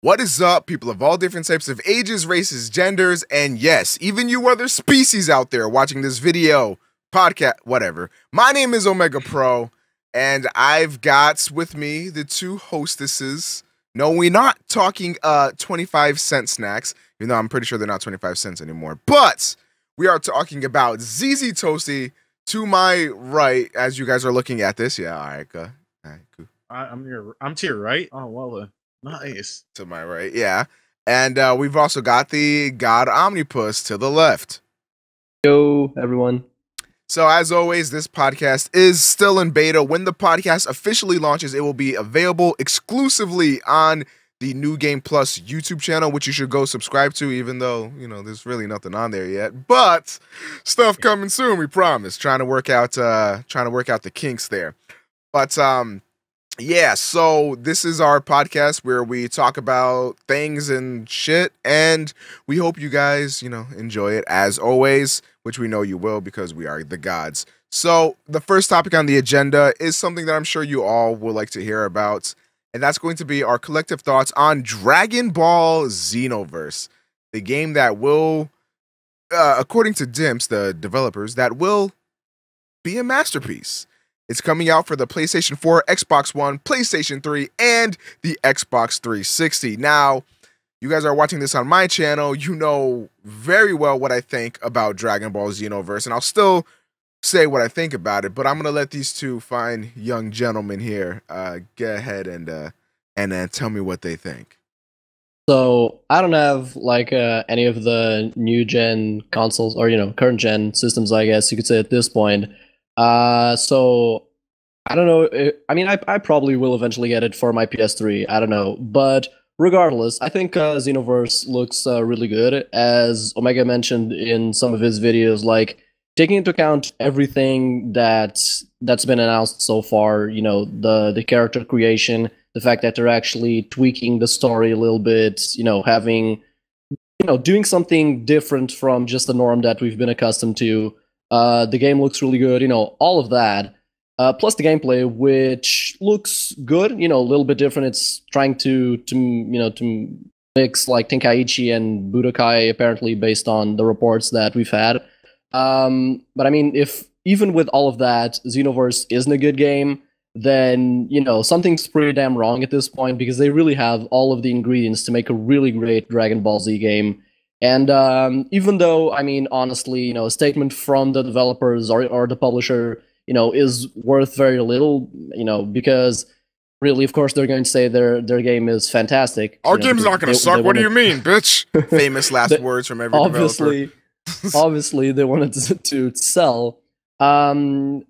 What is up, people of all different types of ages, races, genders, and yes, even you other species out there watching this video, podcast, whatever. My name is Omega Pro, and I've got with me the two hostesses. No, we're not talking 25-cent snacks, even though I'm pretty sure they're not 25 cents anymore. But we are talking about zZToastie to my right, as you guys are looking at this. Yeah, all right, all right, cool. I'm to your right. Oh well, nice. To my right, yeah. And we've also got the TheOmniPuss to the left. Yo, everyone. So as always, this podcast is still in beta. When the podcast officially launches, it will be available exclusively on the New Game Plus YouTube channel, which you should go subscribe to, even though, you know, there's really nothing on there yet. But stuff coming soon, we promise. Trying to work out the kinks there. But yeah, so this is our podcast where we talk about things and shit, and we hope you guys, you know, enjoy it as always, which we know you will because we are the gods. So the first topic on the agenda is something that I'm sure you all will like to hear about, and that's going to be our collective thoughts on Dragon Ball Xenoverse, the game that will, according to Dimps, the developers, that will be a masterpiece. It's coming out for the PlayStation 4, Xbox One, PlayStation 3, and the Xbox 360. Now, you guys are watching this on my channel. You know very well what I think about Dragon Ball Xenoverse, and I'll still say what I think about it, but I'm going to let these two fine young gentlemen here get ahead and tell me what they think. So, I don't have, like, any of the new-gen consoles, or, you know, current-gen systems, I guess you could say at this point. So I don't know. I mean, I probably will eventually get it for my PS3. I don't know, but regardless, I think Xenoverse looks really good. As Omega mentioned in some of his videos, like taking into account everything that's been announced so far. You know, the character creation, the fact that they're actually tweaking the story a little bit. You know, having doing something different from just the norm that we've been accustomed to. The game looks really good, you know, all of that. Plus the gameplay, which looks good, you know, a little bit different. It's trying to mix like Tenkaichi and Budokai, apparently, based on the reports that we've had. But I mean, if even with all of that, Xenoverse isn't a good game, then, you know, something's pretty damn wrong at this point, because they really have all of the ingredients to make a really great Dragon Ball Z game. And even though, I mean, honestly, you know, a statement from the developers or the publisher, you know, is worth very little, you know, because really, of course, they're going to say their game is fantastic. Our game's not going to suck. What do you mean, bitch? Famous last words from every developer. Obviously, they wanted to sell. And,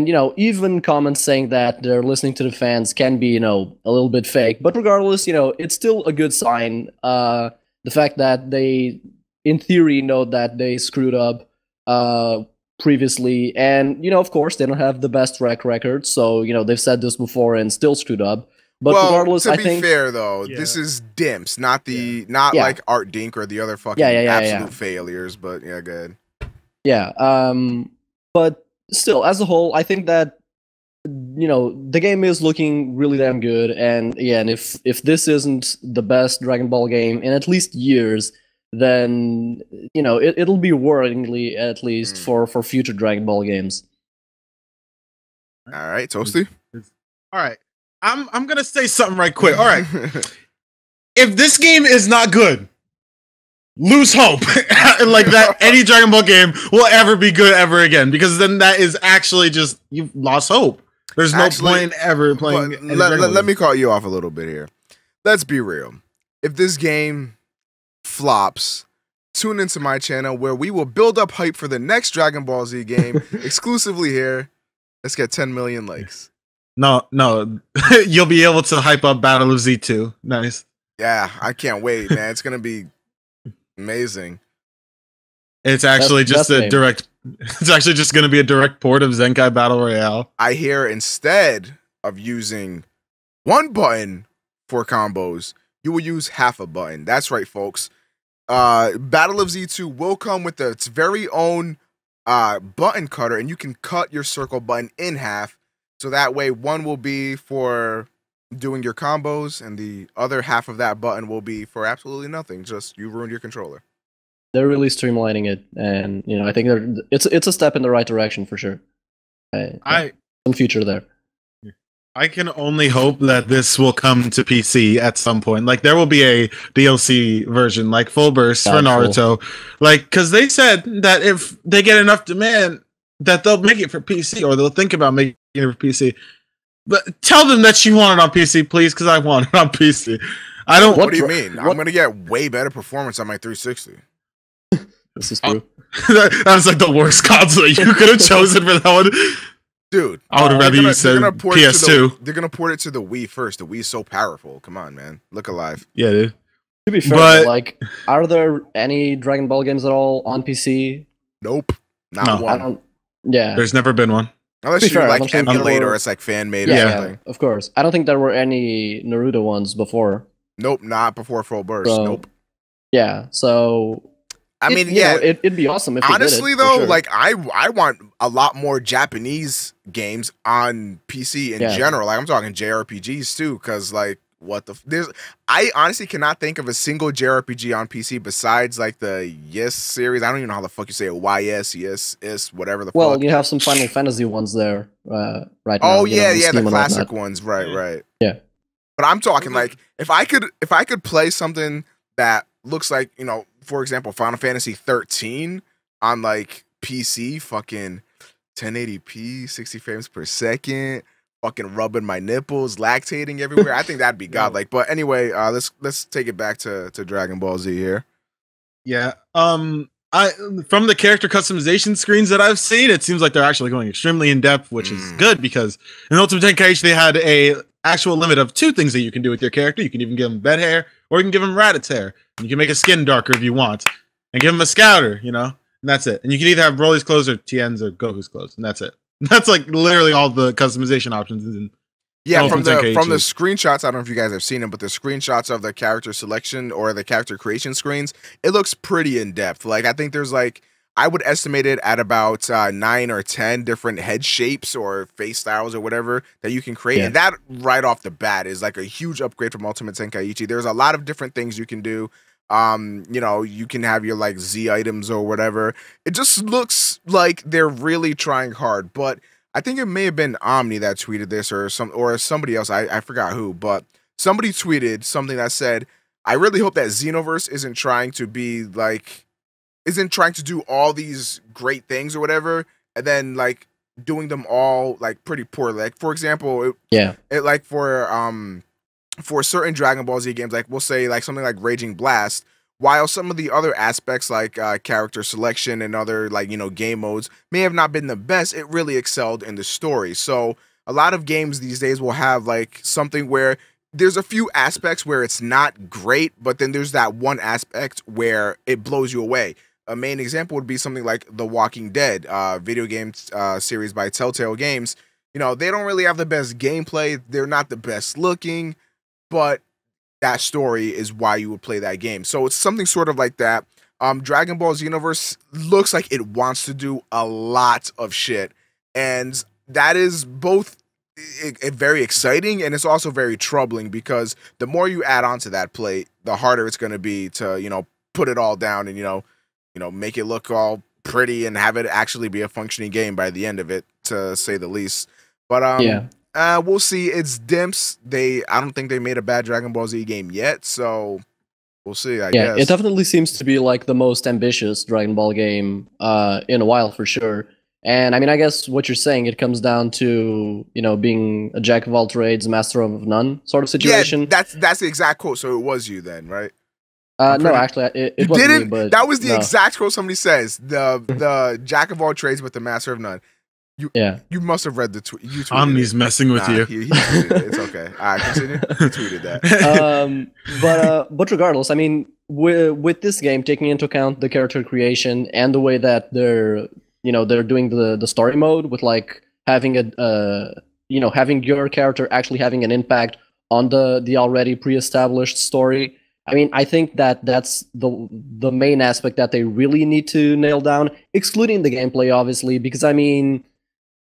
you know, even comments saying that they're listening to the fans can be, you know, a little bit fake. But regardless, you know, it's still a good sign. The fact that they, in theory, know that they screwed up previously, and, you know, of course, they don't have the best record, so, you know, they've said this before and still screwed up. But regardless, to be fair, though, this is Dimps, not like Art Dink or the other fucking absolute failures, but yeah, good. Yeah, but still, as a whole, I think that, you know, the game is looking really damn good, and again, if this isn't the best Dragon Ball game in at least years, then, you know, it'll be worryingly, at least for future Dragon Ball games. All right, Toastie. All right, I'm gonna say something right quick. All right, if this game is not good, lose hope like that any Dragon Ball game will ever be good ever again, because then that is actually just, you've lost hope. There's no point in ever playing. Let me call you off a little bit here. Let's be real. If this game flops, tune into my channel where we will build up hype for the next Dragon Ball Z game exclusively here. Let's get 10 million likes. No, you'll be able to hype up Battle of Z2. Nice. Yeah, I can't wait, man. It's gonna be amazing. It's actually just a direct. It's actually just going to be a direct port of Zenkai Battle Royale. I hear instead of using one button for combos, you will use half a button. That's right, folks. Battle of Z2 will come with its very own button cutter, and you can cut your circle button in half. So that way, one will be for doing your combos, and the other half of that button will be for absolutely nothing. Just you ruined your controller. They're really streamlining it, and I think it's a step in the right direction for sure. Some future there. I can only hope that this will come to PC at some point. Like, there will be a DLC version, like Full Burst for Naruto. Like, because they said that if they get enough demand, that they'll make it for PC, or they'll think about making it for PC. But tell them that you want it on PC, please, because I want it on PC. I don't. What do you mean? I'm gonna get way better performance on my 360. This is true. That was like the worst console you could have chosen for that one. Dude, I would have rather you said PS2. They're gonna port it to the Wii first. The Wii's so powerful. Come on, man. Look alive. Yeah, dude. To be fair, like, are there any Dragon Ball games at all on PC? Nope. Not one. There's never been one. Unless you like emulate or it's like fan made or something. Of course. I don't think there were any Naruto ones before. Nope, not before Full Burst. Nope. Yeah, so I mean, it'd be awesome if honestly, they did it, though, sure. like I want a lot more Japanese games on PC in general. Like I'm talking JRPGs too, because like I honestly cannot think of a single JRPG on PC besides like the Yes series. I don't even know how the fuck you say it. Yes, whatever the fuck. Well, you have some Final Fantasy ones there right now. Oh yeah, the classic ones, right. Yeah. But I'm talking like if I could play something that looks like, for example, Final Fantasy 13 on like PC, fucking 1080p, 60 frames per second, fucking rubbing my nipples, lactating everywhere. I think that'd be godlike. But anyway, let's take it back to Dragon Ball Z here. Yeah. From the character customization screens that I've seen, it seems like they're actually going extremely in depth, which is good because in Ultimate Tenkaichi they had a actual limit of 2 things that you can do with your character. You can even give him bed hair, or you can give him Raditz hair. And you can make his skin darker if you want, and give him a scouter, and that's it. And you can either have Broly's clothes or Tien's or Goku's clothes, and that's it. That's like literally all the customization options. From the screenshots, I don't know if you guys have seen them, but the screenshots of the character selection or the character creation screens, it looks pretty in depth. Like I think there's I would estimate it at about 9 or 10 different head shapes or face styles or whatever that you can create. And that right off the bat is like a huge upgrade from Ultimate Tenkaichi. There's a lot of different things you can do. You can have your like Z items or whatever. It just looks like they're really trying hard, but I think it may have been Omni that tweeted this or somebody else. I forgot who, but somebody tweeted something that said, I really hope that Xenoverse isn't trying to do all these great things or whatever, and then like doing them all like pretty poorly. Like for example, for certain Dragon Ball Z games, like we'll say like something like Raging Blast, while some of the other aspects like character selection and other like game modes may have not been the best, it really excelled in the story. So a lot of games these days will have like something where there's a few aspects where it's not great, but then there's that one aspect where it blows you away. A main example would be something like The Walking Dead, video game series by Telltale Games. They don't really have the best gameplay. They're not the best looking, but that story is why you would play that game. So it's something sort of like that. Dragon Ball Xenoverse looks like it wants to do a lot of shit, and that is both very exciting and it's also very troubling because the more you add on to that plate, the harder it's going to be to put it all down and make it look all pretty and have it actually be a functioning game by the end of it, to say the least. But we'll see. It's Dimps. I don't think they made a bad Dragon Ball Z game yet, so we'll see, I guess. It definitely seems to be like the most ambitious Dragon Ball game in a while for sure. And I mean, I guess what you're saying, it comes down to, being a jack of all trades, master of none sort of situation. Yeah, that's the exact quote. So it was you then, right? No, actually, it wasn't didn't. Me, but that was the exact quote somebody says. The jack of all trades, but the master of none. You must have read the tweet. Omni's messing with you. He tweeted it. It's okay. All right, continue. He tweeted that. But regardless, I mean, with this game, taking into account the character creation and the way that they're doing the story mode with like having having your character actually having an impact on the already pre-established story. I mean, I think that's the main aspect that they really need to nail down, excluding the gameplay, obviously, because I mean,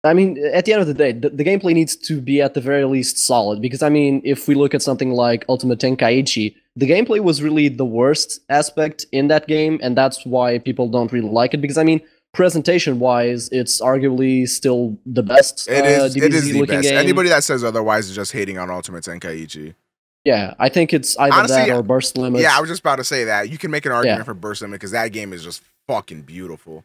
I mean, at the end of the day, the gameplay needs to be at the very least solid. Because, I mean, if we look at something like Ultimate Tenkaichi, the gameplay was really the worst aspect in that game, and that's why people don't really like it. Because, I mean, presentation-wise, it's arguably still the best It is the DBZ-looking best. game. Anybody that says otherwise is just hating on Ultimate Tenkaichi. Yeah, I think it's either Honestly, that or Burst Limits. Yeah, I was just about to say that. You can make an argument for Burst Limit because that game is just fucking beautiful.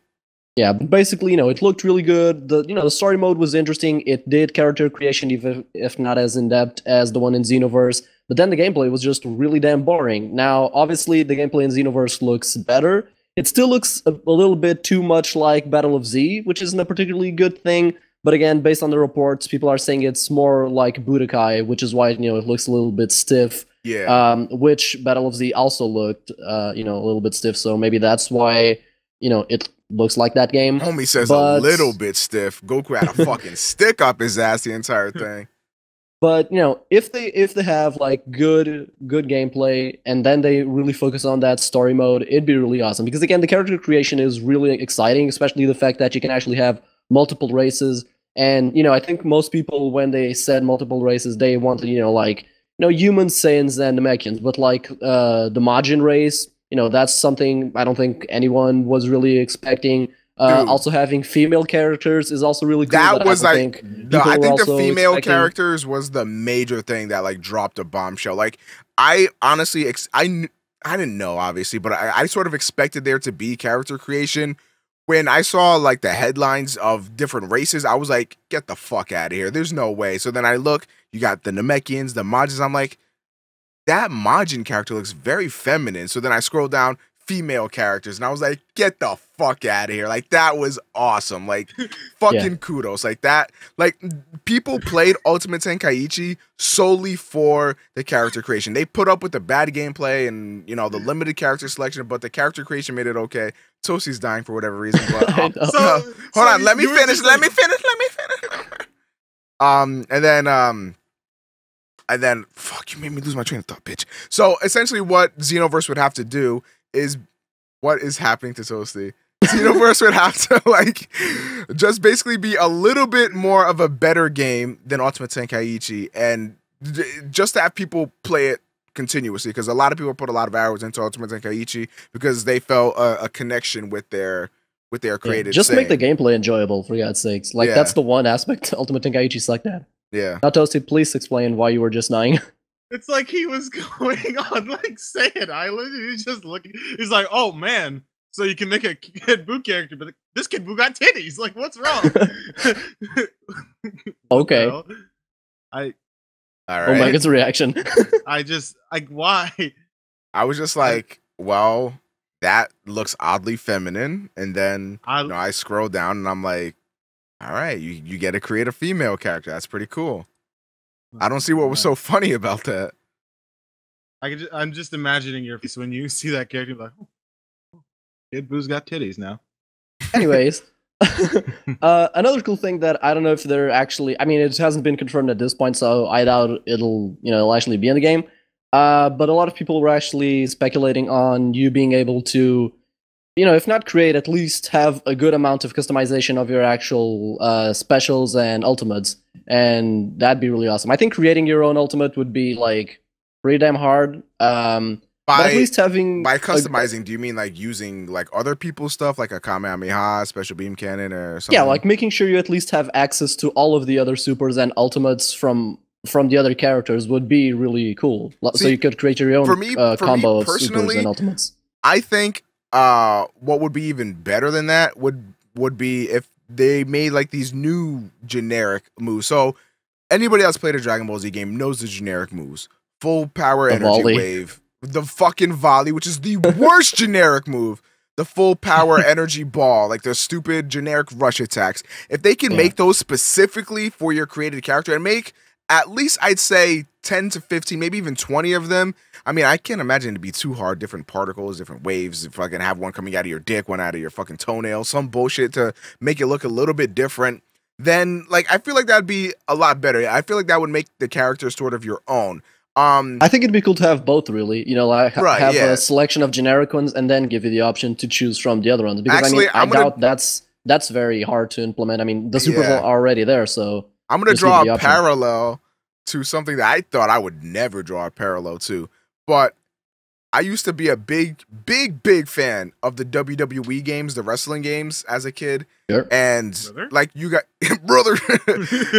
Yeah, but basically, it looked really good. The story mode was interesting. It did character creation, even if not as in depth as the one in Xenoverse. But then the gameplay was just really damn boring. Now, obviously, the gameplay in Xenoverse looks better. It still looks a little bit too much like Battle of Z, which isn't a particularly good thing. But again, based on the reports, people are saying it's more like Budokai, which is why it looks a little bit stiff. Yeah. Which Battle of Z also looked, a little bit stiff. So maybe that's why, it looks like that game. Homie says a little bit stiff. Goku had a fucking stick up his ass the entire thing. But if they have like good gameplay and then they really focus on that story mode, it'd be really awesome. Because again, the character creation is really exciting, especially the fact that you can actually have multiple races. And I think most people, when they said multiple races, they wanted humans, Saiyans, and Namekians. But like the Majin race, that's something I don't think anyone was really expecting. Also having female characters is also really cool. That was I think the female characters was the major thing that like dropped a bombshell. Like I honestly, I didn't know obviously, but I sort of expected there to be character creation. When I saw like the headlines of different races, I was like, get the fuck out of here. There's no way. So then I look, you got the Namekians, the Majins. I'm like, that Majin character looks very feminine. So then I scroll down, female characters, and I was like, get the fuck out of here. Like, that was awesome. Like, fucking kudos. Like, that, like, people played Ultimate Tenkaichi solely for the character creation. They put up with the bad gameplay and, the limited character selection, but the character creation made it okay. Toastie's dying for whatever reason. But, hold on, let me finish. And then, fuck, you made me lose my train of thought, bitch. So, essentially, what Xenoverse would have to do is, what is happening to Toastie? Xenoverse would have to, like, just basically be a little bit more of a better game than Ultimate Tenkaichi, and just to have people play it continuously, because a lot of people put a lot of hours into Ultimate Tenkaichi because they felt a connection with their created just thing. make the gameplay enjoyable, for God's sakes. Like, that's the one aspect Ultimate Tenkaichi's like that. Yeah. Now, Toastie, please explain why you were just dying. It's like he was going on like Saiyan Island, and he's just looking. He's like, "Oh man, so you can make a Kid Buu character, but this Kid Buu got titties. Like, what's wrong?" Okay. All right. Oh my god's reaction. I just like, why? I was just like, well, that looks oddly feminine, and then I scroll down and I'm like, all right, you get to create a female character. That's pretty cool. I don't see what was so funny about that. I'm just imagining your face when you see that character, like, oh, Kid Buu's got titties now. Anyways, another cool thing that I don't know if they're actually, I mean, it hasn't been confirmed at this point, so I doubt it'll actually be in the game. But a lot of people were actually speculating on you being able to, if not create, at least have a good amount of customization of your actual specials and ultimates. And that'd be really awesome. I think creating your own ultimate would be like pretty damn hard. But at least having by customizing, do you mean like using like other people's stuff, like a Kamehameha, special beam cannon, or something? Yeah, like making sure you at least have access to all of the other supers and ultimates from the other characters would be really cool. So you could create your own combo of supers and ultimates. I think what would be even better than that would be if they made like these new generic moves. So anybody that's played a Dragon Ball Z game knows the generic moves. Full power energy wave, the fucking volley, which is the worst generic move, the full power energy ball, like the stupid generic rush attacks. If they can make those specifically for your created character and make at least, I'd say 10 to 15, maybe even 20 of them. I mean, I can't imagine it to be too hard. Different particles, different waves. If I can have one coming out of your dick, one out of your fucking toenail, some bullshit to make it look a little bit different, then like I feel like that'd be a lot better. I feel like that would make the character sort of your own. I think it'd be cool to have both, really. Like have a selection of generic ones and then give you the option to choose from the other ones. Because actually, I doubt that's that's very hard to implement. I mean, the supers Yeah. are already there, so I'm gonna just leave draw the a option. parallel to something that I thought I would never draw a parallel to, but I used to be a big fan of the WWE games, the wrestling games as a kid. Sure. And Brother? like you got brother.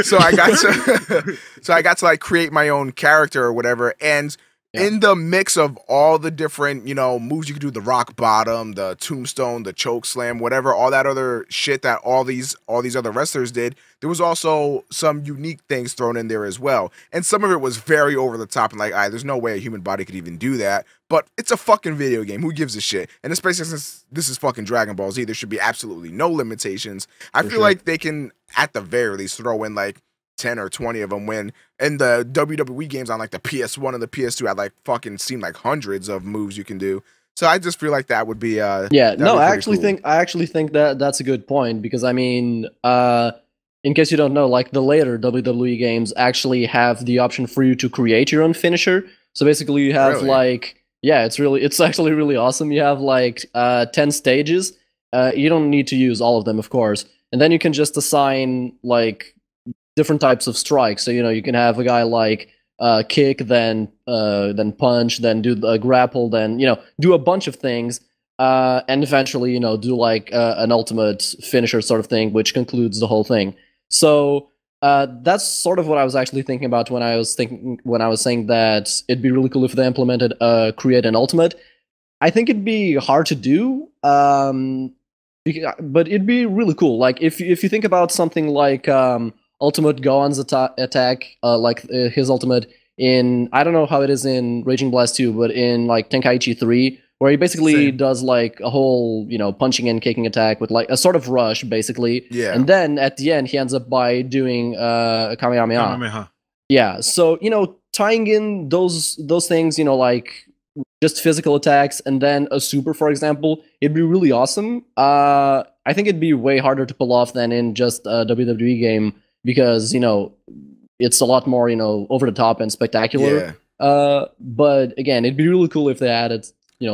so I got to like create my own character or whatever. And in the mix of all the different, moves you could do, the rock bottom, the tombstone, the choke slam, whatever, all that other shit that all these other wrestlers did, there was also some unique things thrown in there as well. And some of it was very over the top and like, there's no way a human body could even do that. But it's a fucking video game. Who gives a shit? And especially since this is fucking Dragon Ball Z, there should be absolutely no limitations. I feel like they can, at the very least, throw in like 10 or 20 of them, when in the WWE games on like the PS1 and the PS2 had like fucking seemed like hundreds of moves you can do. So I just feel like that would be I actually think that that's a good point, because I mean, in case you don't know, like the later WWE games actually have the option for you to create your own finisher. So basically you have it's actually really awesome. You have like 10 stages. You don't need to use all of them, of course. And then you can just assign like different types of strikes. So, you can have a guy like kick, then punch, then do the grapple, then, do a bunch of things. And eventually, do like an ultimate finisher sort of thing, which concludes the whole thing. So that's sort of what I was actually thinking about when I was saying that it'd be really cool if they implemented create an ultimate. I think it'd be hard to do, but it'd be really cool. Like if you think about something like Ultimate Gohan's attack, like his ultimate in, I don't know how it is in Raging Blast 2, but in like Tenkaichi 3, where he basically does like a whole, punching and kicking attack with like a sort of rush, basically. Yeah. And then at the end, he ends up by doing a Kamehameha. Yeah. So, tying in those things, like just physical attacks and then a super, for example, it'd be really awesome. I think it'd be way harder to pull off than in just a WWE game, because, it's a lot more, over the top and spectacular. Yeah. But again, it'd be really cool if they added,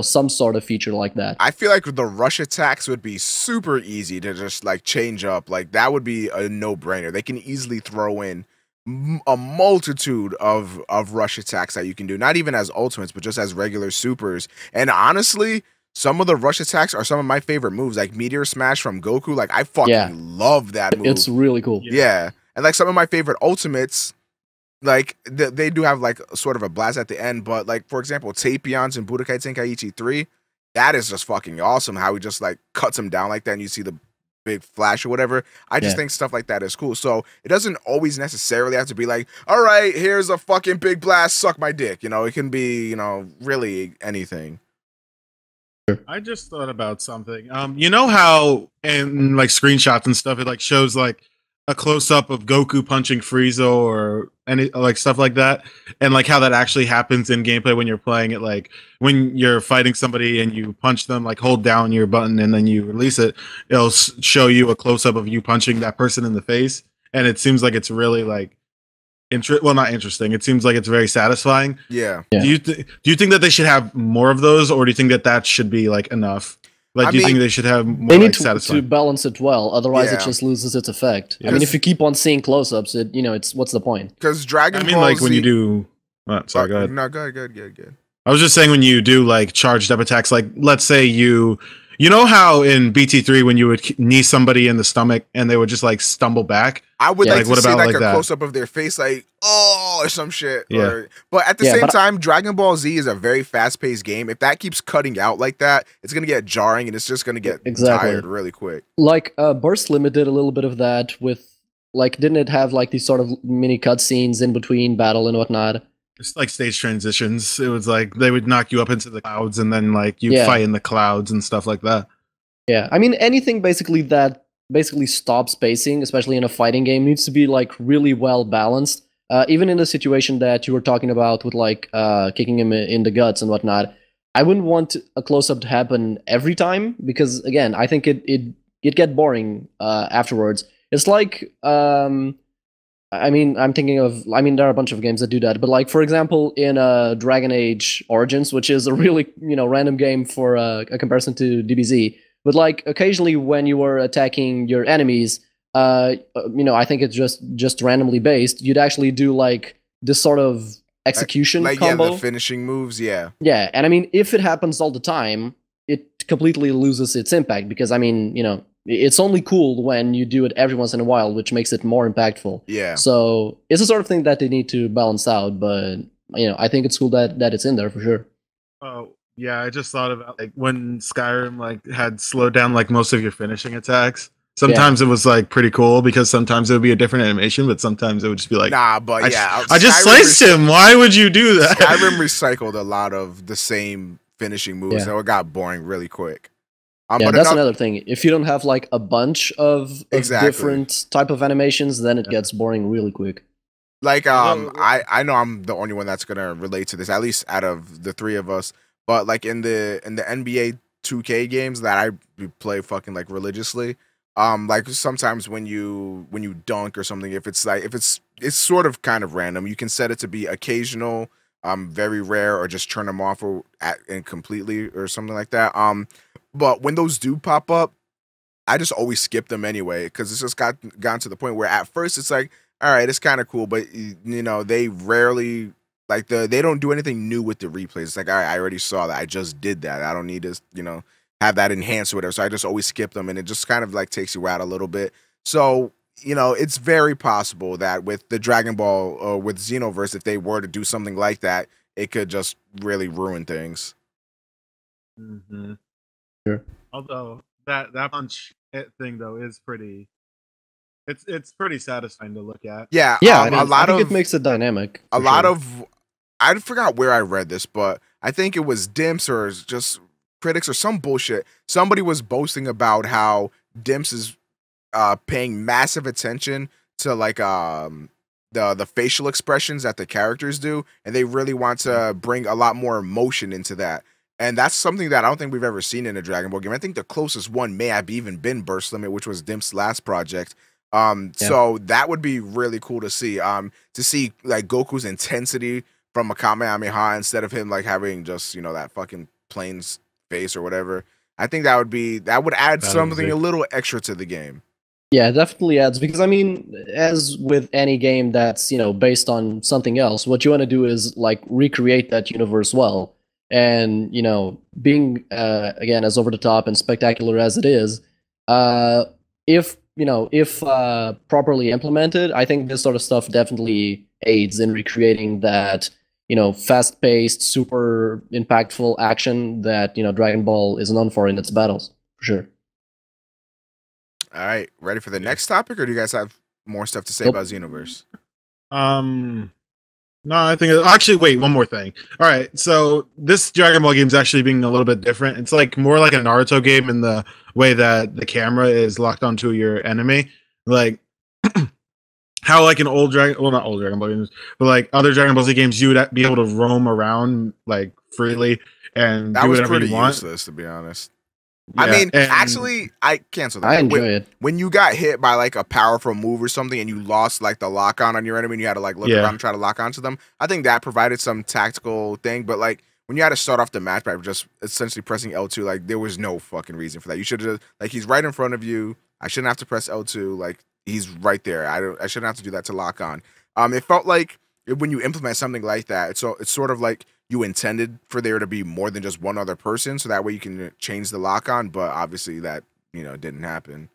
some sort of feature like that. I feel like the rush attacks would be super easy to just like change up. Like that would be a no-brainer. They can easily throw in a multitude of rush attacks that you can do, not even as ultimates, but just as regular supers. And honestly, some of the rush attacks are some of my favorite moves, like Meteor Smash from Goku. Like I fucking love that move. It's really cool. Yeah. And like some of my favorite ultimates, like they do have like sort of a blast at the end, but like for example, Tapion's in Budokai Tenkaichi 3, that is just fucking awesome. How he just like cuts him down like that, and you see the big flash or whatever. I just think stuff like that is cool. So it doesn't always necessarily have to be like, all right, here's a fucking big blast, suck my dick. It can be, really anything. I just thought about something. You know how in like screenshots and stuff, it like shows like a close up of Goku punching Frieza or any like stuff like that, and like how that actually happens in gameplay when you're playing it. Like when you're fighting somebody and you punch them, like hold down your button and then you release it, it'll show you a close up of you punching that person in the face, and it seems like it's really like not interesting. It seems like it's very satisfying. Yeah. Do you think that they should have more of those, or do you think that should be like enough? Like, do you think they should have more? They need to balance it well, otherwise it just loses its effect. I mean, if you keep on seeing close-ups, it's what's the point? Because Dragon Ball like Z... when you do. Sorry, go ahead. No, go ahead. I was just saying when you do like charged up attacks, like let's say you know how in BT3 when you would knee somebody in the stomach and they would just like stumble back. I would like to see like a close up of their face, like or some shit. Yeah. But at the same time, Dragon Ball Z is a very fast paced game. If that keeps cutting out like that, it's gonna get jarring and it's just gonna get tired really quick. Like Burst Limit did a little bit of that with like, didn't it have like these sort of mini cutscenes in between battle and whatnot? It's like stage transitions. It was like they would knock you up into the clouds and then like you fight in the clouds and stuff like that. Yeah, I mean anything basically that stops spacing, especially in a fighting game, needs to be like really well balanced. Even in the situation that you were talking about with like kicking him in the guts and whatnot, I wouldn't want a close up to happen every time, because again, I think it get boring afterwards. It's like I mean, I'm thinking of, there are a bunch of games that do that, but like, for example, in Dragon Age Origins, which is a really, random game for a comparison to DBZ, But like occasionally when you were attacking your enemies, I think it's just randomly based. You'd actually do like this sort of execution like combo. yeah, the finishing moves, yeah. Yeah, and I mean, if it happens all the time, it completely loses its impact because I mean, it's only cool when you do it every once in a while, which makes it more impactful. Yeah. So it's the sort of thing that they need to balance out, but I think it's cool that it's in there for sure. Oh yeah, I just thought about like when Skyrim like had slowed down like most of your finishing attacks. Sometimes it was like pretty cool because sometimes it would be a different animation, but sometimes it would just be like, nah, but I just sliced him. Why would you do that? Skyrim recycled a lot of the same finishing moves, so it got boring really quick. Yeah, that's another thing. If you don't have like a bunch of different type of animations, then it gets boring really quick. Like I know I'm the only one that's gonna relate to this, at least out of the three of us. But like in the NBA 2K games that I play fucking like religiously, like sometimes when you dunk or something, if it's sort of kind of random, you can set it to be occasional, very rare, or just turn them off and completely or something like that. But when those do pop up, I just always skip them anyway because it's just gotten to the point where at first it's like, all right, it's kind of cool, but they rarely they don't do anything new with the replays. It's like, all right, I already saw that, I just did that, I don't need to have that enhanced or whatever. So I just always skip them, and it just kind of like takes you out a little bit. So it's very possible that with the Dragon Ball or with Xenoverse, if they were to do something like that, it could just really ruin things. Mm-hmm. Sure. Although that punch hit thing though is pretty. It's pretty satisfying to look at. Yeah. I think it makes it dynamic. I forgot where I read this, but I think it was Dimps or just critics or some bullshit. Somebody was boasting about how Dimps is paying massive attention to like the facial expressions that the characters do, and they really want to bring a lot more emotion into that. And that's something that I don't think we've ever seen in a Dragon Ball game. I think the closest one may have even been Burst Limit, which was Dimp's last project. So that would be really cool to see like Goku's intensity from a Kamehameha instead of him like having just that fucking plain face or whatever. I think that would add something a little extra to the game. Yeah, it definitely adds, because I mean, as with any game that's based on something else, what you want to do is like recreate that universe well. And being again, as over the top and spectacular as it is, if properly implemented, I think this sort of stuff definitely aids in recreating that fast-paced, super impactful action that Dragon Ball is known for in its battles, for sure. All right, ready for the next topic, or do you guys have more stuff to say about Xenoverse? No, I think actually wait, one more thing. All right, so this Dragon Ball game is actually being a little bit different. It's like more like a Naruto game in the way that the camera is locked onto your enemy, like how like an not old Dragon Ball games, but like other Dragon Ball Z games, you would be able to roam around like freely and do whatever you want. That was pretty useless, to be honest. Yeah, I mean, actually, I canceled that. I enjoy it. When you got hit by like a powerful move or something and you lost like the lock on your enemy and you had to like look around and try to lock onto them, I think that provided some tactical thing. But like when you had to start off the match by just essentially pressing L2, like there was no fucking reason for that. You should have like, he's right in front of you. I shouldn't have to press L2. Like he's right there. I shouldn't have to do that to lock on. It felt like when you implement something like that, it's sort of like you intended for there to be more than just one other person, so that way you can change the lock on, but obviously that didn't happen.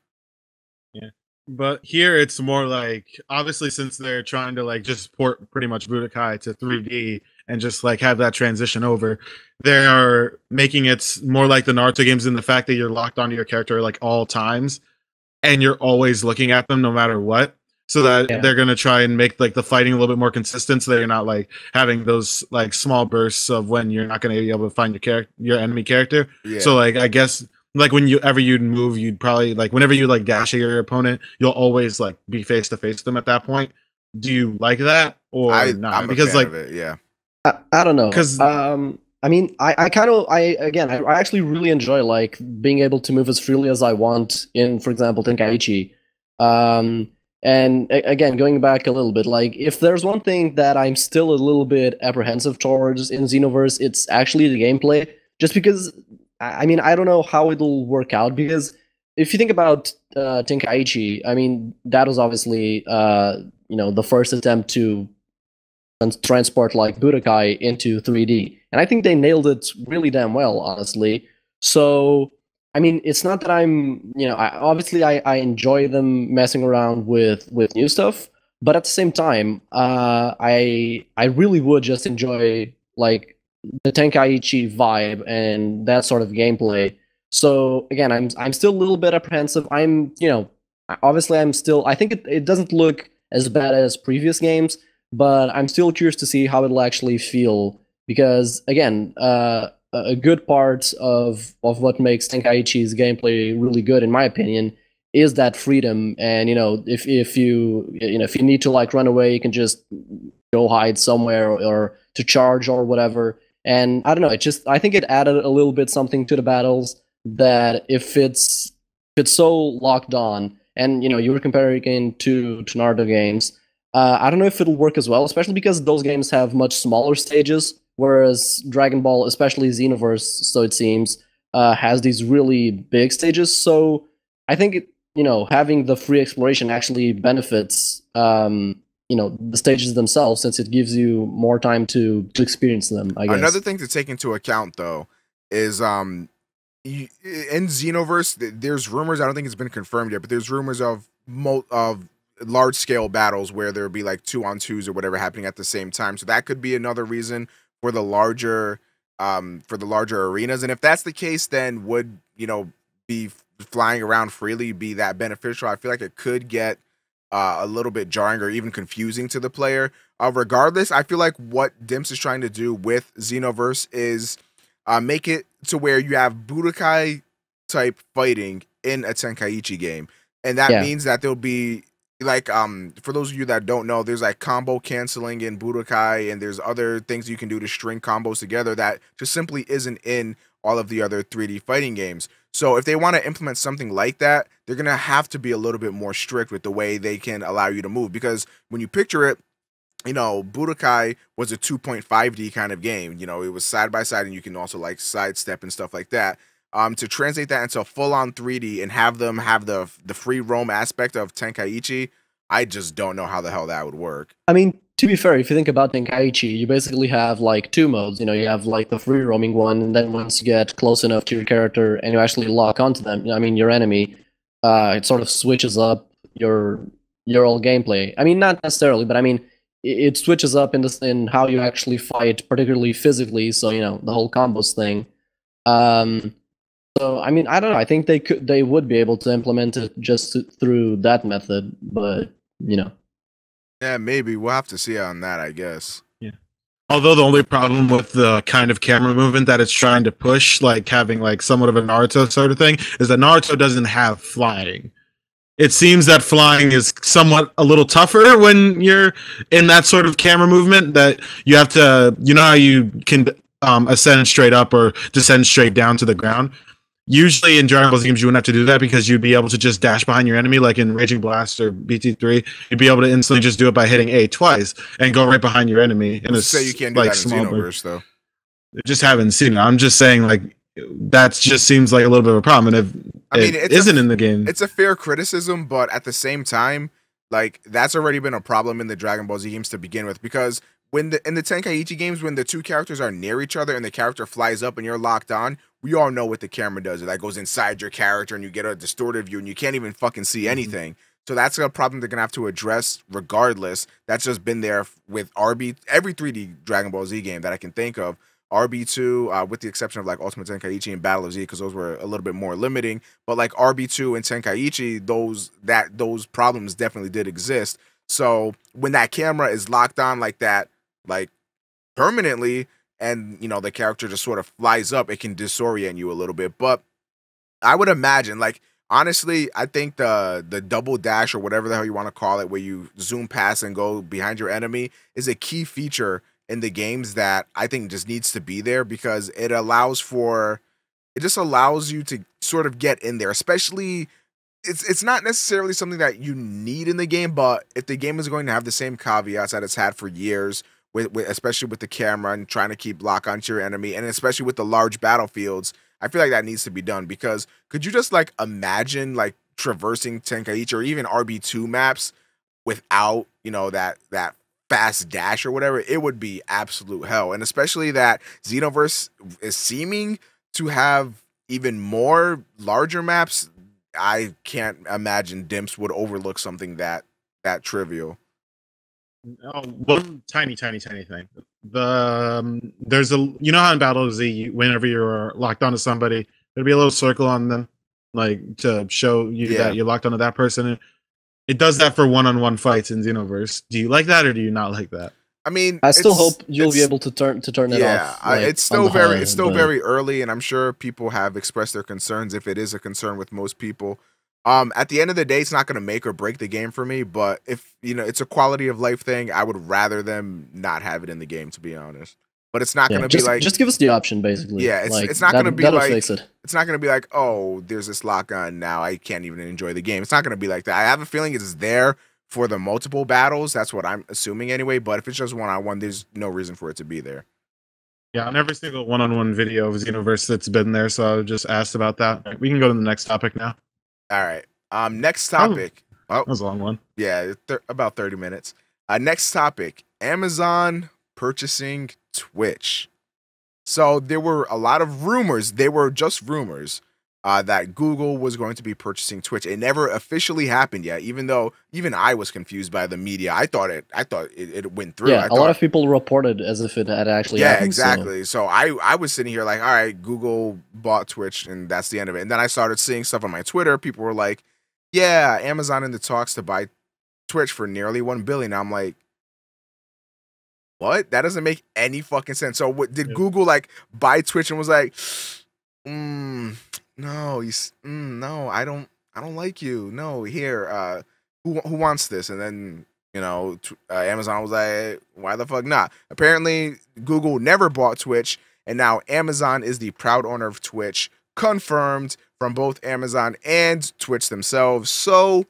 Yeah, but here it's more like, obviously since they're trying to like just port pretty much Budokai to 3D and just like have that transition over, they are making it more like the Naruto games in the fact that you're locked onto your character like all times and you're always looking at them no matter what. So that they're going to try and make like the fighting a little bit more consistent, so that you're not like having those like small bursts of when you're not going to be able to find your enemy character. Yeah. So like, I guess like you'd move, you'd probably like whenever you like dash at your opponent, you'll always like be face to face with them at that point. Do you like that or not? I'm because like, of it, yeah. I don't know. Because I mean, I actually really enjoy like being able to move as freely as I want in, for example, Tenkaichi. And again, going back a little bit, like if there's one thing that I'm still a little bit apprehensive towards in Xenoverse, it's actually the gameplay. Just because I mean, I don't know how it'll work out because if you think about Tenkaichi, I mean, that was obviously the first attempt to transport like Budokai into 3D, and I think they nailed it really damn well, honestly. So, I mean, it's not that I enjoy them messing around with new stuff, but at the same time, I really would just enjoy like the Tenkaichi vibe and that sort of gameplay. So again, I'm still a little bit apprehensive. Obviously I think it doesn't look as bad as previous games, but I'm still curious to see how it'll actually feel because again, a good part of what makes Tenkaichi's gameplay really good, in my opinion, is that freedom. And if you need to like run away, you can just go hide somewhere or to charge or whatever. And I don't know, I think it added a little bit something to the battles that if it's so locked on, and you were comparing it to Naruto games. I don't know if it'll work as well, especially because those games have much smaller stages, whereas Dragon Ball, especially Xenoverse, so it seems, has these really big stages. So I think having the free exploration actually benefits the stages themselves, since it gives you more time to experience them, I guess. Another thing to take into account though is in Xenoverse, there's rumors, I don't think it's been confirmed yet, but there's rumors of large scale battles where there'll be like 2-on-2s or whatever happening at the same time. So that could be another reason for the larger arenas. And if that's the case, then would be flying around freely be that beneficial? I feel like it could get a little bit jarring or even confusing to the player. Regardless, I feel like what Dimps is trying to do with Xenoverse is make it to where you have Budokai type fighting in a Tenkaichi game. And that means that there'll be like for those of you that don't know, there's like combo canceling in Budokai, and there's other things you can do to string combos together that just simply isn't in all of the other 3D fighting games. So if they want to implement something like that, they're going to have to be a little bit more strict with the way they can allow you to move, because when you picture it, Budokai was a 2.5D kind of game. It was side by side, and you can also like sidestep and stuff like that. To translate that into full-on 3D and have them have the free roam aspect of Tenkaichi, I just don't know how the hell that would work. I mean, to be fair, if you think about Tenkaichi, you basically have like two modes. You have like the free roaming one, and then once you get close enough to your character and you actually lock onto them, I mean your enemy, it sort of switches up your whole gameplay. I mean, not necessarily, but I mean it switches up in how you actually fight, particularly physically. So the whole combos thing. So I mean, I don't know. I think they would be able to implement it just through that method, but Yeah, maybe we'll have to see on that, I guess. Yeah. Although the only problem with the kind of camera movement that it's trying to push, like having like somewhat of a Naruto sort of thing, is that Naruto doesn't have flying. It seems that flying is somewhat a little tougher when you're in that sort of camera movement, that you have to, how you can ascend straight up or descend straight down to the ground. Usually in Dragon Ball games, you wouldn't have to do that because you'd be able to just dash behind your enemy, like in Raging Blast or BT3. You'd be able to instantly just do it by hitting A twice and go right behind your enemy. And say you can't do that in Xenoverse, though. Just haven't seen it. I'm just saying, like, that just seems like a little bit of a problem. And if it isn't in the game, it's a fair criticism, but at the same time, like, that's already been a problem in the Dragon Ball Z games to begin with, because in the Tenkaichi games, when the two characters are near each other and the character flies up and you're locked on, we all know what the camera does. It like goes inside your character and you get a distorted view and you can't even fucking see anything. So that's a problem they're gonna have to address regardless. That's just been there with every 3D Dragon Ball Z game that I can think of. RB2, with the exception of like Ultimate Tenkaichi and Battle of Z, because those were a little bit more limiting. But like RB2 and Tenkaichi, those problems definitely did exist. So when that camera is locked on like that, like permanently, and the character just sort of flies up, it can disorient you a little bit. But I would imagine, like, honestly, I think the double dash or whatever the hell you want to call it, where you zoom past and go behind your enemy, is a key feature in the games that I think just needs to be there, because it just allows you to sort of get in there. Especially, it's not necessarily something that you need in the game, but if the game is going to have the same caveats that it's had for years, especially with the camera and trying to keep lock onto your enemy, and especially with the large battlefields, I feel like that needs to be done, because could you just like imagine like traversing Tenkaichi or even RB2 maps without, you know, that fast dash or whatever? It would be absolute hell. And especially that Xenoverse is seeming to have even more larger maps. I can't imagine Dimps would overlook something that trivial. Oh, one tiny thing. There's a, you know how in Battle Z, whenever you're locked onto somebody, there'll be a little circle on them, like to show you that you're locked onto that person. It does that for one-on-one fights in Xenoverse. Do you like that, or do you not like that? I mean, I still hope you'll be able to turn it off. Yeah, Like, it's still very early, and I'm sure people have expressed their concerns, if it is a concern with most people. At the end of the day, it's not going to make or break the game for me, but if, you know, it's a quality of life thing, I would rather them not have it in the game, to be honest. But it's not going to be like, just give us the option, basically. Yeah, it's not going to be like, it's not going to be like, oh, there's this lock on now, I can't even enjoy the game. It's not going to be like that. I have a feeling it's there for the multiple battles. That's what I'm assuming anyway. But if it's just one-on-one, there's no reason for it to be there. Yeah, on every single one-on-one video of Xenoverse that's been there, so I just asked about that. We can go to the next topic now. All right. Next topic. Oh, that was a long one. Yeah, about 30 minutes. Next topic. Amazon purchasing Twitch. So there were a lot of rumors. They were just rumors that Google was going to be purchasing Twitch. It never officially happened yet, even though even I was confused by the media. I thought it went through. Yeah, a lot of people reported as if it had actually happened. Yeah, exactly. So I was sitting here like, all right, Google bought Twitch, and that's the end of it. And then I started seeing stuff on my Twitter. People were like, yeah, Amazon in the talks to buy Twitch for nearly $1 billion. I'm like, what? That doesn't make any fucking sense. So what, did Google like buy Twitch and was like, no, no, I don't like you. No, here, who wants this? And then, you know, Amazon was like, why the fuck not? Apparently, Google never bought Twitch, and now Amazon is the proud owner of Twitch, confirmed from both Amazon and Twitch themselves. So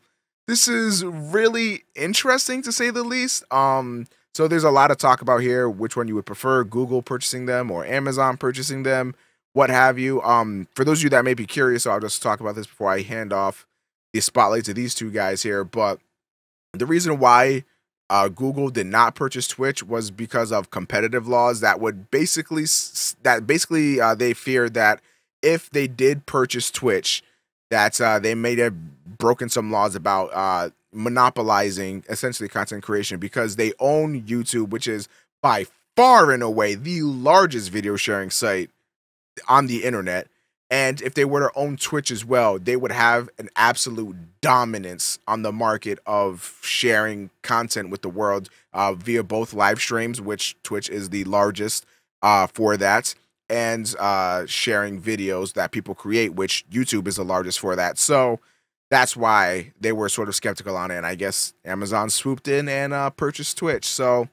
this is really interesting, to say the least. So there's a lot of talk about here, which one you would prefer, Google purchasing them or Amazon purchasing them, what have you. For those of you that may be curious, so I'll just talk about this before I hand off the spotlight to these two guys here. But the reason why Google did not purchase Twitch was because of competitive laws that would basically they feared that if they did purchase Twitch, that they may have broken some laws about monopolizing essentially content creation, because they own YouTube, which is by far and away the largest video sharing site on the internet. And if they were to own Twitch as well, they would have an absolute dominance on the market of sharing content with the world via both live streams, which Twitch is the largest for that, and sharing videos that people create, which YouTube is the largest for that. So that's why they were sort of skeptical on it. And I guess Amazon swooped in and purchased Twitch. So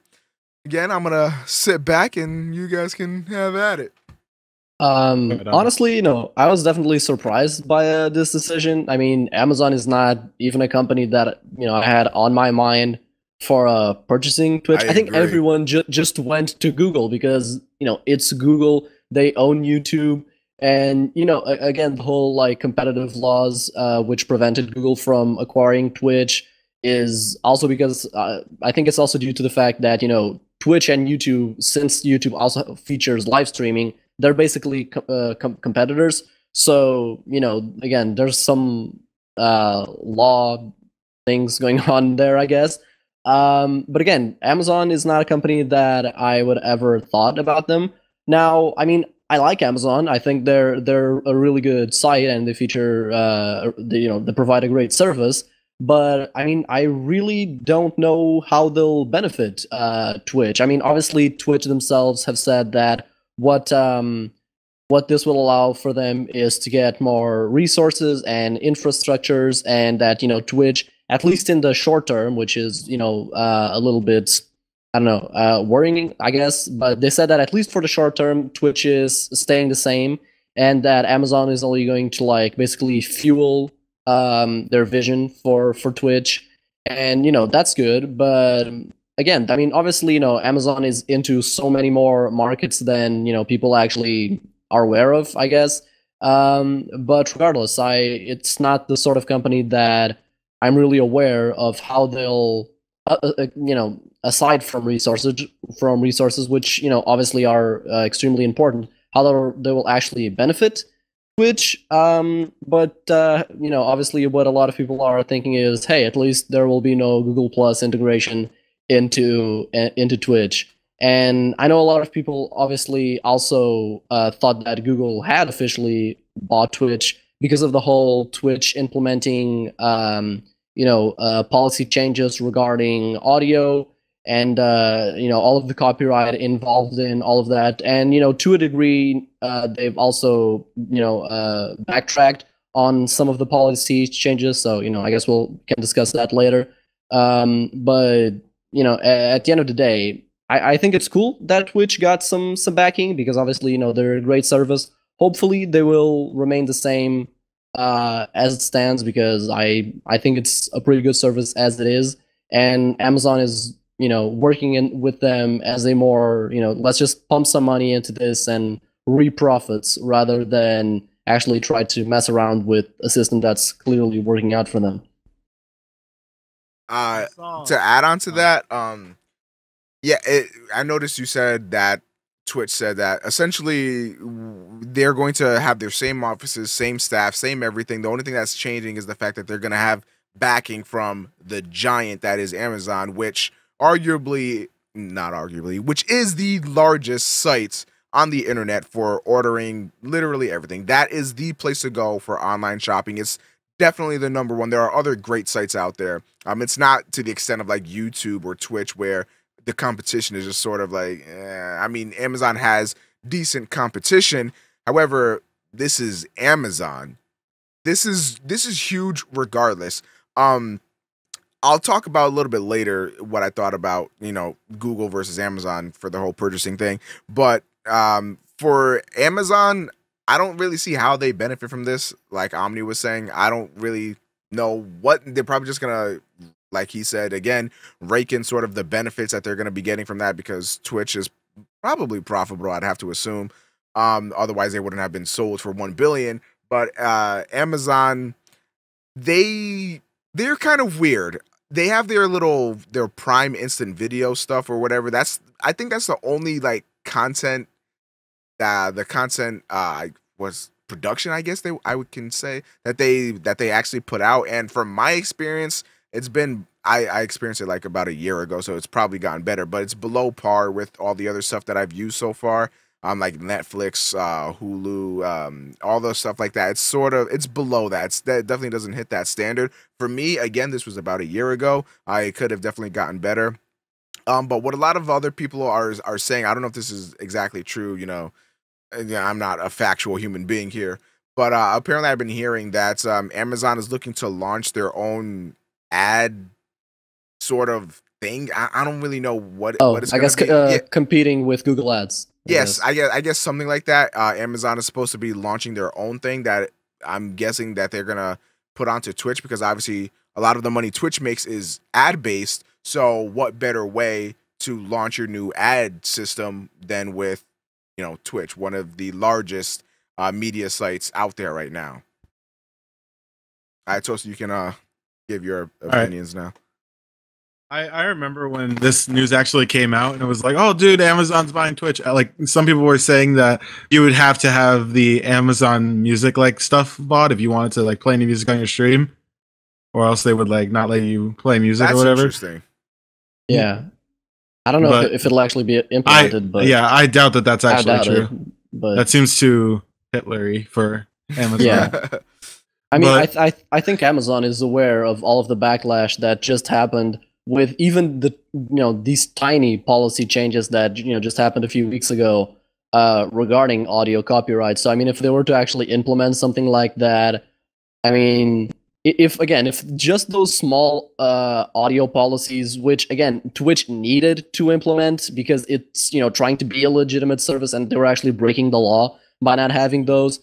again, I'm going to sit back and you guys can have at it. Honestly, you know, I was definitely surprised by this decision. I mean, Amazon is not even a company that, you know, I had on my mind for purchasing Twitch. I think everyone just went to Google because, you know, it's Google. They own YouTube. And, you know, again, the whole like competitive laws which prevented Google from acquiring Twitch is also because I think it's also due to the fact that, you know, Twitch and YouTube, since YouTube also features live streaming, they're basically competitors. So, you know, again, there's some law things going on there, I guess. But again, Amazon is not a company that I would ever thought about them. Now, I mean, I like Amazon. I think they're a really good site, and they feature, they provide a great service. But I mean, I really don't know how they'll benefit Twitch. I mean, obviously, Twitch themselves have said that what this will allow for them is to get more resources and infrastructures, and that, you know, Twitch, at least in the short term, which is, you know, a little bit, I don't know, worrying, I guess, but they said that at least for the short term, Twitch is staying the same, and that Amazon is only going to like basically fuel their vision for Twitch, and, you know, that's good. But again, I mean, obviously, you know, Amazon is into so many more markets than, you know, people actually are aware of, I guess. But regardless, it's not the sort of company that I'm really aware of how they'll, aside from resources, which obviously are extremely important, how they will actually benefit Twitch. But obviously, what a lot of people are thinking is, hey, at least there will be no Google Plus integration into Twitch. And I know a lot of people obviously also thought that Google had officially bought Twitch because of the whole Twitch implementing, policy changes regarding audio and all of the copyright involved in all of that. And to a degree, they've also backtracked on some of the policy changes. So I guess can discuss that later. But at the end of the day, I think it's cool that Twitch got some backing because obviously they're a great service. Hopefully they will remain the same as it stands because I think it's a pretty good service as it is, and Amazon is working with them as a more let's just pump some money into this and reap profits rather than actually try to mess around with a system that's clearly working out for them. To add on to that, I noticed you said that Twitch said that essentially they're going to have their same offices, same staff, same everything. The only thing that's changing is the fact that they're going to have backing from the giant that is Amazon, which which is the largest site on the internet for ordering literally everything. That is the place to go for online shopping. It's definitely the number one. There are other great sites out there. It's not to the extent of like YouTube or Twitch where the competition is just sort of like, Amazon has decent competition. However, this is Amazon. This is huge regardless. I'll talk about a little bit later what I thought about, Google versus Amazon for the whole purchasing thing. But for Amazon, I don't really see how they benefit from this. Like Omni was saying, I don't really know what they're probably just going to, like he said, again, rake in sort of the benefits that they're going to be getting from that because Twitch is probably profitable, I'd have to assume. Otherwise, they wouldn't have been sold for $1 billion. But Amazon, they're kind of weird. They have their Prime Instant Video stuff or whatever. I think that's the only like content. The content was production, I guess I can say that they actually put out. And from my experience, it's been I experienced it like about a year ago, so it's probably gotten better, but it's below par with all the other stuff that I've used so far. Like Netflix, Hulu, all those stuff like that. It's below that. That definitely doesn't hit that standard. For me, again, this was about a year ago. I could have definitely gotten better. But what a lot of other people are saying, I don't know if this is exactly true, I'm not a factual human being here, but apparently I've been hearing that Amazon is looking to launch their own ad sort of thing. I don't really know what it's going to be. Competing with Google Ads. Yes, I guess something like that. Amazon is supposed to be launching their own thing that I'm guessing that they're going to put onto Twitch because obviously a lot of the money Twitch makes is ad-based. So what better way to launch your new ad system than with, Twitch, one of the largest media sites out there right now. All right, Toast, you can give your opinions now. I remember when this news actually came out and it was like, oh, dude, Amazon's buying Twitch. Like some people were saying that you would have to have the Amazon Music like stuff bought if you wanted to like play any music on your stream, or else they would like not let you play music or whatever. Interesting. Yeah. I don't know if it'll actually be implemented, but yeah, I doubt that that's actually true. But that seems too Hitlery for Amazon. Yeah. I mean, I think Amazon is aware of all of the backlash that just happened with even the these tiny policy changes that just happened a few weeks ago regarding audio copyright. So I mean, if they were to actually implement something like that, I mean, if just those small audio policies, which again Twitch needed to implement because it's trying to be a legitimate service and they were actually breaking the law by not having those.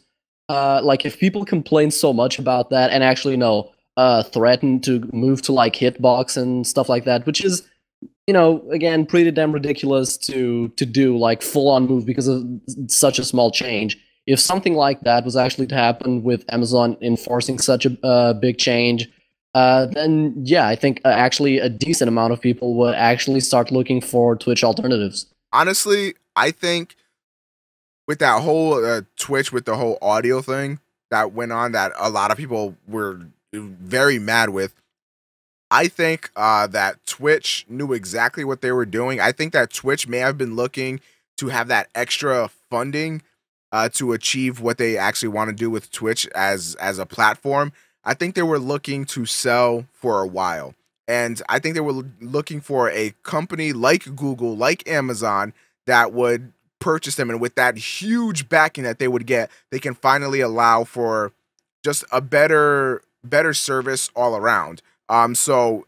Like if people complain so much about that and actually threaten to move to like hitbox and stuff like that, which is again pretty damn ridiculous to do like full on move because of such a small change. if something like that was actually to happen with Amazon enforcing such a big change, then yeah, I think actually a decent amount of people would actually start looking for Twitch alternatives. Honestly, I think with that whole Twitch, with the whole audio thing that went on, that a lot of people were very mad with. I think that Twitch knew exactly what they were doing. I think that Twitch may have been looking to have that extra funding to achieve what they actually want to do with Twitch as a platform. I think they were looking to sell for a while. And I think they were looking for a company like Google, like Amazon, that would purchase them. And with that huge backing that they would get, they can finally allow for just a better service all around. So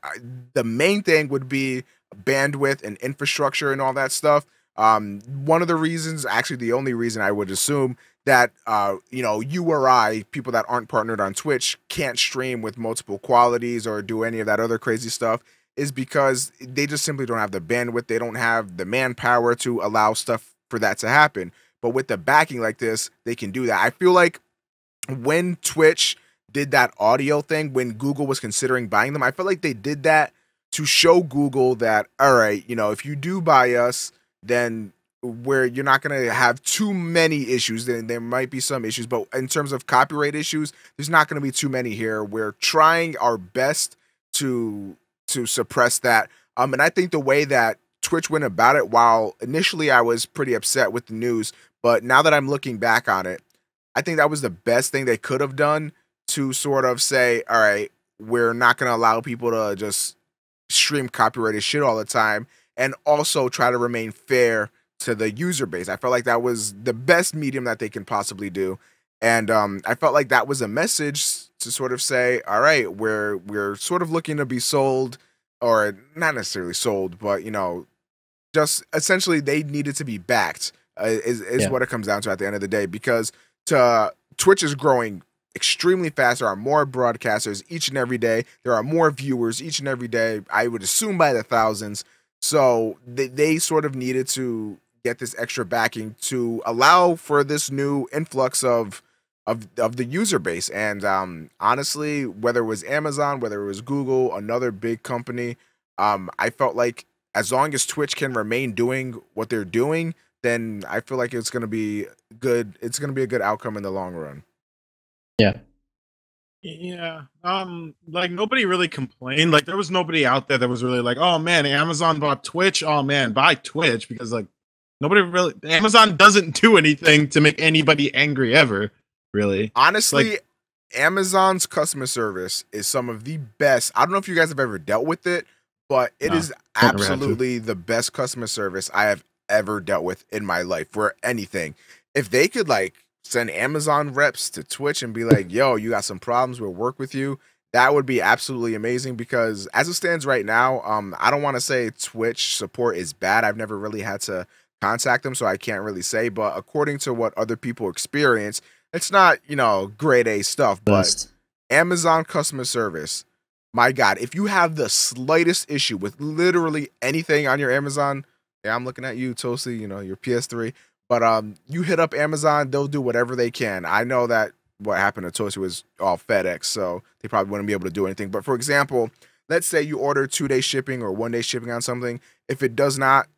the main thing would be bandwidth and infrastructure and all that stuff. One of the reasons, actually the only reason I would assume that, you or I, people that aren't partnered on Twitch, can't stream with multiple qualities or do any of that other crazy stuff is because they just simply don't have the bandwidth. They don't have the manpower to allow stuff for that to happen. But with the backing like this, they can do that. I feel like when Twitch did that audio thing, when Google was considering buying them, I felt like they did that to show Google that, all right, if you do buy us, then you're not going to have too many issues. Then there might be some issues, but in terms of copyright issues, there's not going to be too many here. We're trying our best to suppress that. And I think the way that Twitch went about it, while initially I was pretty upset with the news, but now that I'm looking back on it, I think that was the best thing they could have done to sort of say, all right, we're not going to allow people to just stream copyrighted shit all the time, and also try to remain fair to the user base. I felt like that was the best medium that they can possibly do. And I felt like that was a message to sort of say, all right, we're sort of looking to be sold, or not necessarily sold, but, just essentially they needed to be backed is what it comes down to at the end of the day, because Twitch is growing extremely fast. There are more broadcasters each and every day. There are more viewers each and every day. I would assume by the thousands. So they sort of needed to get this extra backing to allow for this new influx of the user base. And honestly, whether it was Amazon, whether it was Google, another big company, I felt like as long as Twitch can remain doing what they're doing, then I feel like it's going to be good. It's going to be a good outcome in the long run. Yeah. Yeah. Like nobody really complained. Like there was nobody out there that was really like, oh man, Amazon bought Twitch. Oh man, buy Twitch, because like Amazon doesn't do anything to make anybody angry ever, really. Honestly, Amazon's customer service is some of the best. I don't know if you guys have ever dealt with it, but it is absolutely the best customer service I have ever dealt with in my life for anything. If they could send Amazon reps to Twitch and be like, yo, you got some problems, we'll work with you, that would be absolutely amazing. Because as it stands right now, I don't want to say Twitch support is bad. I've never really had to contact them, so I can't really say, but according to what other people experience, it's not, grade A stuff. But Amazon customer service, my God, if you have the slightest issue with literally anything on your Amazon, yeah, I'm looking at you, Toastie, your PS3, but you hit up Amazon, they'll do whatever they can. I know that what happened to Toastie was all FedEx, so they probably wouldn't be able to do anything. But for example, let's say you order 2-day shipping or 1-day shipping on something. If it does not,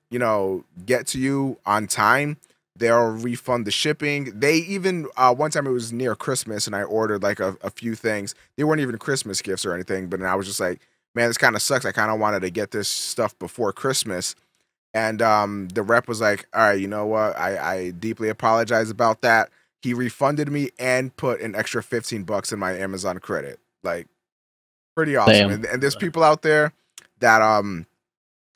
get to you on time, they'll refund the shipping. They even, one time it was near Christmas and I ordered a few things. They weren't even Christmas gifts or anything, but I was just like, man, this kind of sucks. I kind of wanted to get this stuff before Christmas. And the rep was like, all right, you know what? I deeply apologize about that. He refunded me and put an extra $15 in my Amazon credit. Like, pretty awesome. And there's people out there that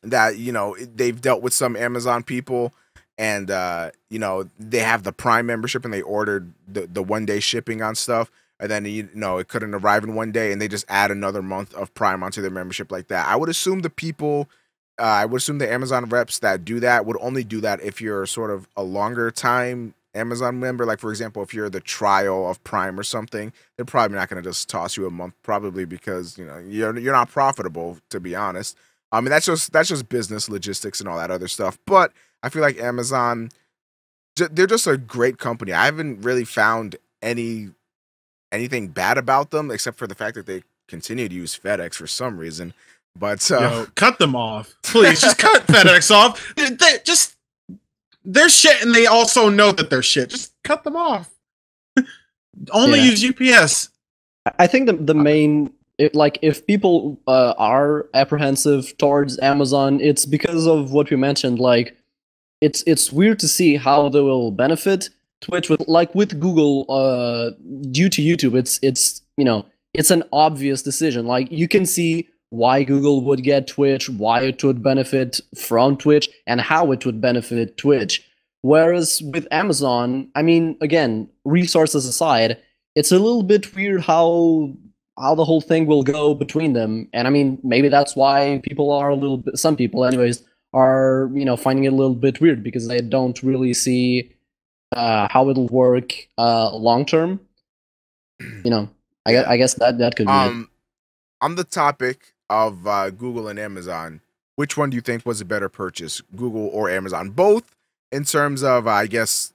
they've dealt with some Amazon people, and they have the Prime membership and they ordered the 1-day shipping on stuff, and then it couldn't arrive in 1 day, and they just add another month of Prime onto their membership like that. I would assume the Amazon reps that do that would only do that if you're sort of a longer time Amazon member. Like, for example, if you're the trial of Prime or something, they're probably not going to just toss you a month, probably because you're not profitable, to be honest. I mean, that's just business logistics and all that other stuff. But I feel like Amazon they're just a great company. I haven't really found anything bad about them except for the fact that they continue to use FedEx for some reason. But Yo, cut them off, please. Just cut FedEx off. They're shit, and they also know that they're shit. Just cut them off. Only use UPS. I think the main, if people are apprehensive towards Amazon, it's because of what we mentioned. Like, it's weird to see how they will benefit Twitch with Google due to YouTube. It's an obvious decision. Like, you can see why Google would get Twitch, why it would benefit from Twitch, and how it would benefit Twitch. Whereas with Amazon, I mean, again, resources aside, it's a little bit weird how the whole thing will go between them. And I mean, maybe that's why people are some people anyways, are, finding it a little bit weird, because they don't really see how it'll work long term. I guess that could be it. On the topic of Google and Amazon, which one do you think was a better purchase, Google or Amazon? Both in terms of, I guess,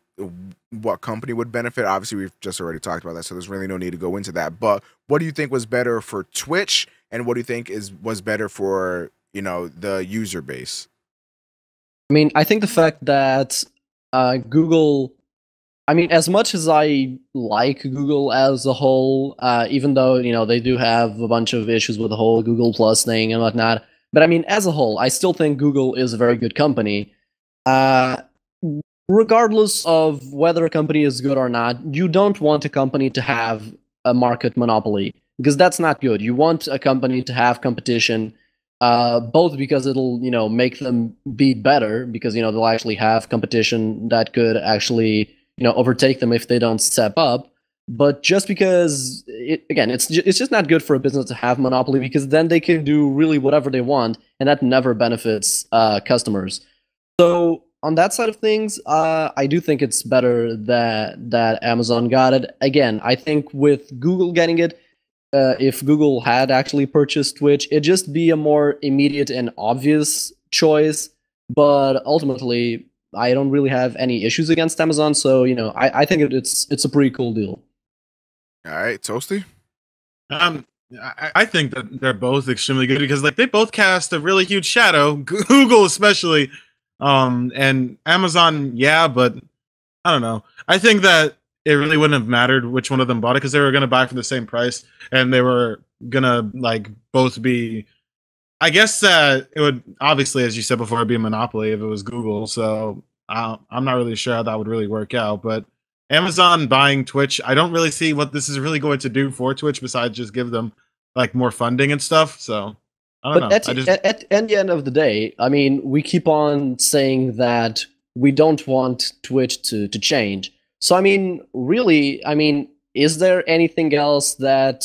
what company would benefit. Obviously, we've just already talked about that, so there's really no need to go into that. But what do you think was better for Twitch, and what do you think was better for, the user base? I mean, I think the fact that Google, I mean, as much as I like Google as a whole, even though, they do have a bunch of issues with the whole Google Plus thing and whatnot, but I mean, as a whole, I still think Google is a very good company. Regardless of whether a company is good or not, you don't want a company to have a market monopoly, because that's not good. You want a company to have competition, both because it'll, make them be better, because, they'll actually have competition that could actually, overtake them if they don't step up. But just because, it's just not good for a business to have monopoly, because then they can do really whatever they want, and that never benefits customers. So on that side of things, I do think it's better that Amazon got it. Again, I think with Google getting it, if Google had actually purchased Twitch, it'd just be a more immediate and obvious choice. But ultimately, I don't really have any issues against Amazon, so I think it's a pretty cool deal. All right, Toasty. I think that they're both extremely good, because they both cast a really huge shadow. Google especially. And Amazon, yeah, but I don't know. I think that it really wouldn't have mattered which one of them bought it, because they were going to buy for the same price, and they were going to both be, I guess that it would, obviously, as you said before, it'd be a monopoly if it was Google. So I'm not really sure how that would really work out, but Amazon buying Twitch, I don't really see what this is really going to do for Twitch besides just give them more funding and stuff. So I don't know. At the end of the day, I mean, we keep on saying that we don't want Twitch to change. So, I mean, really, is there anything else that,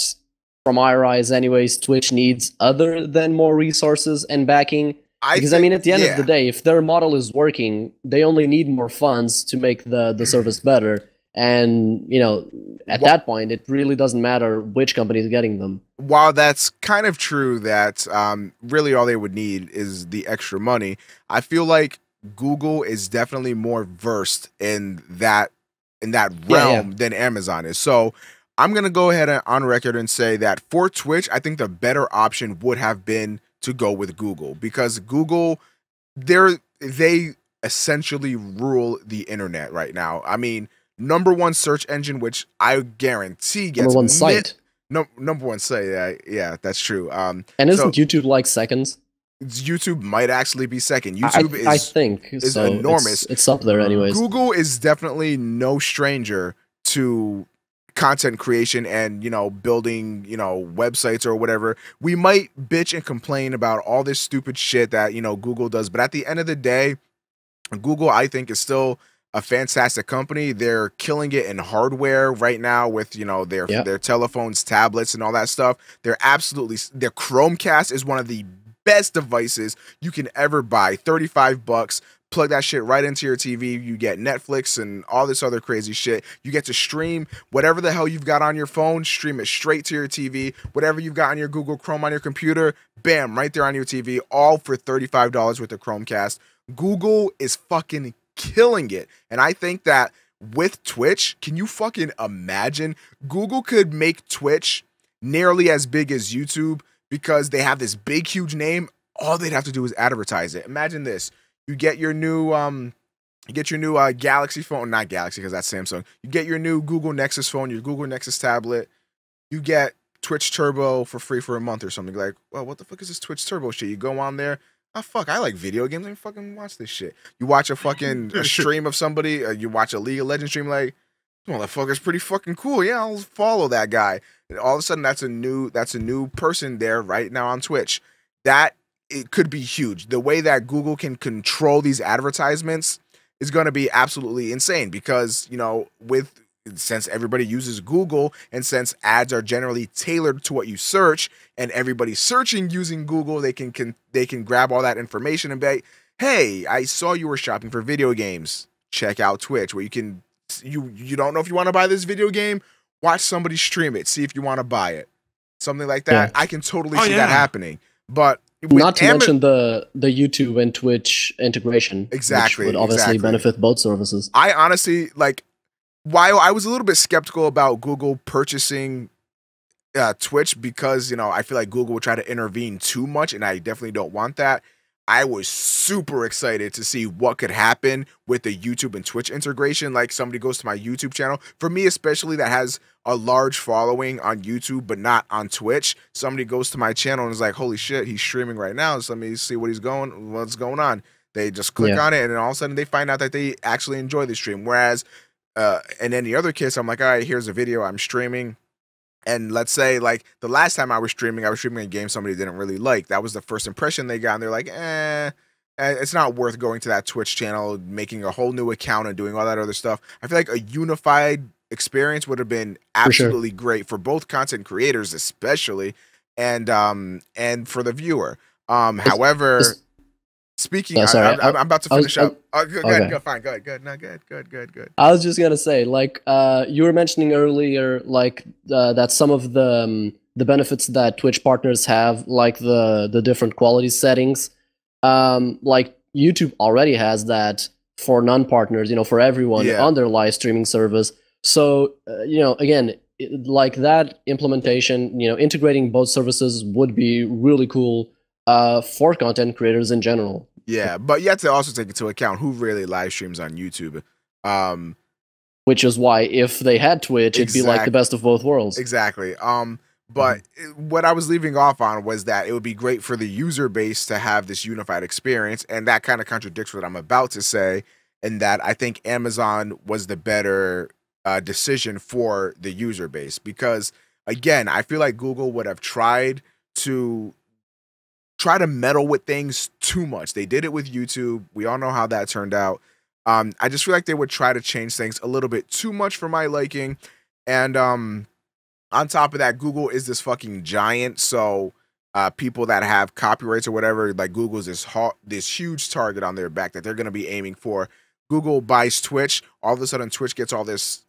from our eyes anyways, Twitch needs other than more resources and backing? Because, at the end of the day, if their model is working, they only need more funds to make the service better. And, at that point, it really doesn't matter which company is getting them. While that's kind of true that really all they would need is the extra money, I feel like Google is definitely more versed in that realm than Amazon is. So I'm going to go ahead and on record and say that for Twitch, I think the better option would have been to go with Google, because Google, they essentially rule the internet right now. I mean, #1 search engine, which I guarantee gets #1 site. #1 site, yeah, that's true. And isn't YouTube seconds? YouTube might actually be second. YouTube I think is so. enormous. It's up there anyways. Google is definitely no stranger to content creation and building websites or whatever. We might bitch and complain about all this stupid shit that Google does, but at the end of the day, Google, I think, is still a fantastic company. They're killing it in hardware right now with their telephones, tablets, and all that stuff. Their Chromecast is one of the best devices you can ever buy. $35. Plug that shit right into your TV. You get Netflix and all this other crazy shit. You get to stream whatever the hell you've got on your phone, stream it straight to your TV. Whatever you've got on your Google Chrome on your computer, bam, right there on your TV, all for $35 with the Chromecast. Google is fucking killing it. And I think that with Twitch, can you fucking imagine? Google could make Twitch nearly as big as YouTube because they have this big, huge name. All they'd have to do is advertise it. Imagine this. You get your new Galaxy phone, not Galaxy because that's Samsung. You get your new Google Nexus phone, your Google Nexus tablet. You get Twitch Turbo for free for a month or something. Like, well, what the fuck is this Twitch Turbo shit? You go on there. Oh, fuck, I like video games. Let me fucking watch this shit. You watch a stream of somebody. You watch a League of Legends stream. Like, well, that fucker's pretty fucking cool. Yeah, I'll follow that guy. And all of a sudden, that's a new person there right now on Twitch. That it could be huge. The way that Google can control these advertisements is going to be absolutely insane because, since everybody uses Google and since ads are generally tailored to what you search and everybody's searching using Google, they can grab all that information and be like, hey, I saw you were shopping for video games. Check out Twitch where you don't know if you want to buy this video game. Watch somebody stream it. See if you want to buy it. Something like that. Yeah. I can totally see that happening. But not to mention the YouTube and Twitch integration. Exactly. Which would obviously benefit both services. I honestly, while I was a little bit skeptical about Google purchasing Twitch because, I feel like Google would try to intervene too much, and I definitely don't want that. I was super excited to see what could happen with the YouTube and Twitch integration. Like somebody goes to my YouTube channel, for me especially that has a large following on YouTube but not on Twitch. Somebody goes to my channel and is like, holy shit, he's streaming right now. So let me see what's going on. They just click on it and then all of a sudden they find out that they actually enjoy the stream. Whereas in any other case, I'm like, all right, here's a video I'm streaming. And let's say, like, the last time I was streaming a game somebody didn't really like. That was the first impression they got, and they're like, it's not worth going to that Twitch channel, making a whole new account and doing all that other stuff. I feel like a unified experience would have been absolutely great for both content creators, especially, and for the viewer. However... Speaking, I'm about to finish up. Good, fine, good. No, good. I was just gonna say, you were mentioning earlier, that some of the benefits that Twitch partners have, like the different quality settings, YouTube already has that for non-partners, for everyone on their live streaming service. So, again, that implementation, integrating both services would be really cool. For content creators in general. Yeah, but you have to also take into account who really live streams on YouTube. Which is why if they had Twitch, it'd be like the best of both worlds. Exactly. But what I was leaving off on was that it would be great for the user base to have this unified experience, and that kind of contradicts what I'm about to say, in that I think Amazon was the better decision for the user base. Because, again, I feel like Google would have tried to meddle with things too much. They did it with YouTube. We all know how that turned out. I just feel like they would try to change things a little bit too much for my liking. And on top of that, Google is this fucking giant. So people that have copyrights or whatever, like Google's this huge target on their back that they're going to be aiming for. Google buys Twitch. All of a sudden, Twitch gets all this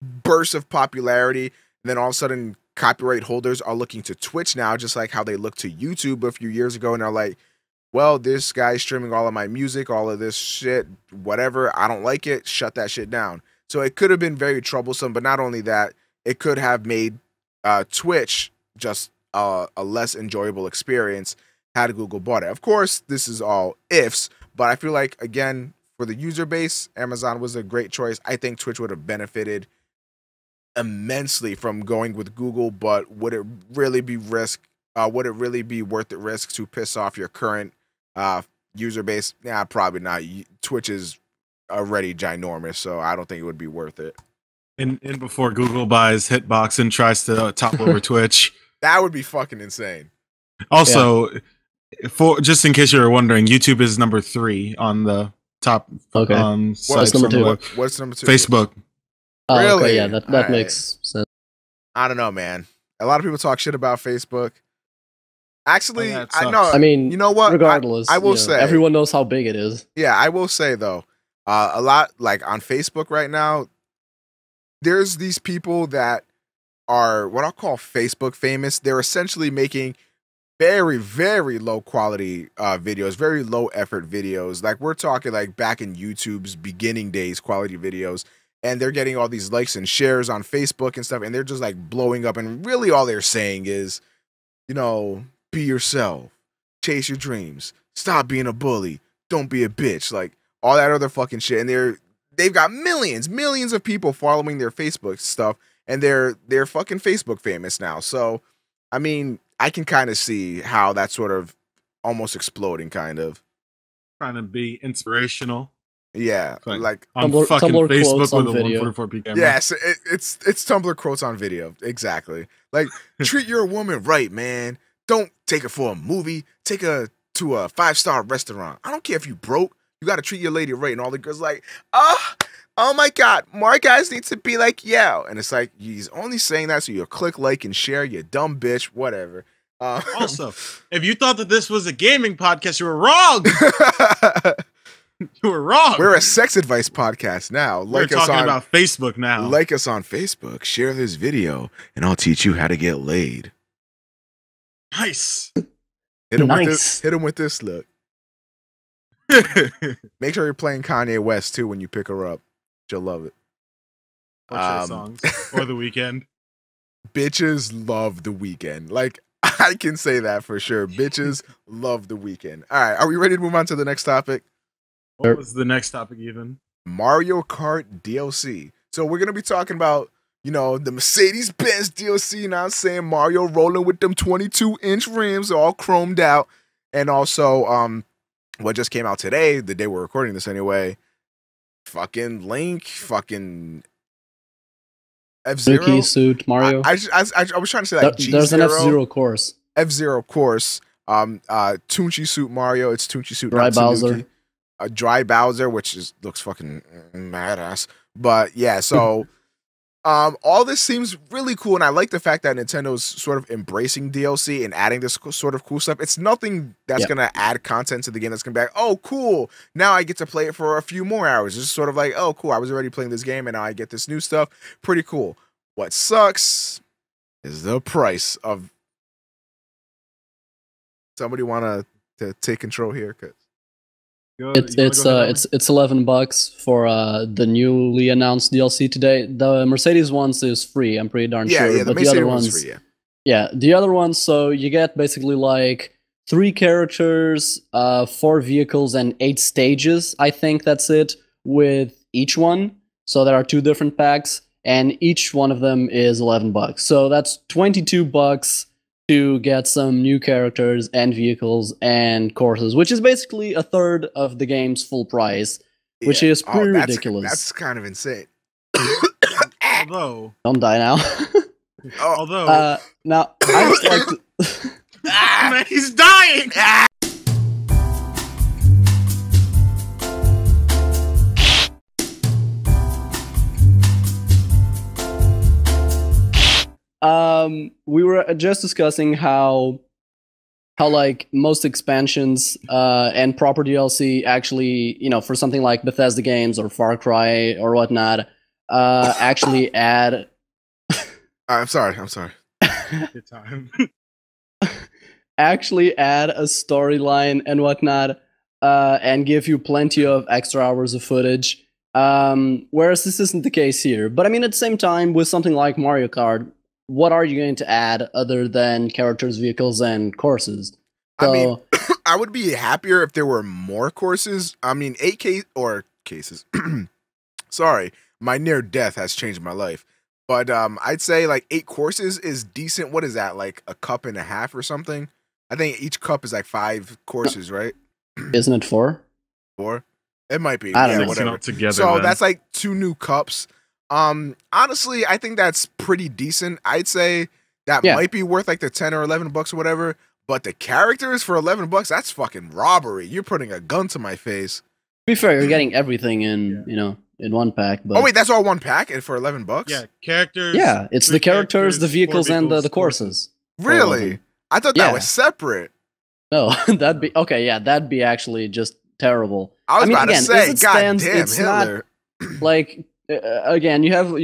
burst of popularity. And then all of a sudden, copyright holders are looking to Twitch now, just like how they looked to YouTube a few years ago, and they're like, well, this guy's streaming all of my music, all of this shit, whatever, I don't like it, shut that shit down. So it could have been very troublesome, but not only that, it could have made Twitch just a less enjoyable experience had Google bought it. Of course, this is all ifs, but I feel like, again, for the user base, Amazon was a great choice. I think Twitch would have benefited immensely from going with Google, but would it really be worth the risk to piss off your current user base? Yeah, probably not. Twitch is already ginormous, so I don't think it would be worth it. And before Google buys Hitbox and tries to topple over Twitch, that would be fucking insane. Also, for just in case you were wondering, YouTube is number 3 on the top. What's number 2? What's number 2? Facebook. Oh, really? Okay, yeah, that makes sense. I don't know, man. A lot of people talk shit about Facebook. Actually, I know. I mean, you know what? Regardless, I will say everyone knows how big it is. Yeah, I will say though, a lot like on Facebook right now, there's these people that are what I'll call Facebook famous. They're essentially making very, very low quality videos, very low effort videos. Like we're talking like back in YouTube's beginning days quality videos, and they're getting all these likes and shares on Facebook and stuff, and they're just like blowing up, and really all they're saying is, you know, be yourself, chase your dreams, stop being a bully, don't be a bitch, like all that other fucking shit. And they've got millions of people following their Facebook stuff, and they're fucking Facebook famous now. So I mean, I can kind of see how that's sort of almost exploding, kind of trying to be inspirational. Yeah, like on Tumblr, fucking Tumblr Facebook with a video. 144p camera. Yes, it's Tumblr quotes on video. Exactly. Like treat your woman right, man. Don't take her for a movie. Take her to a 5-star restaurant. I don't care if you broke. You got to treat your lady right. And all the girls like, oh my God, more guys need to be like yo. And it's like he's only saying that so you'll click like and share. You dumb bitch, whatever. Also, if you thought that this was a gaming podcast, you were wrong. You were wrong. We're a sex advice podcast now. We're talking about Facebook now. Like us on Facebook. Share this video, and I'll teach you how to get laid. Nice. Hit him with this look. Make sure you're playing Kanye West too when you pick her up. She'll love it. Songs or The Weeknd. Bitches love The Weeknd. Like I can say that for sure. Bitches love The Weeknd. All right, are we ready to move on to the next topic? What was the next topic even? Mario Kart DLC. So we're going to be talking about, you know, the Mercedes-Benz DLC, you know what I'm saying? Mario rolling with them 22-inch rims all chromed out. And also, what just came out today, the day we're recording this anyway, fucking Link, fucking F-Zero. Rookie suit Mario. I was trying to say like There's an F-Zero course. F-Zero course. Toonchi suit Mario. It's Toonchi suit Dry Bowser. Tanuki. A dry Bowser, which looks fucking badass. But yeah, so all this seems really cool, and I like the fact that Nintendo's sort of embracing DLC and adding this sort of cool stuff. It's nothing that's gonna add content to the game that's gonna be like, oh, cool, now I get to play it for a few more hours. It's just sort of like, oh, cool, I was already playing this game, and now I get this new stuff. Pretty cool. What sucks is the price of. Somebody want to take control here, cause. It's $11 for the newly announced DLC today. The Mercedes ones is free. I'm pretty darn sure. Yeah, but the other ones free. Yeah, the other ones. So you get basically like 3 characters, 4 vehicles, and 8 stages. I think that's it with each one. So there are 2 different packs, and each one of them is $11. So that's $22 to get some new characters and vehicles and courses, which is basically a third of the game's full price, which is pretty ridiculous. That's kind of insane. Although, don't die now. Although, now I just like to. Man, he's dying. We were just discussing how like most expansions and proper DLC actually, you know, for something like Bethesda games or Far Cry or whatnot, actually add. I'm sorry. Good time. Actually add a storyline and whatnot, and give you plenty of extra hours of footage. Whereas this isn't the case here. But I mean, at the same time, with something like Mario Kart, what are you going to add other than characters, vehicles, and courses? So, I mean, I would be happier if there were more courses. I mean, 8 cases. Sorry, my near death has changed my life. But I'd say like 8 courses is decent. What is that? Like a cup and a half or something? I think each cup is like 5 courses, right? Isn't it 4? 4? It might be. I don't know. Whatever. Together, so then. that's like 2 new cups. Honestly, I think that's pretty decent. I'd say that might be worth like the $10 or $11 or whatever. But the characters for $11, that's fucking robbery. You're putting a gun to my face. To be fair, you're getting everything in, you know, in one pack. But oh wait, that's all one pack and for $11? Yeah, characters. Yeah, it's the characters, the vehicles, and the courses. Really? I thought that was separate. No, that'd be okay. Yeah, that'd be actually just terrible. I was about to say, as it stands, goddamn it's Hitler. Not, like again, you have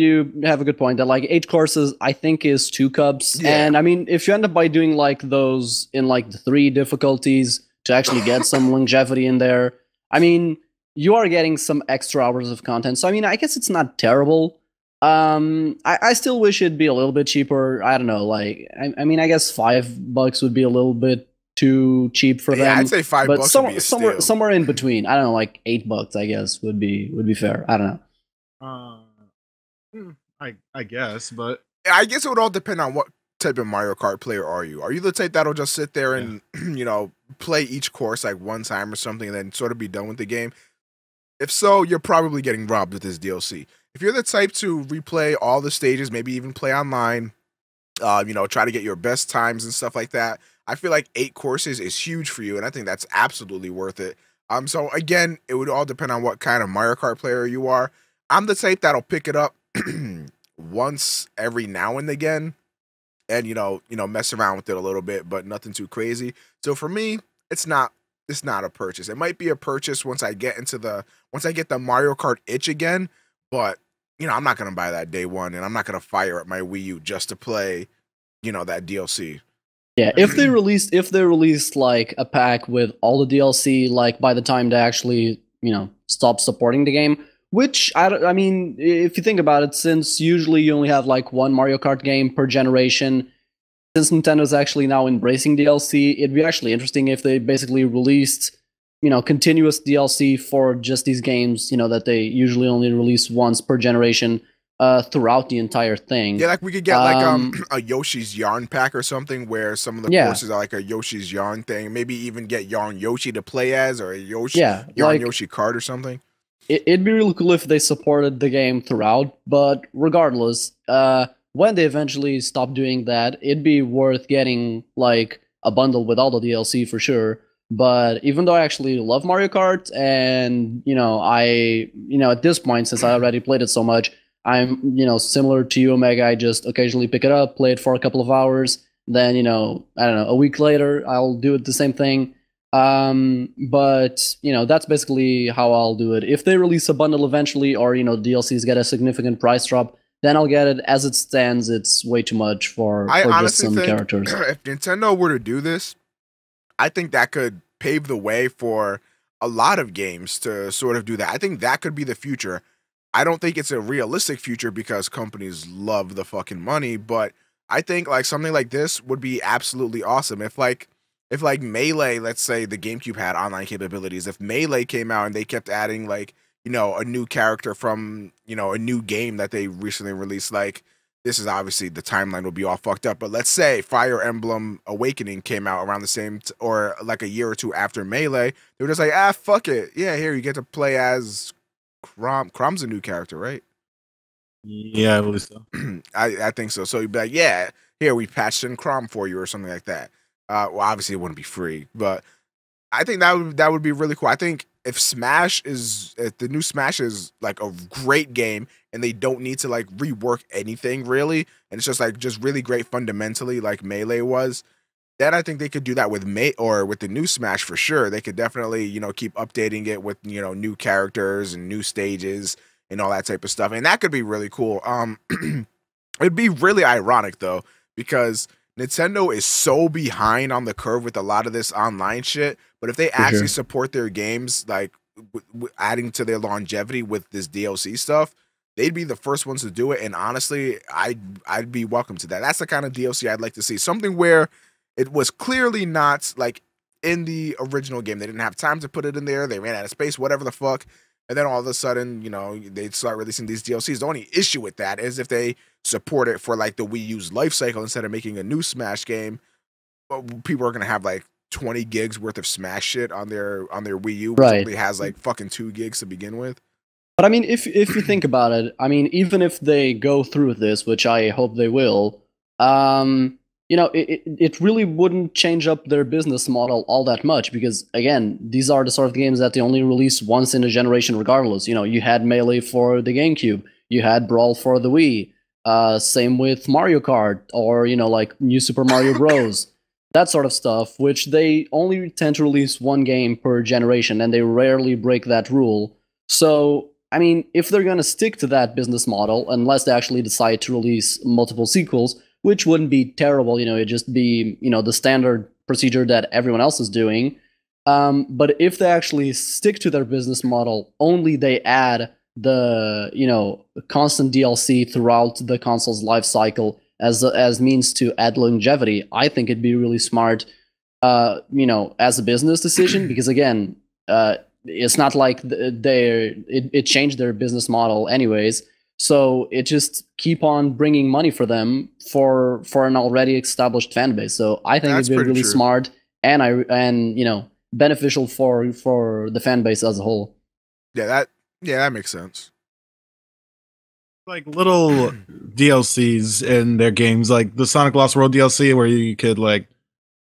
a good point that like 8 courses I think is 2 cups, Yeah. and I mean if you end up by doing like those in like the 3 difficulties to actually get some longevity in there, I mean you are getting some extra hours of content. So I mean I guess it's not terrible. I still wish it'd be a little bit cheaper. I don't know, like I mean I guess $5 would be a little bit too cheap for them. Yeah, I'd say $5 but would be a steal. somewhere in between. I don't know, like $8 I guess would be fair. I don't know. I guess, but I guess it would all depend on what type of Mario Kart player are you. Are you the type that'll just sit there and play each course like one time or something and then sort of be done with the game? If so, you're probably getting robbed with this DLC. If you're the type to replay all the stages, maybe even play online, try to get your best times and stuff like that, I feel like 8 courses is huge for you, and I think that's absolutely worth it. So again, it would all depend on what kind of Mario Kart player you are. I'm the type that'll pick it up once every now and again, and mess around with it a little bit, but nothing too crazy. So for me, it's not a purchase. It might be a purchase once I get the Mario Kart itch again, but I'm not gonna buy that day one, and I'm not gonna fire up my Wii U just to play, that DLC. Yeah, if they released like a pack with all the DLC, like by the time they actually stop supporting the game, which I mean, if you think about it, since usually you only have like one Mario Kart game per generation, since Nintendo's actually now embracing DLC, it'd be actually interesting if they basically released continuous DLC for just these games, that they usually only release once per generation. Throughout the entire thing. Yeah, like we could get like a Yoshi's Yarn pack or something where some of the courses are like a Yoshi's Yarn thing. Maybe even get Yarn Yoshi to play as, or a Yarn Yoshi Kart or something. It'd be really cool if they supported the game throughout, but regardless, when they eventually stop doing that, it'd be worth getting like a bundle with all the DLC for sure. But even though I actually love Mario Kart, and at this point, since I already played it so much, I'm, similar to you, Omega. I just occasionally pick it up, play it for a couple of hours. Then, I don't know, a week later, I'll do it the same thing. But, that's basically how I'll do it. If they release a bundle eventually, or, DLCs get a significant price drop, then I'll get it. As it stands, it's way too much for just some characters. If Nintendo were to do this, I think that could pave the way for a lot of games to sort of do that. I think that could be the future. I don't think it's a realistic future because companies love the fucking money, but I think like something like this would be absolutely awesome. If Melee, let's say the GameCube had online capabilities, if Melee came out and they kept adding like, a new character from, a new game that they recently released, like this is obviously the timeline will be all fucked up, but let's say Fire Emblem Awakening came out around the same or like a year or two after Melee, they were just like, fuck it. Yeah, here you get to play as Chrom's a new character, right? Yeah, I believe so. I think so. So you'd be like, yeah, here we patched in Chrom for you or something like that. Well, obviously it wouldn't be free, but I think that would be really cool. I think if the new Smash is like a great game and they don't need to like rework anything really, and it's just really great fundamentally like Melee was, then I think they could do that with with the new Smash for sure. They could definitely, keep updating it with, new characters and new stages and all that type of stuff. And that could be really cool. It'd be really ironic though, because Nintendo is so behind on the curve with a lot of this online shit. But if they actually support their games, like adding to their longevity with this DLC stuff, they'd be the first ones to do it. And honestly, I'd be welcome to that. That's the kind of DLC I'd like to see. Something where it was clearly not like in the original game. They didn't have time to put it in there. They ran out of space, whatever the fuck. And then all of a sudden, they'd start releasing these DLCs. The only issue with that is if they support it for like the Wii U's life cycle instead of making a new Smash game, people are going to have like 20 gigs worth of Smash shit on their Wii U, which only has like fucking 2 gigs to begin with. But I mean, if you think about it, I mean, even if they go through this, which I hope they will, it really wouldn't change up their business model all that much because, again, these are the sort of games that they only release once in a generation regardless. You had Melee for the GameCube, you had Brawl for the Wii, same with Mario Kart or, like New Super Mario Bros. That sort of stuff, which they only tend to release one game per generation and they rarely break that rule. So I mean, if they're gonna stick to that business model, unless they actually decide to release multiple sequels, which wouldn't be terrible, it'd just be, the standard procedure that everyone else is doing. But if they actually stick to their business model, only they add the, constant DLC throughout the console's life cycle as means to add longevity, I think it'd be really smart, as a business decision, because again, it's not like it changed their business model anyways. So it just keep on bringing money for them for an already established fan base. So I think it'd be really smart and beneficial for the fan base as a whole. Yeah, that makes sense. Like little DLCs in their games, like the Sonic Lost World DLC, where you could like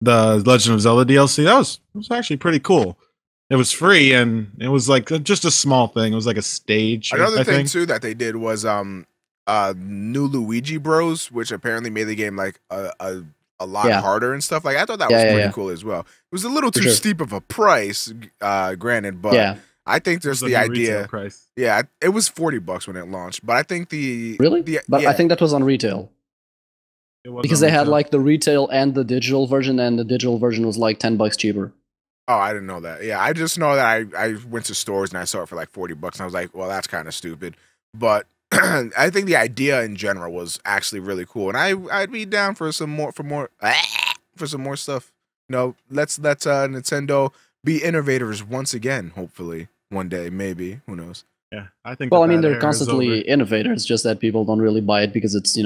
the Legend of Zelda DLC. That was actually pretty cool. It was free and it was like just a small thing. It was like a stage. Another thing too that they did was new Luigi Bros, which apparently made the game like a lot harder and stuff. Like I thought that was pretty cool as well. It was a little too steep of a price, granted, but I think there's the idea. Price. Yeah, it was $40 when it launched, but I think I think that was on retail. Because they had like the retail and the digital version, and the digital version was like $10 cheaper. Oh, I didn't know that. Yeah, I just know that I went to stores and I saw it for like $40, and I was like, well, that's kind of stupid. But I think the idea in general was actually really cool, and I'd be down for some more stuff. Let's Nintendo be innovators once again. Hopefully, one day, maybe. Who knows? Yeah, I think. Well, I mean, they're constantly innovators, just that people don't really buy it because it's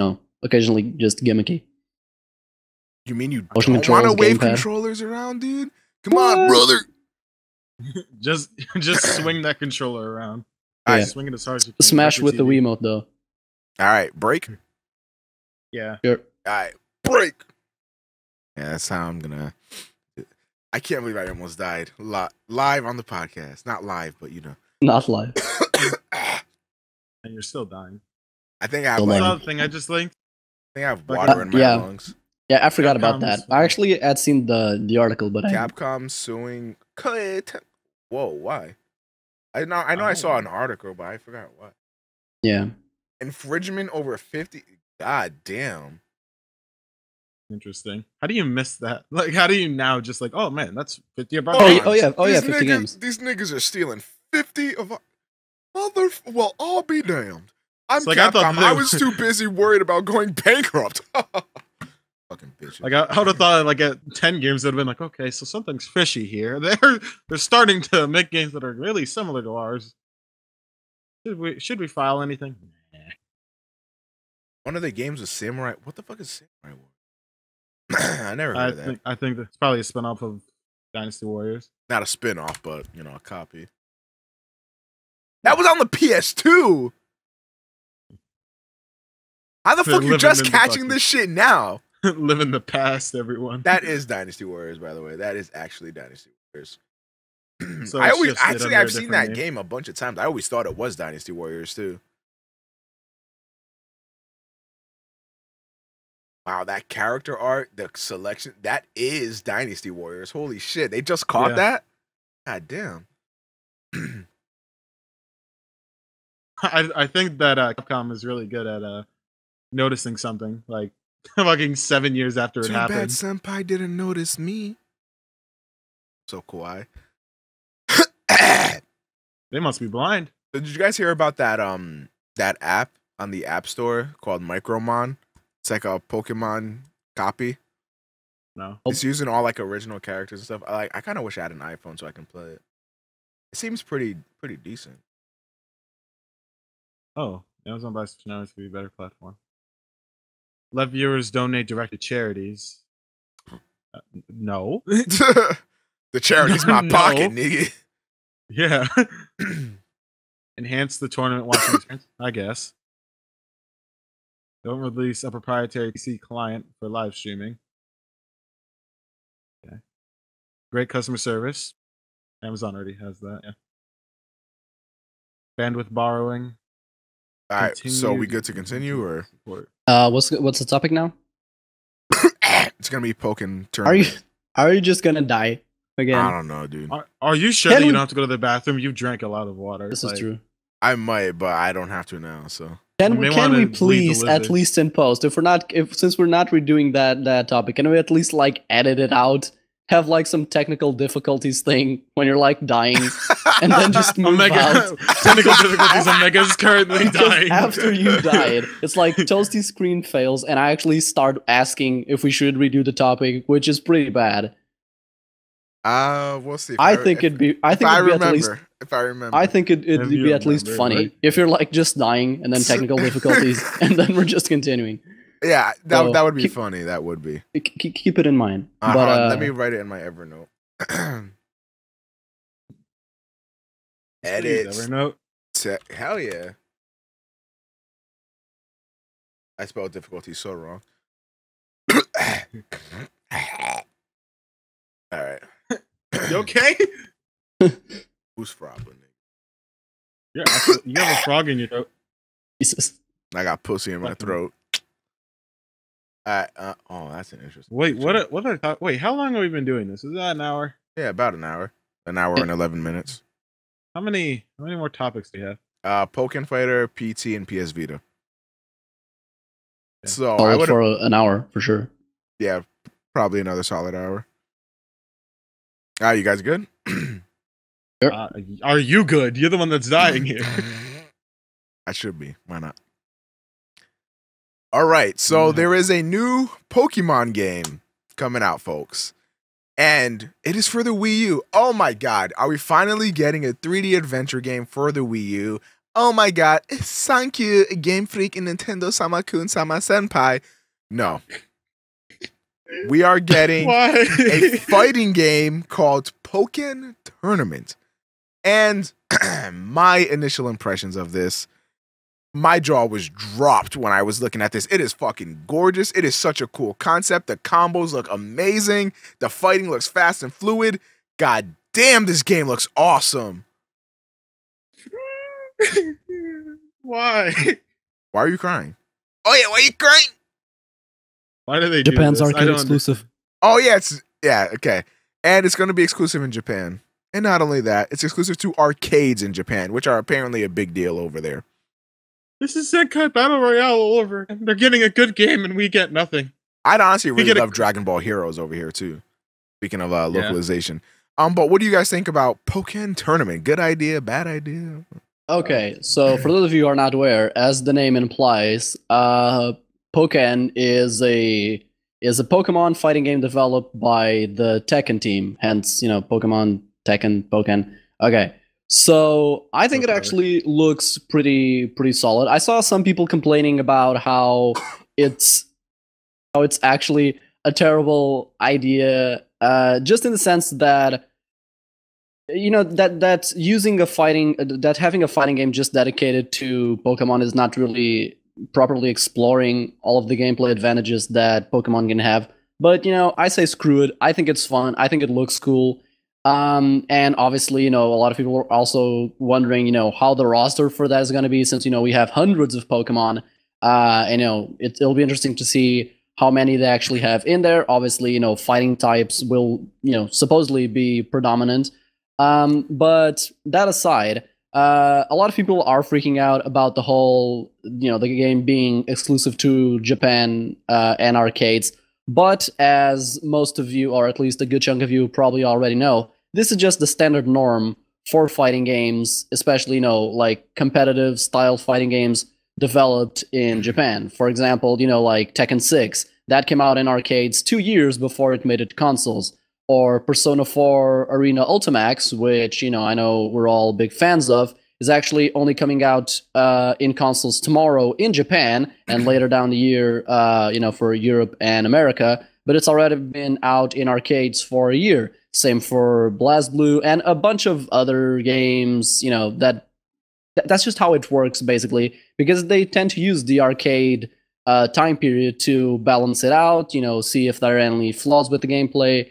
occasionally just gimmicky. You mean you don't want to wave controllers around, dude? Come on, brother. just swing that controller around. All right, swing it as hard as you can. Smash with the Wiimote, though. All right, break. Yeah. Sure. All right, break. Yeah, that's how I'm gonna. I can't believe I almost died live on the podcast. Not live, but Not live. And you're still dying. I think I have another thing I just linked. I think I have water in my lungs. Yeah, I forgot about that. I actually had seen the article, but Capcom suing. Whoa, why? I know I saw an article, but I forgot what. Yeah. Infringement over 50. God damn. Interesting. How do you miss that? Like, how do you now just like, oh man, that's 50 about? Oh yeah, 50 games. These niggas are stealing 50 of well, I'll be damned. I'm like, Capcom. I was too busy worried about going bankrupt. Fucking bitches. Like I would have thought like at 10 games they'd have been like, okay, so something's fishy here. They're starting to make games that are really similar to ours. Should we file anything? Nah. One of the games was Samurai. What the fuck is Samurai War? I never heard of that. I think that's probably a spin-off of Dynasty Warriors. Not a spin-off, but a copy. That was on the PS2. How the fuck you just catching this shit now? Live in the past, everyone. That is Dynasty Warriors, by the way. That is actually Dynasty Warriors. So I've seen that game a bunch of times. I always thought it was Dynasty Warriors too. Wow, that character art, the selection, that is Dynasty Warriors. Holy shit, they just caught that? God damn. I think that Capcom is really good at noticing something like fucking 7 years after it happened. Too bad Senpai didn't notice me. So kawaii. They must be blind. Did you guys hear about that app on the App Store called Micromon? It's like a Pokemon copy. No. It's using all like original characters and stuff. I kind of wish I had an iPhone so I can play it. It seems pretty decent. Oh, Amazon buys now to be a better platform. Let viewers donate direct to charities. No. The charity's my pocket, nigga. Yeah. Enhance the tournament watching experience, I guess. Don't release a proprietary PC client for live streaming. Okay. Great customer service. Amazon already has that, yeah. Bandwidth borrowing. All right, so we good to continue, or what's the topic now? It's gonna be Pokken tournament. Are you just gonna die again? I don't know, dude. Are you sure that you don't have to go to the bathroom? You drank a lot of water. This is true. I might, but I don't have to now. So Can may we wanna leave the please at lizard. least in post, since we're not redoing that topic, can we at least like edit it out? Have like some technical difficulties thing when you're like dying, and then just move Omega out. technical difficulties. Omega's currently Because dying. after you died, it's like Toastie's screen fails, and I actually start asking if we should redo the topic, which is pretty bad. we'll see. I think it'd be at least. If I remember. I think it'd If you be at least remember, funny right? if you're like just dying and then technical difficulties, and then we're just continuing. Yeah, So, that would be keep- funny. That would be. Keep it in mind. But Let me write it in my Evernote. Edit. Evernote. Hell yeah. I spelled difficulty so wrong. All right. You okay? Who's frobbing? Yeah, you have a frog in your throat. Jesus. I got pussy in my Fucking- throat. All right. Oh, that's an interesting. Wait, picture. what I thought? Wait, how long have we been doing this? Is that an hour? Yeah, about an hour. An hour and 11 minutes. How many more topics do you have? Pokken Fighter, PT, and PS Vita. Yeah. So I Solid would, for an hour for sure. yeah, probably another solid hour. You guys good? Are you good? You're the one that's dying here. I should be. Why not? All right. So there is a new Pokemon game coming out, folks. And it is for the Wii U. Oh my God. Are we finally getting a 3D adventure game for the Wii U? Oh my God. Thank you, Game Freak and Nintendo Sama-kun Sama Senpai. No. We are getting Why? a fighting game called Pokken Tournament. And my initial impressions of this, my jaw was dropped when I was looking at this. It is fucking gorgeous. It is such a cool concept. The combos look amazing. The fighting looks fast and fluid. God damn, this game looks awesome. Why? Why are you crying? Oh yeah, why are you crying? Why do they Japan's do this? I arcade don't exclusive. Oh yeah, okay. And it's going to be exclusive in Japan. And not only that, it's exclusive to arcades in Japan, which are apparently a big deal over there. This is Zenkai Battle Royale all over. They're getting a good game and we get nothing. I'd honestly really get a- love Dragon Ball Heroes over here too. Speaking of localization. But what do you guys think about Pokken Tournament? Good idea, bad idea? Okay, so for those of you who are not aware, as the name implies, Pokken is a Pokemon fighting game developed by the Tekken team. Hence, Pokemon, Tekken, Pokken. Okay, so I think it actually looks pretty solid. I saw some people complaining about how it's actually a terrible idea, just in the sense that that having a fighting game just dedicated to Pokemon is not really properly exploring all of the gameplay advantages that Pokemon can have. But I say screw it. I think it's fun. I think it looks cool. And obviously, a lot of people are also wondering, how the roster for that is going to be, since we have hundreds of Pokemon. It'll be interesting to see how many they actually have in there. Obviously, fighting types will, supposedly be predominant. But that aside, a lot of people are freaking out about the whole, the game being exclusive to Japan and arcades. But as most of you, or at least a good chunk of you, probably already know, this is just the standard norm for fighting games, especially, like competitive style fighting games developed in Japan. For example, like Tekken 6, that came out in arcades 2 years before it made it to consoles. Or Persona 4 Arena Ultimax, which, I know we're all big fans of, is actually only coming out in consoles tomorrow in Japan and later down the year, for Europe and America. But it's already been out in arcades for a year. Same for BlazBlue and a bunch of other games, that's just how it works, basically, because they tend to use the arcade time period to balance it out, see if there are any flaws with the gameplay,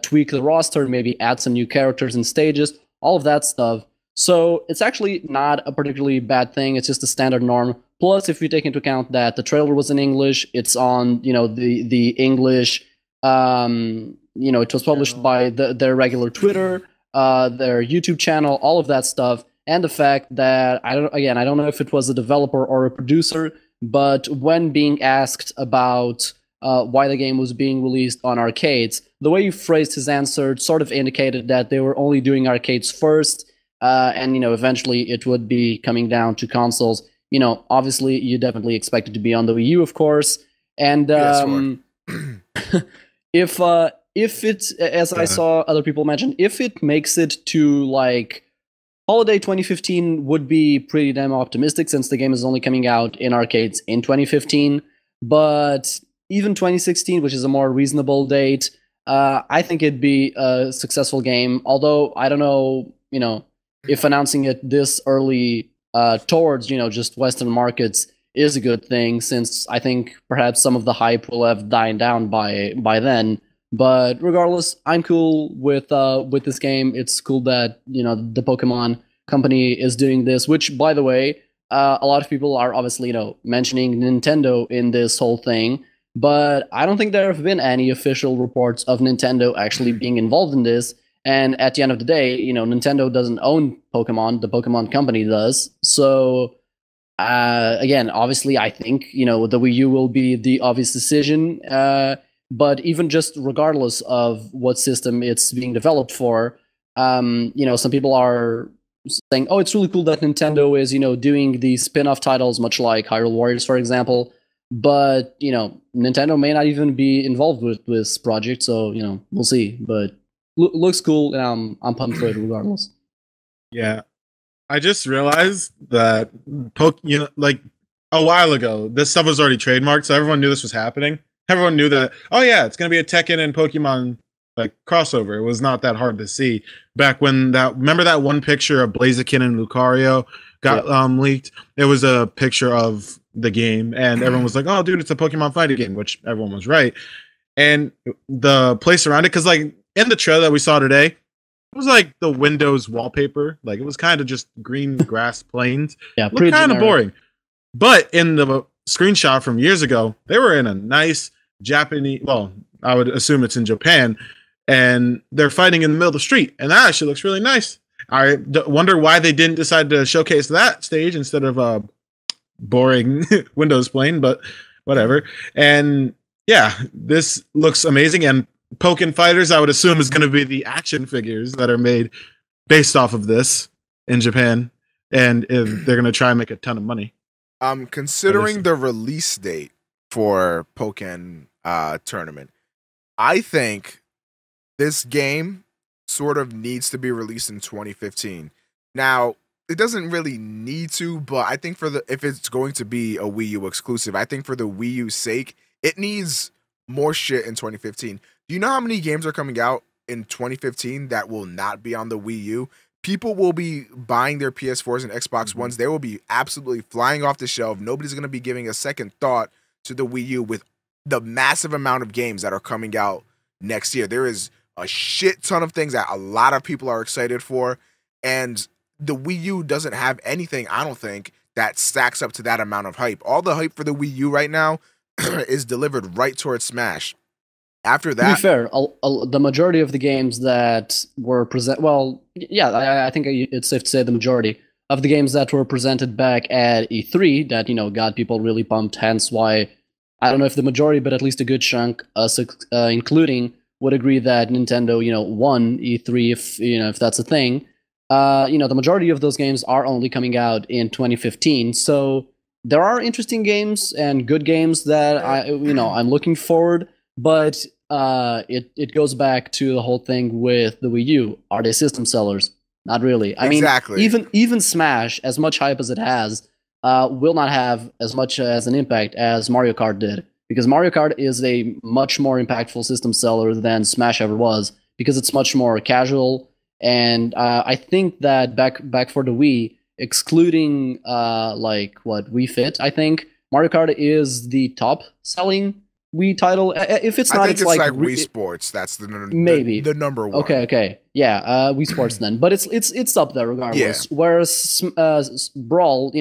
tweak the roster, maybe add some new characters and stages, all of that stuff. So it's actually not a particularly bad thing. It's just a standard norm. Plus, if you take into account that the trailer was in English, it's on the English. It was published by their regular Twitter, their YouTube channel, all of that stuff. and the fact that I don't know if it was a developer or a producer, but when being asked about why the game was being released on arcades, the way he phrased his answer sort of indicated that they were only doing arcades first, and eventually it would be coming down to consoles. Obviously, you definitely expect it to be on the Wii U, of course, and if it's, as I saw other people mention, if it makes it to like holiday 2015, would be pretty damn optimistic since the game is only coming out in arcades in 2015. But even 2016, which is a more reasonable date, I think it'd be a successful game. Although I don't know, if announcing it this early towards just Western markets is a good thing, since I think perhaps some of the hype will have died down by then. But regardless, I'm cool with this game. It's cool that the Pokemon company is doing this. Which, by the way, a lot of people are obviously mentioning Nintendo in this whole thing. But I don't think there have been any official reports of Nintendo actually being involved in this. And at the end of the day, Nintendo doesn't own Pokemon. The Pokemon company does. So again, obviously, I think the Wii U will be the obvious decision. But even just regardless of what system it's being developed for, some people are saying, "Oh, it's really cool that Nintendo is doing these spin-off titles, much like Hyrule Warriors, for example." But Nintendo may not even be involved with this project, so we'll see. But looks cool, and I'm pumped for it regardless. Yeah, I just realized that like a while ago, this stuff was already trademarked, so everyone knew this was happening. Everyone knew that. Oh yeah, it's gonna be a Tekken and Pokemon like crossover. It was not that hard to see back when remember that one picture of Blaziken and Lucario got leaked. It was a picture of the game, and everyone was like, "Oh, dude, it's a Pokemon fighting game," which everyone was right. And the place around it, because like in the trailer that we saw today, it was like the Windows wallpaper. Like it was kind of just green grass plains. Yeah, looked kind of boring. But in the screenshot from years ago, they were in a nice Japanese. Well, I would assume it's in Japan, and they're fighting in the middle of the street, and that actually looks really nice. I wonder why they didn't decide to showcase that stage instead of boring Windows plane, but whatever. And yeah, this looks amazing. And Pokken Fighters, I would assume, is going to be the action figures that are made based off of this in Japan, and they're going to try and make a ton of money. Considering the release date for Pokken tournament, I think this game sort of needs to be released in 2015. Now, it doesn't really need to, but I think if it's going to be a Wii U exclusive, I think for the Wii U's sake, it needs more shit in 2015. Do you know how many games are coming out in 2015 that will not be on the Wii U? People will be buying their PS4s and Xbox Ones. They will be absolutely flying off the shelf. Nobody's going to be giving a second thought to the Wii U with the massive amount of games that are coming out next year. There is a shit ton of things that a lot of people are excited for, and the Wii U doesn't have anything, I don't think, that stacks up to that amount of hype. All the hype for the Wii U right now is delivered right towards Smash. After that, to be fair, the majority of the games that were I think it's safe to say the majority of the games that were presented back at E3 that got people really pumped. Hence why I don't know if the majority, but at least a good chunk, including, would agree that Nintendo won E3 if that's a thing. The majority of those games are only coming out in 2015. So there are interesting games and good games that I'm looking forward. But it goes back to the whole thing with the Wii U. Are they system sellers? Not really. I mean, even Smash, as much hype as it has, will not have as much as an impact as Mario Kart did, because Mario Kart is a much more impactful system seller than Smash ever was, because it's much more casual. And I think that back for the Wii, excluding Wii Fit, I think Mario Kart is the top selling Wii title. If it's not, I think it's like Wii Sports. That's the number one. Okay, yeah, Wii Sports then. But it's up there regardless. Yeah. Whereas Brawl,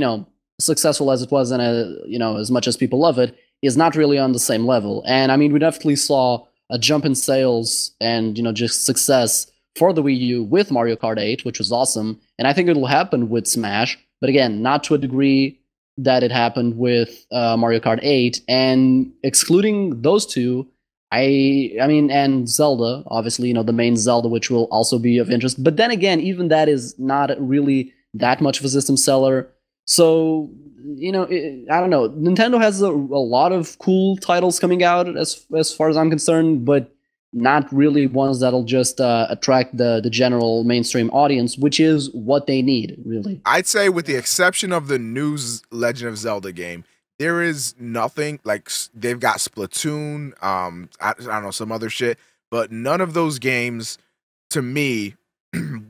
successful as it was, and as much as people love it, is not really on the same level. And I mean, we definitely saw a jump in sales and just success for the Wii U with Mario Kart 8, which was awesome. And I think it'll happen with Smash, but again, not to a degree that it happened with Mario Kart 8. And excluding those two, I mean, and Zelda, obviously, you know, the main Zelda, which will also be of interest. But then again, even that is not really that much of a system seller. So, you know, I don't know. Nintendo has a lot of cool titles coming out as far as I'm concerned, but not really ones that'll just attract the general mainstream audience, which is what they need, really. I'd say, with the exception of the new Legend of Zelda game, there is nothing like they've got Splatoon, I don't know, some other shit, but none of those games to me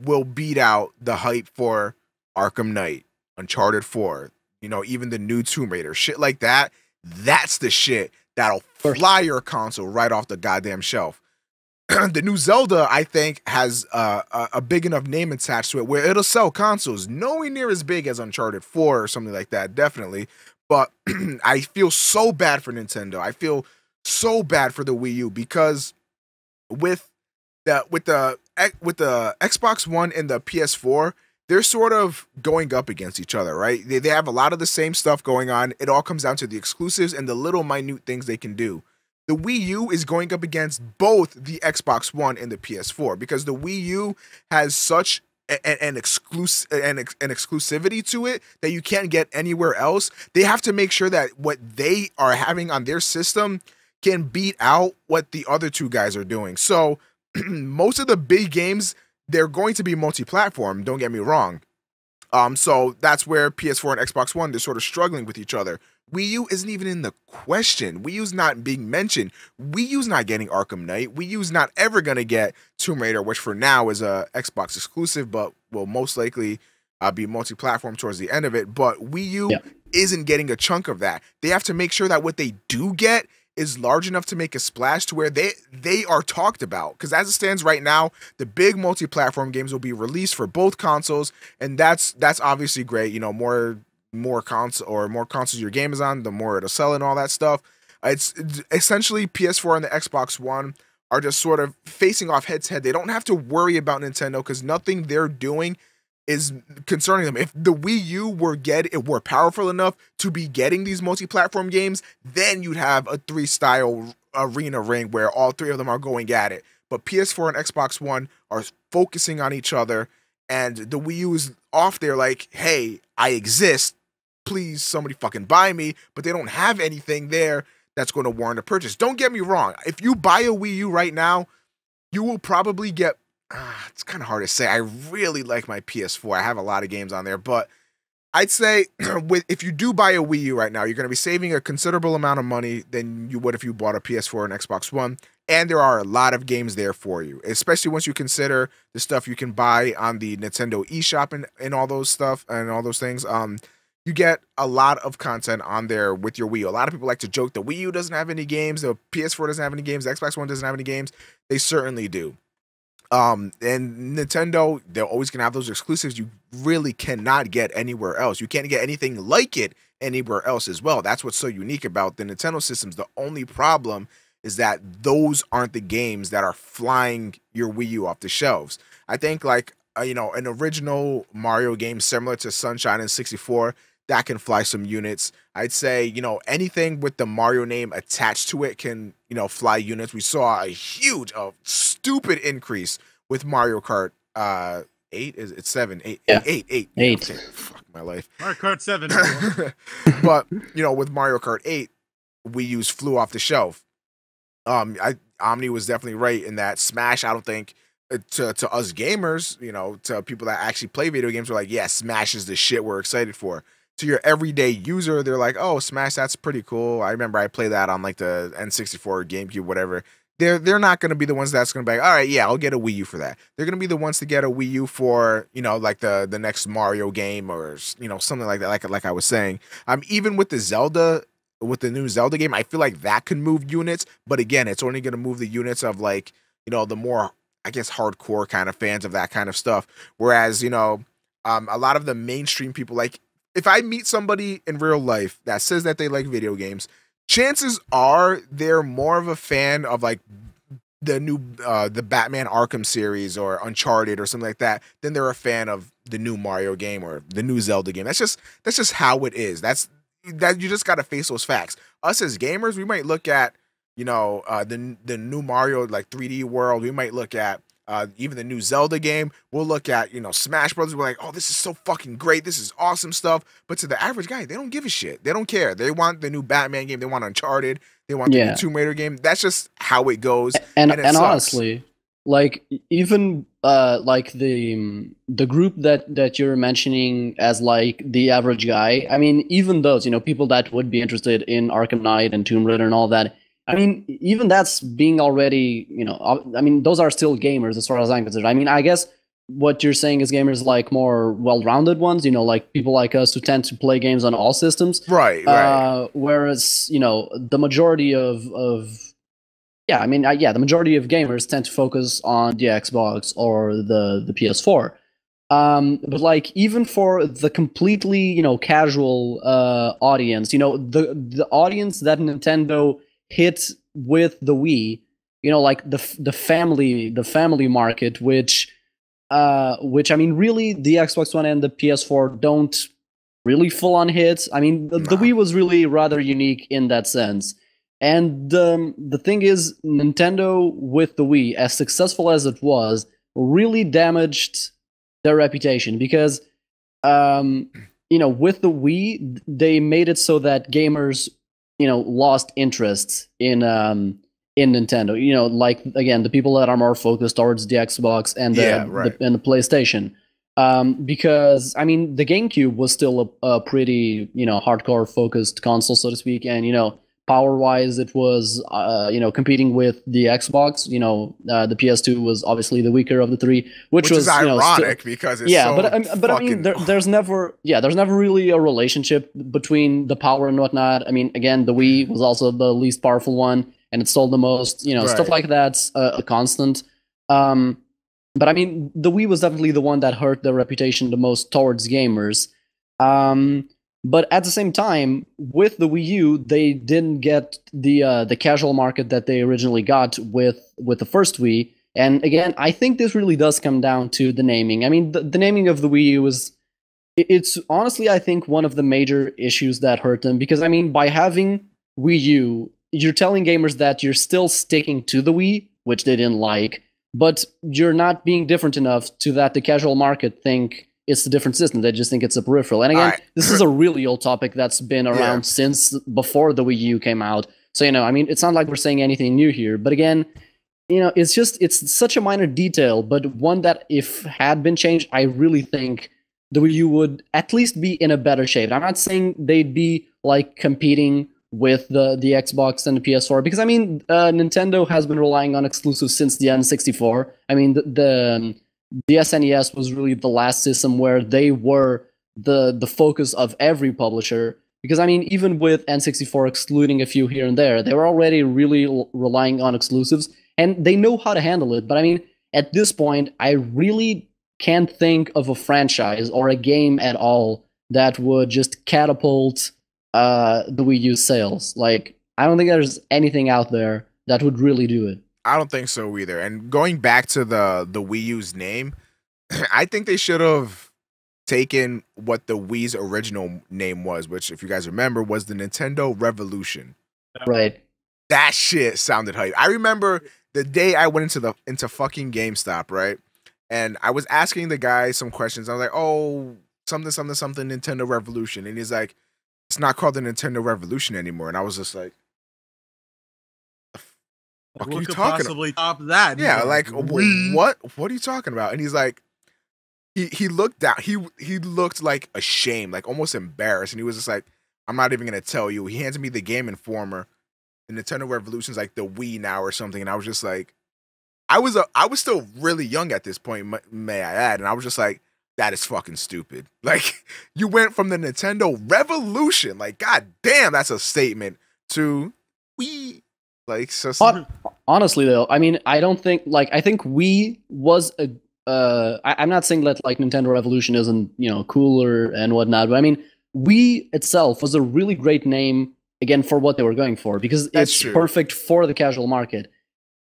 will beat out the hype for Arkham Knight, Uncharted 4, you know, even the new Tomb Raider, shit like that. That's the shit that'll fly your console right off the goddamn shelf. The new Zelda, I think, has a big enough name attached to it where it'll sell consoles nowhere near as big as Uncharted 4 or something like that, definitely. But I feel so bad for Nintendo. I feel so bad for the Wii U because with the Xbox One and the PS4, they're sort of going up against each other, right? They have a lot of the same stuff going on. It all comes down to the exclusives and the little minute things they can do. The Wii U is going up against both the Xbox One and the PS4 because the Wii U has such an exclusivity to it that you can't get anywhere else. They have to make sure that what they are having on their system can beat out what the other two guys are doing. So most of the big games, they're going to be multi-platform, don't get me wrong. So that's where PS4 and Xbox One, they're sort of struggling with each other. Wii U isn't even in the question. Wii U's not being mentioned. Wii U's not getting Arkham Knight. Wii U's not ever going to get Tomb Raider, which for now is a Xbox exclusive, but will most likely be multi-platform towards the end of it. But Wii U isn't getting a chunk of that. They have to make sure that what they do get is large enough to make a splash to where they are talked about. Because as it stands right now, the big multi-platform games will be released for both consoles, and that's obviously great. You know, more consoles your game is on, the more it'll sell and all that stuff. It's essentially PS4 and the Xbox One are just sort of facing off head to head. They don't have to worry about Nintendo because nothing they're doing is concerning them. If the Wii U were powerful enough to be getting these multi-platform games, then you'd have a 3-style arena ring where all three of them are going at it. But PS4 and Xbox One are focusing on each other, and the Wii U is off there like, hey, I exist. Please, somebody fucking buy me. But they don't have anything there that's going to warrant a purchase. Don't get me wrong. If you buy a Wii U right now, you will probably get... it's kind of hard to say. I really like my PS4. I have a lot of games on there, but I'd say if you do buy a Wii U right now, you're going to be saving a considerable amount of money than you would if you bought a PS4 and Xbox One. And there are a lot of games there for you, especially once you consider the stuff you can buy on the Nintendo eShop and all those stuff and all those things. You get a lot of content on there with your Wii U. A lot of people like to joke the Wii U doesn't have any games, the PS4 doesn't have any games, the Xbox One doesn't have any games. They certainly do. And Nintendo, they're always gonna have those exclusives you really cannot get anywhere else. You can't get anything like it anywhere else as well. That's what's so unique about the Nintendo systems. The only problem is that those aren't the games that are flying your Wii U off the shelves. I think like you know, an original Mario game similar to Sunshine and 64 that can fly some units. I'd say, you know, anything with the Mario name attached to it can, you know, fly units. We saw a huge, stupid increase with Mario Kart 8. Is it 7? 8? Yeah. 8. Okay, fuck my life. Mario Kart 7. But, you know, with Mario Kart 8, Wii U's flew off the shelf. Omni was definitely right in that Smash, I don't think, to us gamers, you know, to people that actually play video games, are like, yeah, Smash is the shit we're excited for. To your everyday user, they're like, oh, Smash, that's pretty cool. I remember I played that on like the N64, GameCube, whatever. They're not going to be the ones that's going to be like, all right, yeah, I'll get a Wii U for that. They're going to be the ones to get a Wii U for, you know, like the next Mario game or, you know, something like that, like I was saying. Even with the new Zelda game, I feel like that can move units, but again, it's only going to move the units of like, you know, the more, I guess, hardcore kind of fans of that kind of stuff. Whereas, you know, a lot of the mainstream people, like, if I meet somebody in real life that says that they like video games, chances are they're more of a fan of like the Batman Arkham series or Uncharted or something like that, then they're a fan of the new Mario game or the new Zelda game. That's just how it is. That you just gotta face those facts. Us as gamers, we might look at the new Mario like 3D World. We might look at even the new Zelda game. We'll look at Smash Brothers. We're like, oh, this is so fucking great. This is awesome stuff. But to the average guy, they don't give a shit. They don't care. They want the new Batman game. They want Uncharted. They want the new Tomb Raider game. That's just how it goes. And honestly, like even like the group that you're mentioning as like the average guy. I mean, even those people that would be interested in Arkham Knight and Tomb Raider and all that. I mean, even that's being already, I mean, those are still gamers as far as I'm concerned. I mean, I guess what you're saying is gamers like more well-rounded ones, like people like us who tend to play games on all systems. Right. Whereas, the majority of the majority of gamers tend to focus on the Xbox or the PS4. But like even for the completely, casual audience, the audience that Nintendo hit with the Wii, like the family market, which I mean, really the Xbox One and the PS4 don't really full on hit. I mean, the Wii was really rather unique in that sense. And the thing is, Nintendo with the Wii, as successful as it was, really damaged their reputation because, with the Wii, they made it so that gamers lost interest in Nintendo. Like again, the people that are more focused towards the Xbox and the PlayStation. Because I mean, the GameCube was still a pretty hardcore focused console, so to speak, and power wise, it was competing with the Xbox. The PS2 was obviously the weaker of the three, which was is ironic because it's but I mean, there's never really a relationship between the power and whatnot. I mean, again, the Wii was also the least powerful one, and it sold the most. Stuff like that's a constant. But I mean, the Wii was definitely the one that hurt their reputation the most towards gamers. But at the same time, with the Wii U, they didn't get the casual market that they originally got with the first Wii. And again, I think this really does come down to the naming. I mean, the naming of the Wii U it's honestly, I think, one of the major issues that hurt them. Because, I mean, by having Wii U, you're telling gamers that you're still sticking to the Wii, which they didn't like, but you're not being different enough to that the casual market think it's a different system. They just think it's a peripheral. And again, this is a really old topic that's been around since before the Wii U came out. So, I mean, it's not like we're saying anything new here. But again, it's such a minor detail, but one that if had been changed, I really think the Wii U would at least be in a better shape. I'm not saying they'd be like competing with the Xbox and the PS4, because I mean, Nintendo has been relying on exclusives since the N64. I mean, the SNES was really the last system where they were the focus of every publisher. Because I mean, even with N64 excluding a few here and there, they were already really relying on exclusives, and they know how to handle it. But I mean, at this point, I really can't think of a franchise or a game at all that would just catapult the Wii U sales. Like, I don't think there's anything out there that would really do it. I don't think so either. And going back to the Wii U's name, I think they should have taken what the Wii's original name was, which, if you guys remember, was the Nintendo Revolution. Right. That shit sounded hype. I remember the day I went into fucking GameStop, right? And I was asking the guy some questions. I was like, "Oh, something Nintendo Revolution," and he's like, "It's not called the Nintendo Revolution anymore." And I was just like, "What could possibly top that?" Yeah, like what? What are you talking about? And he's like, he looked down. He looked like ashamed, like almost embarrassed, and he was just like, "I'm not even gonna tell you." He handed me the Game Informer. The Nintendo Revolution's like the Wii now or something, and I was just like, I was still really young at this point, may I add, and I was just like, that is fucking stupid. Like, you went from the Nintendo Revolution, like, god damn, that's a statement, to Wii. Like, so honestly though, I mean, I don't think, like, I think Wii was a I'm not saying that like Nintendo Revolution isn't, cooler and whatnot, but I mean, Wii itself was a really great name, again, for what they were going for, because it's perfect for the casual market.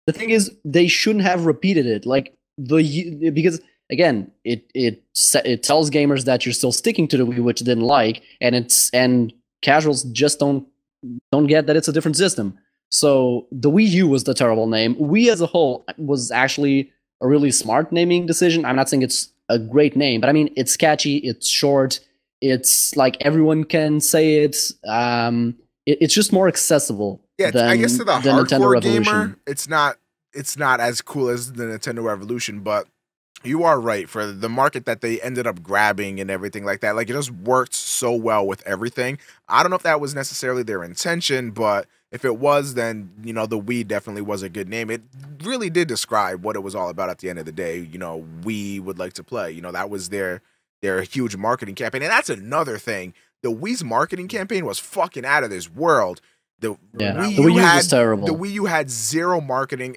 the thing is, they shouldn't have repeated it. Like because again, it tells gamers that you're still sticking to the Wii, which they didn't like, and casuals just don't get that it's a different system. So the Wii U was the terrible name. Wii as a whole was actually a really smart naming decision. I'm not saying it's a great name, but I mean, it's catchy, it's short, it's like everyone can say it. It's just more accessible. Yeah, I guess to the Nintendo hardcore Revolution. gamer, it's not as cool as the Nintendo Revolution, but you are right for the market that they ended up grabbing and everything like that. Like, it just worked so well with everything. I don't know if that was necessarily their intention, but if it was, then, you know, the Wii definitely was a good name. It really did describe what it was all about at the end of the day. You know, we would like to play. You know, that was their huge marketing campaign. And that's another thing. The Wii's marketing campaign was fucking out of this world. The Wii U was terrible. The Wii U had zero marketing.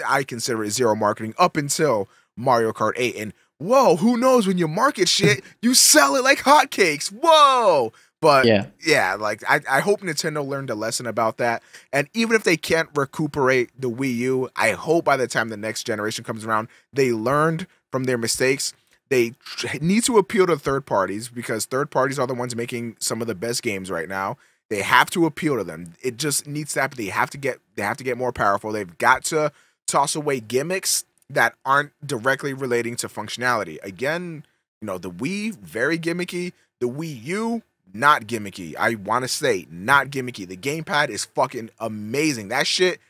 I consider it zero marketing up until Mario Kart 8. And whoa, who knows, when you market shit, you sell it like hotcakes. Whoa. But yeah, like I hope Nintendo learned a lesson about that. And even if they can't recuperate the Wii U, I hope by the time the next generation comes around, they learned from their mistakes. They need to appeal to third parties, because third parties are the ones making some of the best games right now. They have to appeal to them. It just needs to happen. They have to get more powerful. They've got to toss away gimmicks that aren't directly relating to functionality. Again, you know, the Wii, very gimmicky. The Wii U, not gimmicky. I want to say, not gimmicky. The gamepad is fucking amazing. That shit,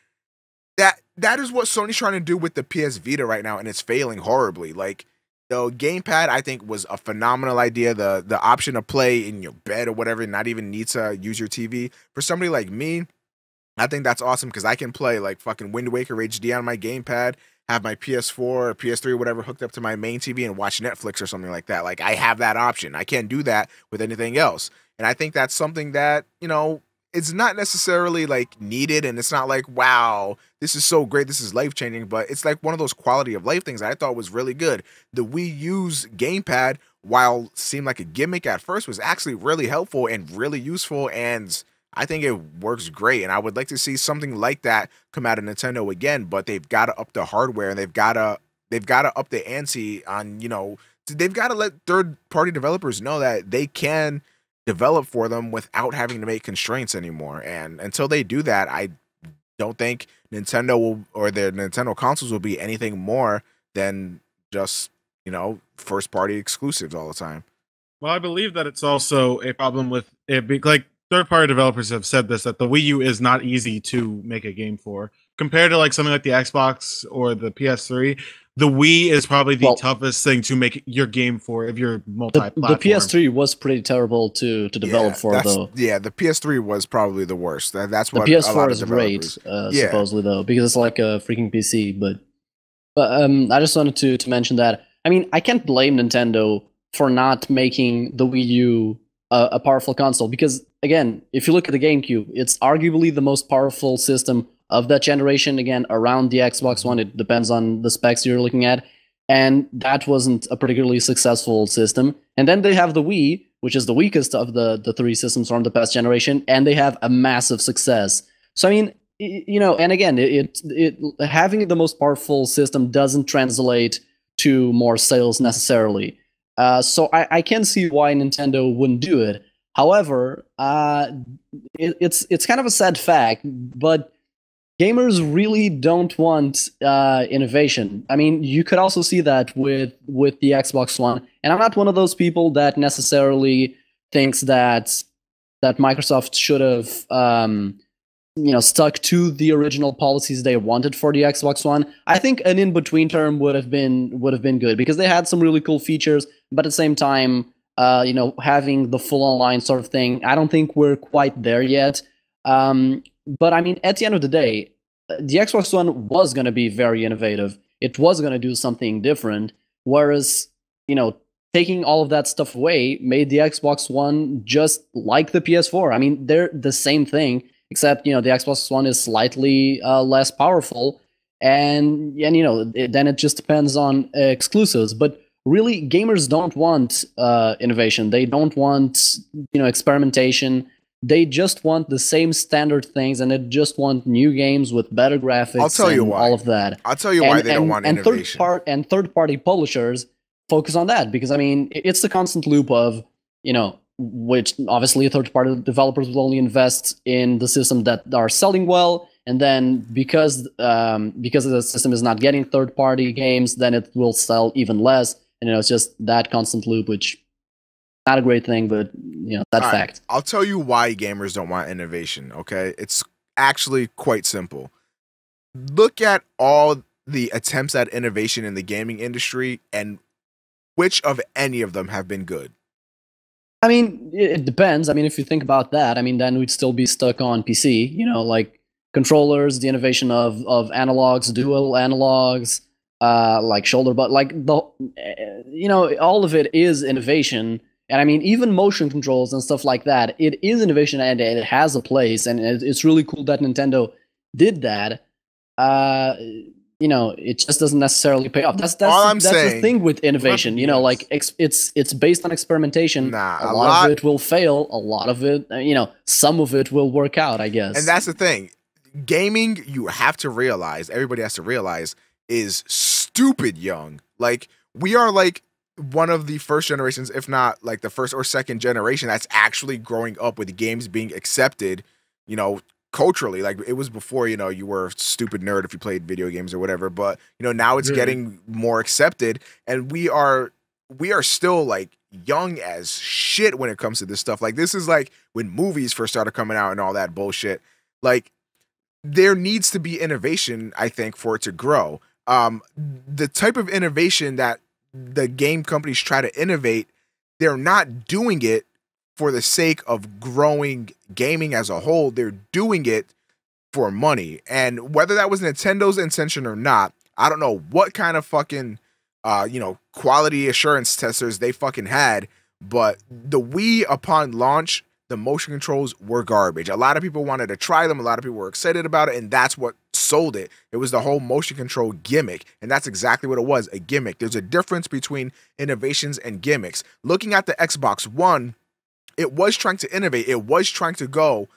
that is what Sony's trying to do with the PS Vita right now, and it's failing horribly. Like, the gamepad, I think, was a phenomenal idea. The option to play in your bed or whatever, not even need to use your TV. For somebody like me, I think that's awesome, because I can play like fucking Wind Waker HD on my gamepad, have my PS4 or PS3 or whatever hooked up to my main TV and watch Netflix or something like that. Like, I have that option. I can't do that with anything else. And I think that's something that, you know, it's not necessarily like needed, and it's not like, wow, this is so great, this is life-changing, but it's like one of those quality of life things that I thought was really good. The Wii U's gamepad, while seemed like a gimmick at first, was actually really helpful and really useful, and I think it works great. And I would like to see something like that come out of Nintendo again, but they've got to up the hardware, and they've got to up the ante on, you know, they've got to let third-party developers know that they can develop for them without having to make constraints anymore. And until they do that, I don't think Nintendo will, or their Nintendo consoles will be anything more than just, you know, first party exclusives all the time. Well, I believe that it's also a problem with it. Like, third party developers have said this, that the Wii U is not easy to make a game for compared to like something like the Xbox or the PS3. The Wii is probably the toughest thing to make your game for if you're multi-platform. The PS3 was pretty terrible to develop for, though. Yeah, the PS3 was probably the worst. That's what the PS4 a lot is of great, supposedly, though, because it's like a freaking PC. But I just wanted to mention that. I mean, I can't blame Nintendo for not making the Wii U a powerful console, because again, if you look at the GameCube, it's arguably the most powerful system of that generation. Again, around the Xbox One, it depends on the specs you're looking at, and that wasn't a particularly successful system. And then they have the Wii, which is the weakest of the three systems from the past generation, and they have a massive success. So I mean, you know, and again, it having the most powerful system doesn't translate to more sales necessarily. So I can see why Nintendo wouldn't do it. However, it's kind of a sad fact, but gamers really don't want innovation. I mean, you could also see that with the Xbox One, and I'm not one of those people that necessarily thinks that Microsoft should have stuck to the original policies they wanted for the Xbox One. I think an in-between term would have been good, because they had some really cool features, but at the same time, having the full online sort of thing, I don't think we're quite there yet. But I mean, at the end of the day, the Xbox One was going to be very innovative. It was going to do something different, whereas, taking all of that stuff away made the Xbox One just like the PS4. I mean, they're the same thing, except, the Xbox One is slightly less powerful, and then it just depends on exclusives. But really, gamers don't want innovation. They don't want, experimentation. they just want the same standard things, and they just want new games with better graphics. I'll tell you and why. all of that. I'll tell you why they don't want innovation. Third-party publishers focus on that because, I mean, it's the constant loop of, which obviously third-party developers will only invest in the system that are selling well, and then because the system is not getting third-party games, then it will sell even less, and it's just that constant loop, which not a great thing, but that's fact. I'll tell you why gamers don't want innovation. Okay, it's actually quite simple. Look at all the attempts at innovation in the gaming industry, and which of any of them have been good? I mean, it depends. I mean, if you think about that, I mean, then we'd still be stuck on PC. Like controllers, the innovation of analogs, dual analogs, like shoulder, but like all of it is innovation. And I mean, even motion controls and stuff like that, it is innovation and it has a place. And it's really cool that Nintendo did that. It just doesn't necessarily pay off. That's the thing with innovation. Like it's based on experimentation. A lot of it will fail. A lot of it, some of it will work out, I guess. And that's the thing. Gaming, you have to realize, everybody has to realize, is stupid young. Like, we are like one of the first generations, if not like the first or second generation, that's actually growing up with games being accepted, culturally. Like, it was before, you were a stupid nerd if you played video games or whatever, but now it's getting more accepted, and we are still like young as shit when it comes to this stuff. Like, this is like when movies first started coming out and all that bullshit. Like, there needs to be innovation, I think, for it to grow. The type of innovation that the game companies try to innovate, they're not doing it for the sake of growing gaming as a whole. They're doing it for money. And whether that was Nintendo's intention or not, I don't know what kind of fucking, quality assurance testers they fucking had, but the Wii, upon launch, the motion controls were garbage. A lot of people wanted to try them. A lot of people were excited about it, and that's what sold it. It was the whole motion control gimmick, and that's exactly what it was, a gimmick. There's a difference between innovations and gimmicks. Looking at the Xbox One, it was trying to innovate. It was trying to go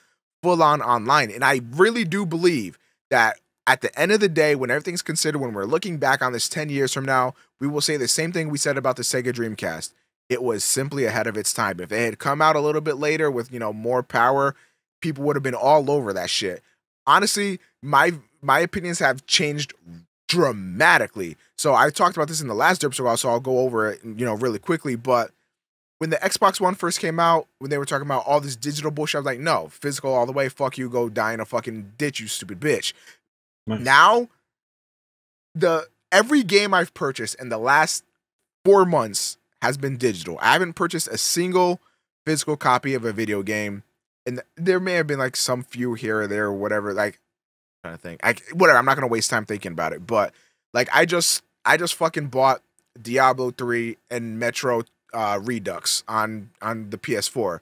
full-on online, and I really do believe that at the end of the day, when everything's considered, when we're looking back on this 10 years from now, we will say the same thing we said about the Sega Dreamcast. It was simply ahead of its time. If it had come out a little bit later with, more power, people would have been all over that shit. Honestly, my opinions have changed dramatically. So I talked about this in the last episode, so I'll go over it, really quickly. But when the Xbox One first came out, when they were talking about all this digital bullshit, I was like, no, physical all the way. Fuck you, go die in a fucking ditch, you stupid bitch. Nice. Now, every game I've purchased in the last 4 months has been digital. I haven't purchased a single physical copy of a video game, and there may have been like some few here or there or whatever. Like, I'm trying to think, whatever. I'm not gonna waste time thinking about it. But like, I just fucking bought Diablo 3 and Metro Redux on the PS4,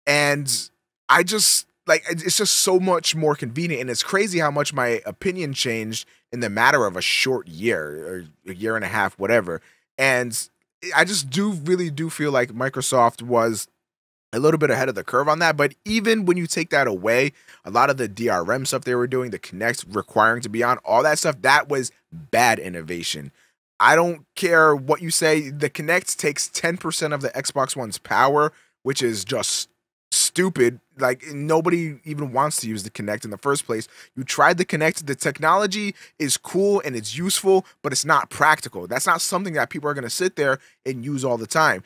and I just like, it's just so much more convenient, and it's crazy how much my opinion changed in the matter of a short year or a year and a half, whatever. And I just really do feel like Microsoft was a little bit ahead of the curve on that. But even when you take that away, a lot of the DRM stuff they were doing, the Kinect requiring to be on, all that stuff, that was bad innovation. I don't care what you say. The Kinect takes 10% of the Xbox One's power, which is just stupid. Like, nobody even wants to use the Kinect in the first place. You tried the Kinect. The technology is cool and it's useful, but it's not practical. That's not something that people are going to sit there and use all the time.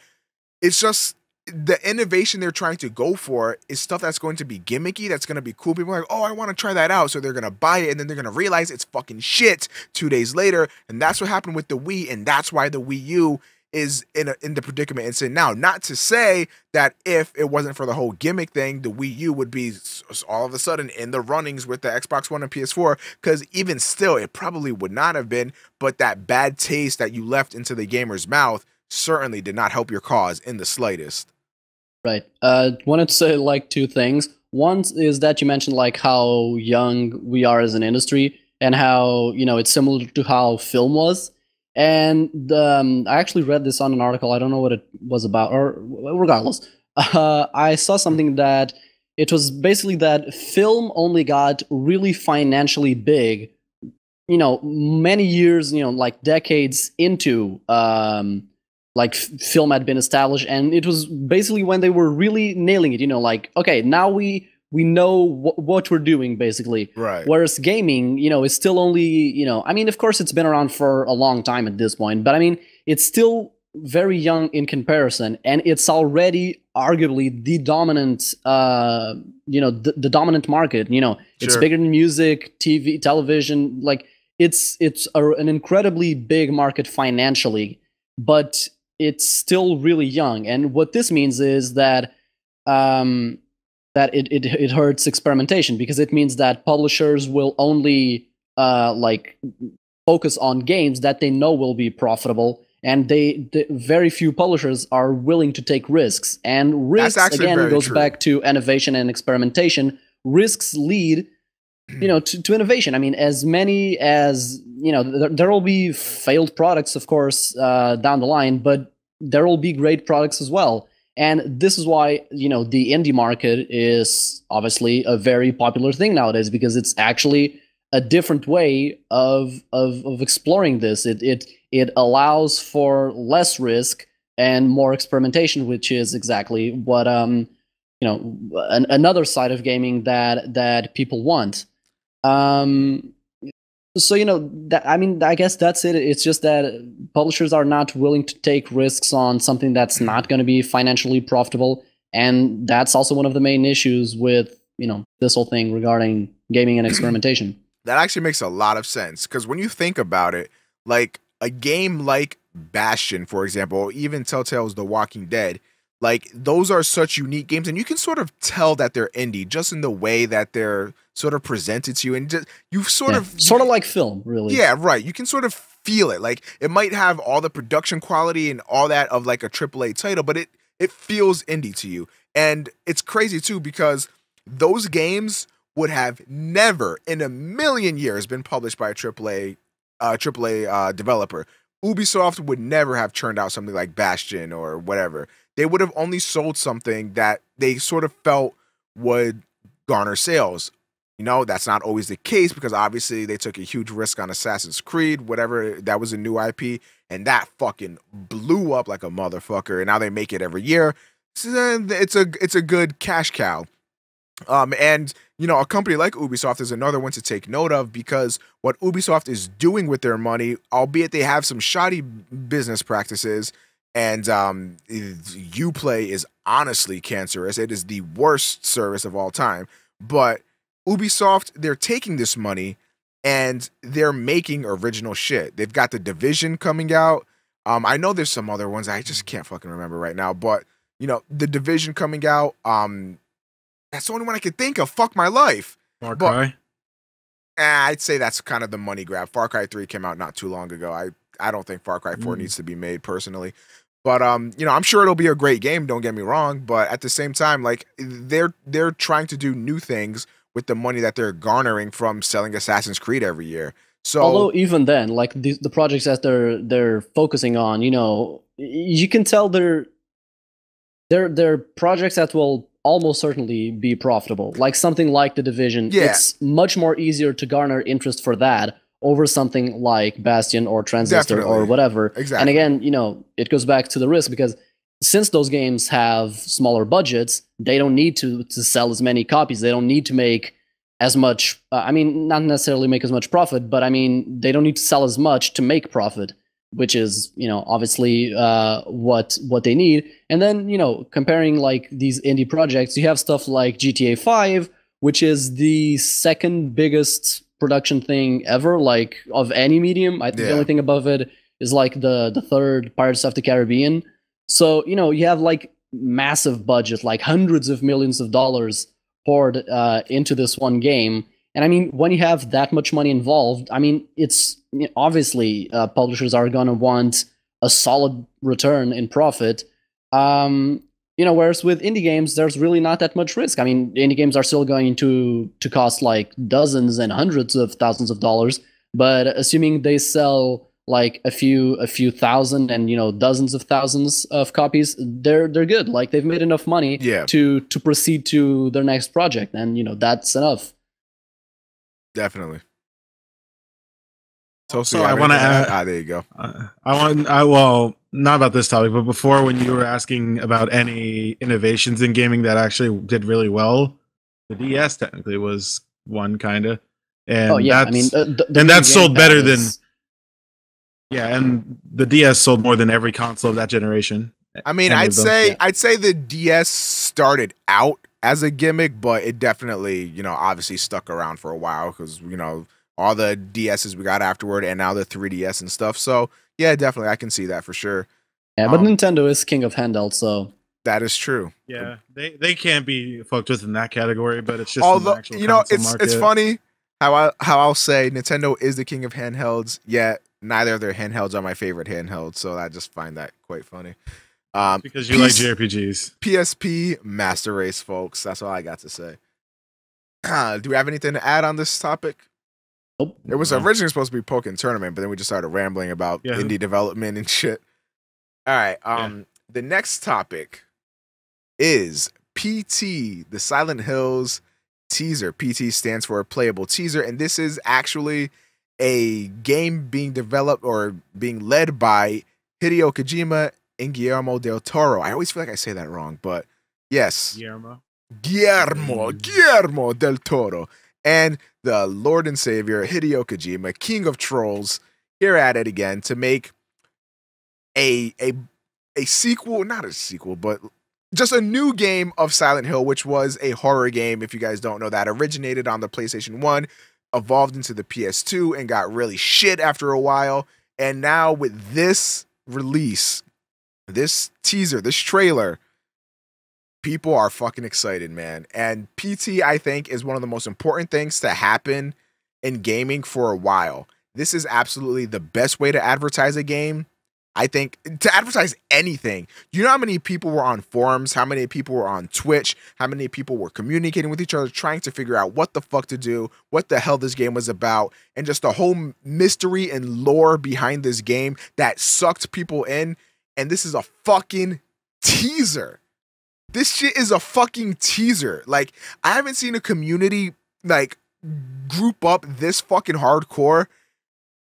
It's just the innovation they're trying to go for is stuff that's going to be gimmicky, that's going to be cool. People are like, oh, I want to try that out. So they're going to buy it, and then they're going to realize it's fucking shit 2 days later. And that's what happened with the Wii, and that's why the Wii U is in the predicament it's in now. Not to say that if it wasn't for the whole gimmick thing, the Wii U would be all of a sudden in the runnings with the Xbox One and PS4, because even still, it probably would not have been, but that bad taste that you left into the gamer's mouth certainly did not help your cause in the slightest. Right. Wanted to say like two things. One is that you mentioned like how young we are as an industry and how, it's similar to how film was. And I actually read this on an article. I don't know what it was about, or regardless, I saw something that it was basically that film only got really financially big, many years, like decades into like film had been established, and it was basically when they were really nailing it. Like, okay, now we know what we're doing, basically. Right. Whereas gaming, is still only, I mean, of course, it's been around for a long time at this point, but I mean, it's still very young in comparison, and it's already arguably the dominant, the dominant market. It's Sure. bigger than music, TV, television. Like, it's an incredibly big market financially, but it's still really young. And what this means is that that it hurts experimentation, because it means that publishers will only like focus on games that they know will be profitable, and the very few publishers are willing to take risks. And risks, again, goes true. back to innovation and experimentation. Risks lead to innovation. I mean, as many as, there will be failed products, of course, down the line, but there will be great products as well. And this is why, the indie market is obviously a very popular thing nowadays, because it's actually a different way of exploring this. It allows for less risk and more experimentation, which is exactly what another side of gaming that people want. So, I guess that's it. It's just that publishers are not willing to take risks on something that's not going to be financially profitable. And that's also one of the main issues with, this whole thing regarding gaming and experimentation. That actually makes a lot of sense, because when you think about it, like a game like Bastion, for example, or even Telltale's The Walking Dead, like, those are such unique games, and you can sort of tell that they're indie just in the way that they're sort of presented to you, and just, you sort of like film, really. Yeah, right. You can sort of feel it. Like, it might have all the production quality and all that of like a AAA title, but it feels indie to you. And it's crazy too, because those games would have never in a million years been published by a AAA developer. Ubisoft would never have churned out something like Bastion or whatever. They would have only sold something that they sort of felt would garner sales. That's not always the case, because obviously they took a huge risk on Assassin's Creed, whatever. That was a new IP, and that fucking blew up like a motherfucker. And now they make it every year. So it's a good cash cow. And a company like Ubisoft is another one to take note of, because what Ubisoft is doing with their money, albeit they have some shoddy business practices, and Uplay is honestly cancerous. It is the worst service of all time. But Ubisoft, they're taking this money and they're making original shit. They've got The Division coming out. I know there's some other ones I just can't fucking remember right now, but The Division coming out. That's the only one I could think of. Fuck my life. Far Cry? I'd say that's kind of the money grab. Far Cry 3 came out not too long ago. I don't think Far Cry 4 needs to be made, personally. But I'm sure it'll be a great game, don't get me wrong, but at the same time, like, they're trying to do new things with the money that they're garnering from selling Assassin's Creed every year. So, although even then, like, the projects that they're focusing on, you can tell they're projects that will almost certainly be profitable. Like something like The Division, it's much more easier to garner interest for that over something like Bastion or Transistor or whatever. Exactly. And again, it goes back to the risk, because since those games have smaller budgets, they don't need to sell as many copies. They don't need to make as much. Not necessarily make as much profit, but they don't need to sell as much to make profit, which is, obviously what they need. And then, comparing like these indie projects, you have stuff like GTA 5, which is the second biggest production thing ever, like of any medium. The only thing above it is like the third Pirates of the Caribbean. So, you have like massive budget, like hundreds of millions of dollars poured into this one game. And when you have that much money involved, it's obviously publishers are going to want a solid return in profit. Whereas with indie games, there's really not that much risk. Indie games are still going to cost like dozens and hundreds of thousands of dollars, but assuming they sell like a few thousand and dozens of thousands of copies, they're good. Like they've made enough money to proceed to their next project, and that's enough. Definitely. So I want to add. There you go. Well, not about this topic, but before, when you were asking about any innovations in gaming that actually did really well, the DS technically was one, kind of. And that sold better than. Yeah, and the DS sold more than every console of that generation. I mean, I'd say the DS started out as a gimmick, but it definitely, obviously stuck around for a while because, all the DSs we got afterward and now the 3DS and stuff. So, yeah, definitely, I can see that for sure. Yeah, but Nintendo is king of handhelds, so. That is true. Yeah, they can't be fucked with in that category, but it's just it's funny how I'll say Nintendo is the king of handhelds, yet neither of their handhelds are my favorite handhelds, so I just find that quite funny. Because you like JRPGs. PSP Master Race, folks. That's all I got to say. Do we have anything to add on this topic? Nope. It was originally supposed to be Pokken Tournament, but then we just started rambling about indie development and shit. All right. The next topic is PT, the Silent Hills teaser. PT stands for Playable Teaser, and this is actually a game being developed or being led by Hideo Kojima and Guillermo del Toro. I always feel like I say that wrong, but yes. Guillermo del Toro. And the Lord and Savior, Hideo Kojima, King of Trolls, here at it again to make a sequel, not a sequel, but just a new game of Silent Hill, which was a horror game, if you guys don't know that, originated on the PlayStation 1, evolved into the PS2, and got really shit after a while. And now with this release, this teaser, this trailer, people are fucking excited, man. And PT, I think, is one of the most important things to happen in gaming for a while. This is absolutely the best way to advertise a game. I think to advertise anything. You know how many people were on forums, how many people were on Twitch, how many people were communicating with each other, trying to figure out what the fuck to do, what the hell this game was about, and just the whole mystery and lore behind this game that sucked people in. And this is a fucking teaser. This shit is a fucking teaser. Like, I haven't seen a community, like, group up this fucking hardcore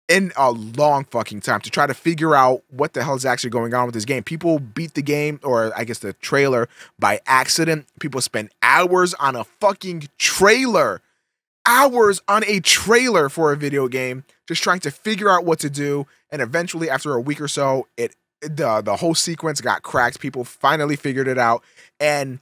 in a long fucking time to try to figure out what the hell is actually going on with this game. People beat the game, or I guess the trailer, by accident. People spend hours on a fucking trailer. Hours on a trailer for a video game, just trying to figure out what to do. And eventually, after a week or so, the whole sequence got cracked. People finally figured it out, and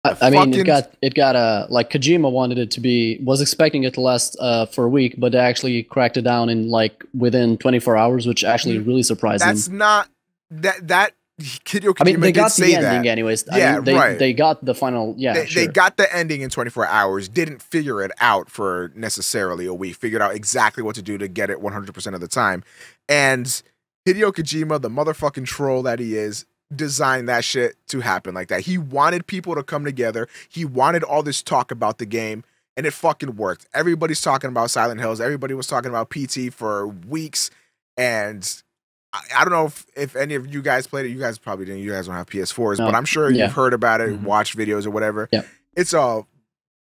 I mean, it got like Kojima wanted it to be, was expecting it to last for a week, but they actually cracked it down in like within 24 hours, which actually really surprised me. That's not that Hideo Kojima. I mean, they got did the say ending that. anyways. Yeah, I mean, right. They got the final. Yeah, they got the ending in 24 hours. Didn't figure it out for necessarily a week. Figured out exactly what to do to get it 100% of the time, and Hideo Kojima, the motherfucking troll that he is, designed that shit to happen like that. He wanted people to come together. He wanted all this talk about the game, and it fucking worked. Everybody's talking about Silent Hills. Everybody was talking about PT for weeks, and I don't know if any of you guys played it. You guys probably didn't. You guys don't have PS4s, but I'm sure you've heard about it, watched videos or whatever. Yeah. It's a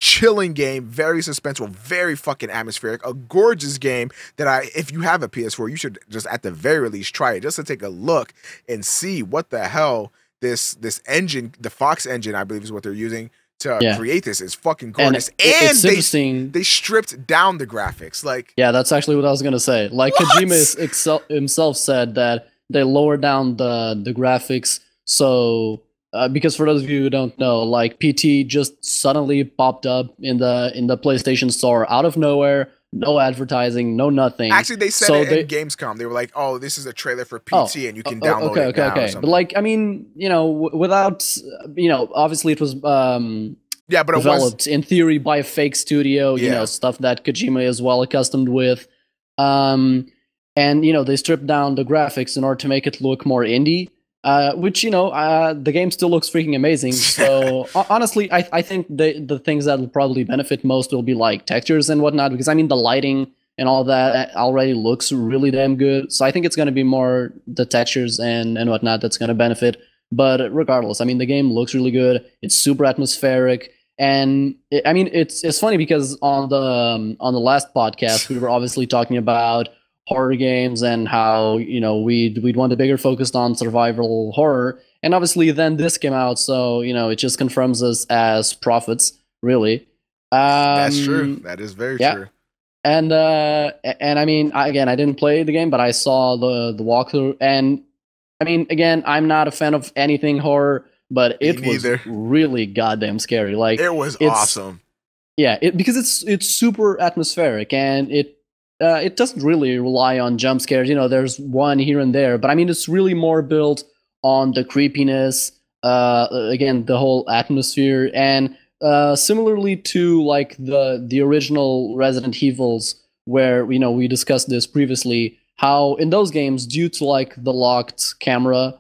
chilling game, very suspenseful, very fucking atmospheric, a gorgeous game that if you have a PS4, you should just at the very least try it just to take a look and see what the hell this engine, the Fox engine, I believe is what they're using to create this, is fucking gorgeous. And they stripped down the graphics. Like, yeah, that's actually what I was gonna say. Like, Kojima himself said that they lowered down the graphics, so because for those of you who don't know, like, PT just suddenly popped up in the PlayStation Store out of nowhere, no advertising, no nothing. Actually, they said it in Gamescom. They were like, "Oh, this is a trailer for PT, and you can download it now." Okay. But like, I mean, without, obviously it was but developed in theory by a fake studio. Stuff that Kojima is well accustomed with. And they stripped down the graphics in order to make it look more indie. Which, the game still looks freaking amazing. So honestly, I think the things that will probably benefit most will be like textures and whatnot, because I mean the lighting and all that already looks really damn good. So I think it's going to be more the textures and whatnot that's going to benefit. But regardless, I mean, the game looks really good. It's super atmospheric. And I mean, it's funny because on the last podcast we were obviously talking about horror games and how we'd want a bigger focus on survival horror, and obviously then this came out, so it just confirms us as prophets, really. That's true. That is very true. And I mean, again, I didn't play the game, but I saw the walkthrough, and I mean, again, I'm not a fan of anything horror. But it was really goddamn scary. Like it was awesome. Yeah, because it's super atmospheric, and it doesn't really rely on jump scares. There's one here and there, but I mean, it's really more built on the creepiness. Again, the whole atmosphere, and similarly to like the original Resident Evils, where we discussed this previously. How in those games, due to like the locked camera,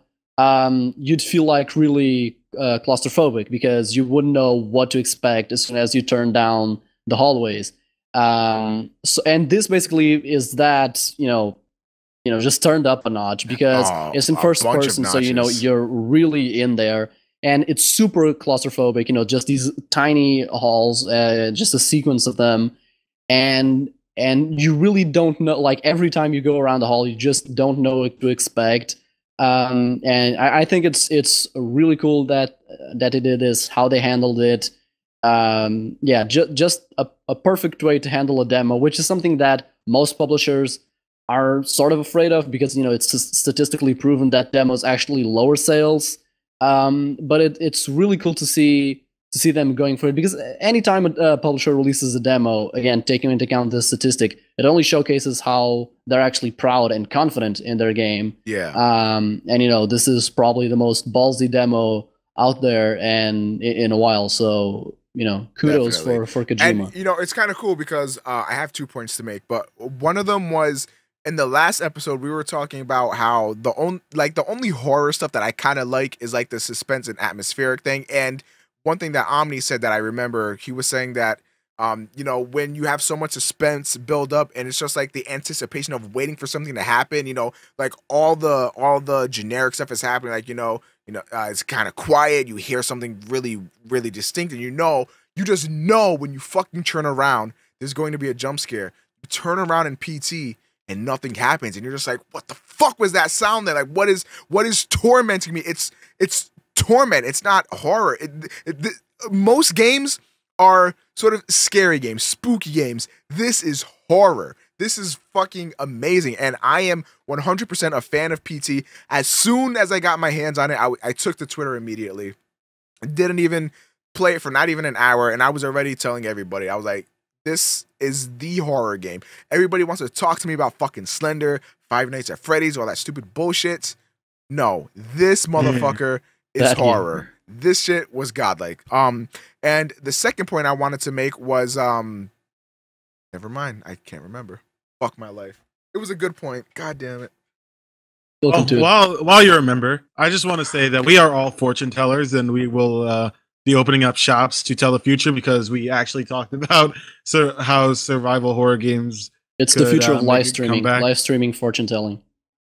you'd feel like really claustrophobic because you wouldn't know what to expect as soon as you turn down the hallways. So, and this basically is that just turned up a notch because it's in first person, so you're really in there, and it's super claustrophobic. Just these tiny halls, just a sequence of them, and you really don't know. Like every time you go around the hall, you just don't know what to expect. And I think it's really cool that they did this, how they handled it. Just a perfect way to handle a demo, which is something that most publishers are sort of afraid of because it's statistically proven that demos actually lower sales. But it's really cool to see them going for it, because anytime a publisher releases a demo, again, taking into account this statistic, it only showcases how they're actually proud and confident in their game. Yeah. And this is probably the most ballsy demo out there and in a while. So kudos for Kojima. And it's kind of cool because I have 2 points to make, but one of them was in the last episode we were talking about how the only horror stuff that I kind of like is like the suspense and atmospheric thing. And one thing that Omni said that I remember, he was saying that, when you have so much suspense build up and it's just like the anticipation of waiting for something to happen, like all the generic stuff is happening, like, it's kind of quiet. You hear something really, really distinct, and you just know when you fucking turn around, there's going to be a jump scare. You turn around in PT and nothing happens, and you're just like, what the fuck was that sound there? Like, what is tormenting me? It's torment. It's not horror. Most games are sort of scary games, spooky games. This is horror. This is fucking amazing, and I am 100% a fan of PT. As soon as I got my hands on it, I took to Twitter immediately. Didn't even play it for not even an hour, and I was already telling everybody. I was like, this is the horror game. Everybody wants to talk to me about fucking Slender, Five Nights at Freddy's, all that stupid bullshit. No, this motherfucker is horror. This shit was godlike. And the second point I wanted to make was never mind. I can't remember. Fuck my life. It was a good point. God damn it. While you remember, I just want to say that we are all fortune tellers, and we will be opening up shops to tell the future, because we actually talked about how survival horror games. It's the future of live streaming fortune telling.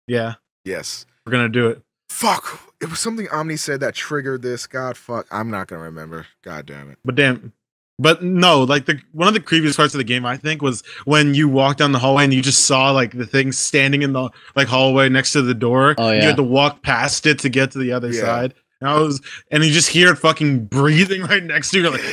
Yeah. Yes. We're gonna do it. Fuck. It was something Omni said that triggered this. God fuck. I'm not gonna remember. God damn it. But no, like one of the creepiest parts of the game, I think, was when you walk down the hallway and you just saw like the thing standing in the hallway next to the door. Oh, yeah. You had to walk past it to get to the other side. And you just hear it fucking breathing right next to you. You're like,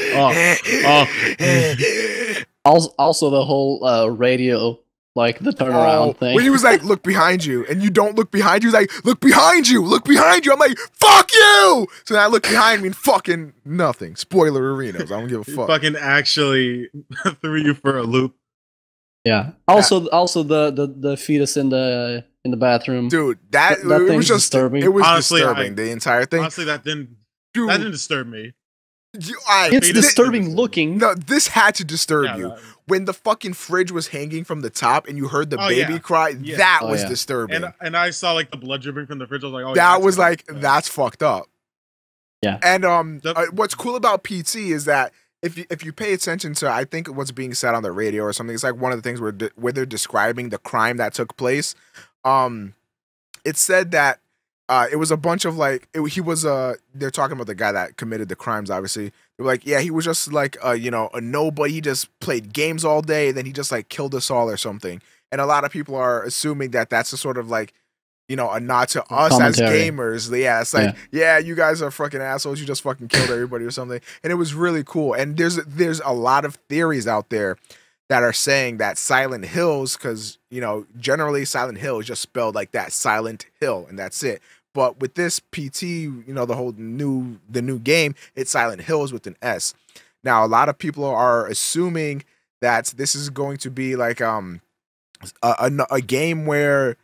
Also, the whole radio, like the turnaround thing. When he was like, look behind you, and you don't look behind you, he's like, look behind you, look behind you. I'm like, fuck you! So then I look behind me and fucking nothing. Spoiler arenas. I don't give a fuck. Fucking actually threw you for a loop. Yeah. Also the fetus in the bathroom. Dude, that thing it was just disturbing. It was disturbing, the entire thing. Honestly, that didn't disturb me. It's disturbing looking. No, this had to disturb you. When the fucking fridge was hanging from the top and you heard the baby cry, that was disturbing. And I saw like the blood dripping from the fridge. I was like, oh, that was like, that's fucked up. Yeah. And what's cool about PT is that if you pay attention to, I think what's being said on the radio or something, it's like one of the things where they're describing the crime that took place. It said that it was a bunch of like he was they're talking about the guy that committed the crimes. Obviously, they were like, yeah, he was just like a nobody. He just played games all day, and then he just like killed us all or something. And a lot of people are assuming that that's a sort of like, a nod to us commentary. as gamers. Yeah, it's like, yeah, you guys are fucking assholes. You just fucking killed everybody or something. And it was really cool. And there's a lot of theories out there that are saying that Silent Hills, because, generally Silent Hill is just spelled like that, Silent Hill, and that's it. But with this PT, the new game, it's Silent Hills with an S. Now, a lot of people are assuming that this is going to be like a game where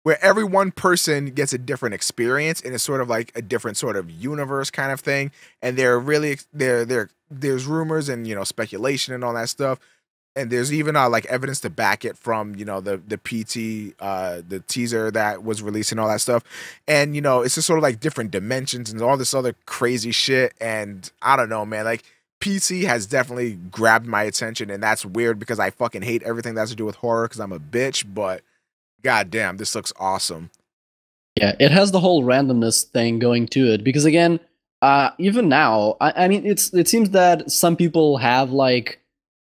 where every one person gets a different experience, and it's sort of like a different sort of universe kind of thing. And there's rumors and speculation and all that stuff. And there's even like evidence to back it from the PT the teaser that was released and all that stuff. And it's just sort of like different dimensions and all this other crazy shit. And I don't know, man, like PT has definitely grabbed my attention, and that's weird because I fucking hate everything that's to do with horror because I'm a bitch. But goddamn, this looks awesome. Yeah, it has the whole randomness thing going to it because again, even now, I mean, it seems that some people have like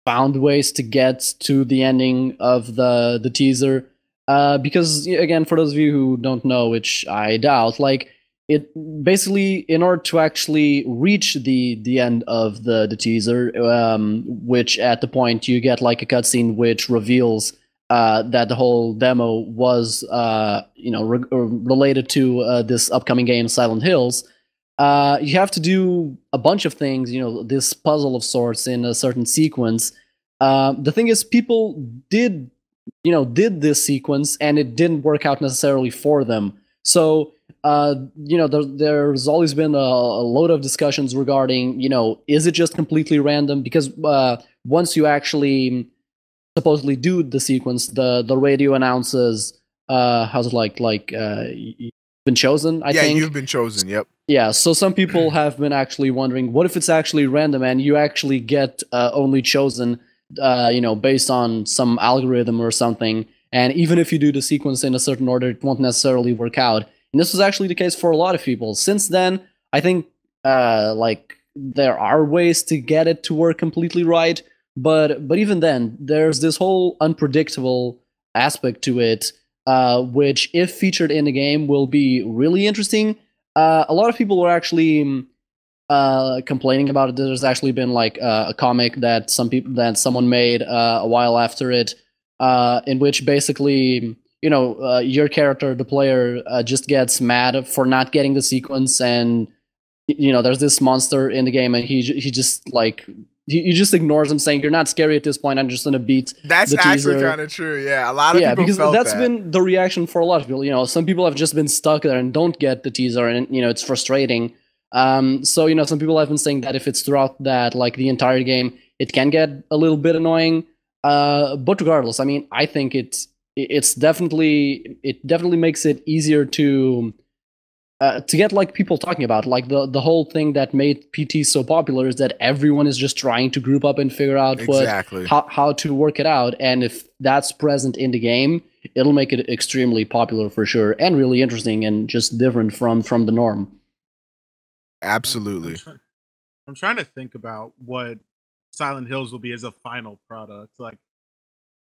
found ways to get to the ending of the teaser, because again, for those of you who don't know, which I doubt, like it basically, in order to actually reach the end of the teaser, which at the point you get like a cutscene which reveals that the whole demo was related to this upcoming game, Silent Hills. You have to do a bunch of things, this puzzle of sorts in a certain sequence. The thing is, people did this sequence, and it didn't work out necessarily for them. So, there's always been a load of discussions regarding, is it just completely random? Because once you actually supposedly do the sequence, the radio announces, how's it like you've been chosen, I think. Yeah, you've been chosen, yep. Yeah, so some people have been actually wondering, what if it's actually random and you actually get only chosen, based on some algorithm or something, and even if you do the sequence in a certain order, it won't necessarily work out. And this was actually the case for a lot of people. Since then, I think there are ways to get it to work completely right, but even then, there's this whole unpredictable aspect to it, which, if featured in the game, will be really interesting. A lot of people were actually complaining about it. There's actually been like a comic that someone made a while after it, in which basically your character, the player, just gets mad for not getting the sequence, and there's this monster in the game, and he just like he just ignores him, saying, "You're not scary at this point. I'm just gonna beat." That's actually kind of true. Yeah, a lot of people because felt that's that. been the reaction for a lot of people. Some people have just been stuck there and don't get the teaser, and it's frustrating. So some people have been saying that if it's throughout that, like the entire game, it can get a little bit annoying. But regardless, I mean, I think it definitely makes it easier to get like people talking about, like the whole thing that made PT so popular is that everyone is just trying to group up and figure out how to work it out, and if that's present in the game, it'll make it extremely popular for sure, and really interesting and just different from the norm. Absolutely. I'm trying to think about what Silent Hills will be as a final product. Like,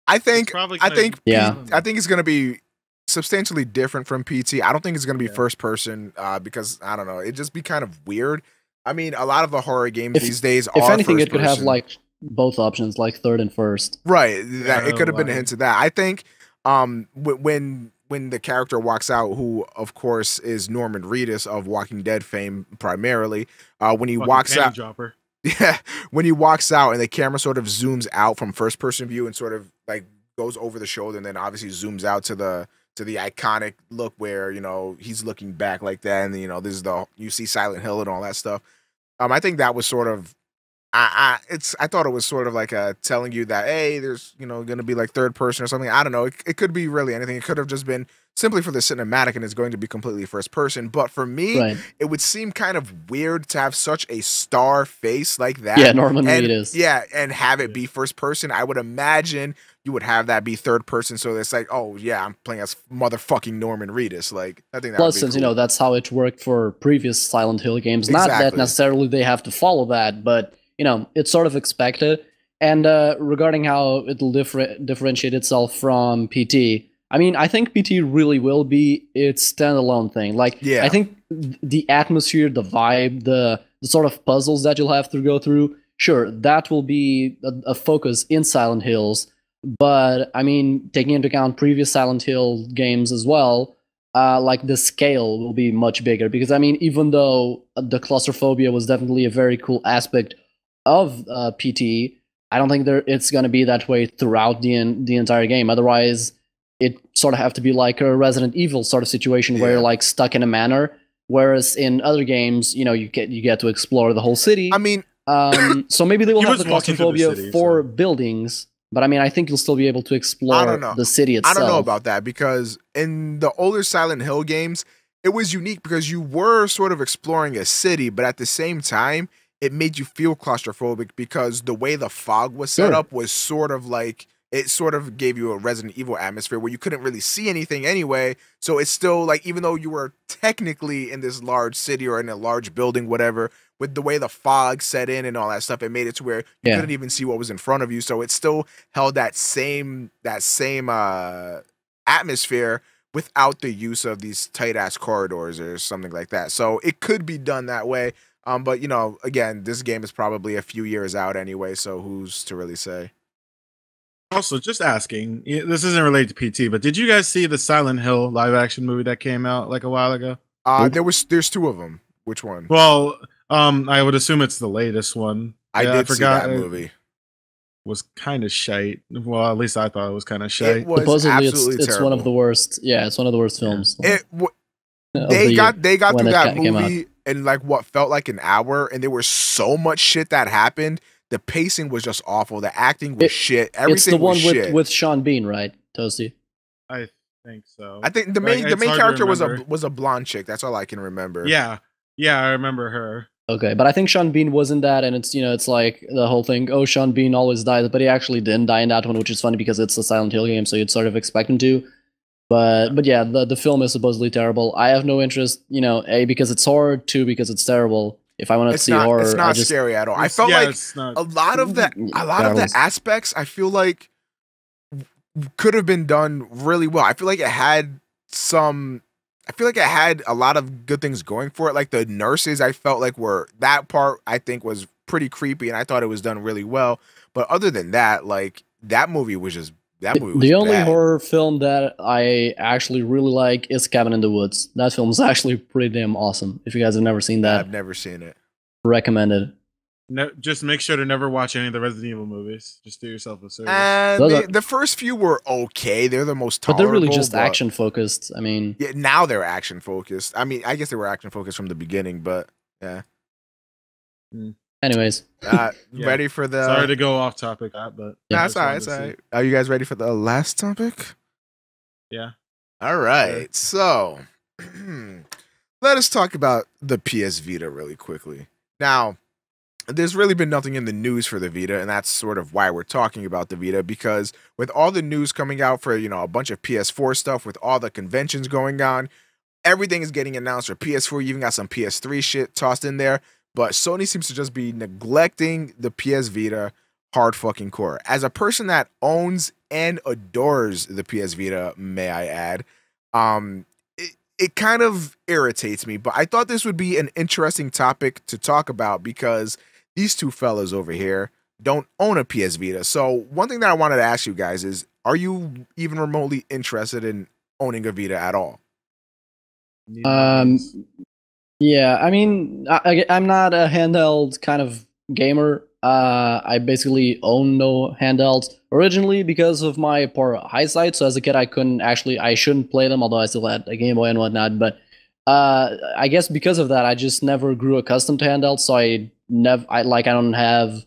I think it's gonna be substantially different from PT. I don't think it's gonna be first person because I don't know, it'd just be kind of weird. I mean, a lot of the horror games these days are. If anything, first it could person. have like both options, like third and first. Right. It could have been a hint of that. I think when the character walks out, who of course is Norman Reedus of Walking Dead fame primarily, when he walks out. Dropper. Yeah, when he walks out and the camera sort of zooms out from first person view and sort of like goes over the shoulder and then obviously zooms out to the iconic look where he's looking back like that, and this is you see Silent Hill and all that stuff. I think that was sort of I thought it was sort of like telling you that, hey, there's gonna be like third person or something. I don't know. It could be really anything. It could have just been simply for the cinematic, and it's going to be completely first person. But for me, Right. it would seem kind of weird to have such a star face like that. Yeah, Norman and, Reedus. Yeah, and have it be first person. I would imagine you would have that be third person, so it's like, oh yeah, I'm playing as motherfucking Norman Reedus. Like, I think that Plus, would be since cool. that's how it worked for previous Silent Hill games. Not that Exactly. necessarily they have to follow that, but it's sort of expected. And regarding how it'll differentiate itself from PT, I mean, I think PT really will be its standalone thing. Like, Yeah. I think the atmosphere, the vibe, the sort of puzzles that you'll have to go through, sure, that will be a focus in Silent Hills. But I mean, taking into account previous Silent Hill games as well, like the scale will be much bigger. Because I mean, even though the claustrophobia was definitely a very cool aspect of PT, I don't think it's going to be that way throughout the entire game. Otherwise, it sort of have to be like a Resident Evil sort of situation where you're like stuck in a manor. Whereas in other games, you get to explore the whole city. I mean, so maybe they will He have was the walking through the claustrophobia city, for so- buildings. But I mean, I think you'll still be able to I explore don't know. the city I itself. don't know about that because in the older Silent Hill games, it was unique because you were sort of exploring a city, but at the same time, it made you feel claustrophobic because the way the fog was set Sure. up was sort of like it sort of gave you a Resident Evil atmosphere where you couldn't really see anything anyway. So it's still like, even though you were technically in this large city or in a large building, whatever, with the way the fog set in and all that stuff, it made it to where you Yeah. couldn't even see what was in front of you. So it still held that same atmosphere without the use of these tight ass corridors or something like that. So it could be done that way. But again, this game is probably a few years out anyway, so who's to really say? Also, just asking, this isn't related to PT, but did you guys see the Silent Hill live action movie that came out like a while ago? There's two of them. Which one? Well, I would assume it's the latest one. I Yeah, did forgot see that it movie. Was kind of shite. Well, at least I thought it was kind of shite. It was Supposedly, absolutely it's one of the terrible. worst. Yeah, it's one of the worst films. They got when through it that came out. movie in like what felt like an hour, and there was so much shit that happened. The pacing was just awful. The acting was shit. Everything It's the one was shit. with Sean Bean, right, Toastie? I think so. I think the Like, main it's hard to character remember. was a blonde chick. That's all I can remember. Yeah, I remember her. Okay, but I think Sean Bean was in that, and it's like the whole thing. Oh, Sean Bean always dies, but he actually didn't die in that one, which is funny because it's a Silent Hill game, so you'd sort of expect him to. But yeah, the film is supposedly terrible. I have no interest, A, because it's horror, 2, because it's terrible. If I want to see horror, It's I not just scary at all. I felt like it's not. a lot of the Barrels. aspects I feel like could have been done really well. I feel like it had a lot of good things going for it. Like the nurses, I felt like that part I think was pretty creepy, and I thought it was done really well. But other than that, like that movie was just the only bad. horror film that I actually really like is Cabin in the Woods. That film is actually pretty damn awesome. If you guys have never seen that, I've never seen it. recommended. No, just make sure to never watch any of the Resident Evil movies. Just do yourself a service. And Those are- the first few were okay. They're the most But tolerable. they're really just but- action focused. I mean, Yeah, now they're action focused. I mean, I guess they were action focused from the beginning, but yeah. anyways, Yeah. Ready for the? Sorry to go off topic, but Nah, I it's just all right. wanted It's to all see. right. Are you guys ready for the last topic? Yeah. All right. So, let us talk about the PS Vita really quickly. Now, there's really been nothing in the news for the Vita, and that's sort of why we're talking about the Vita, because with all the news coming out for, a bunch of PS4 stuff, with all the conventions going on, everything is getting announced for PS4. You even got some PS3 shit tossed in there, but Sony seems to just be neglecting the PS Vita hard fucking core. As a person that owns and adores the PS Vita, may I add, it kind of irritates me, but I thought this would be an interesting topic to talk about because these two fellas over here don't own a PS Vita. So one thing that I wanted to ask you guys is, are you even remotely interested in owning a Vita at all? yeah, I mean, I'm not a handheld kind of gamer. I basically own no handhelds originally because of my poor eyesight. So as a kid, I shouldn't play them, although I still had a Game Boy and whatnot. But I guess because of that, I just never grew accustomed to handhelds. So I I don't have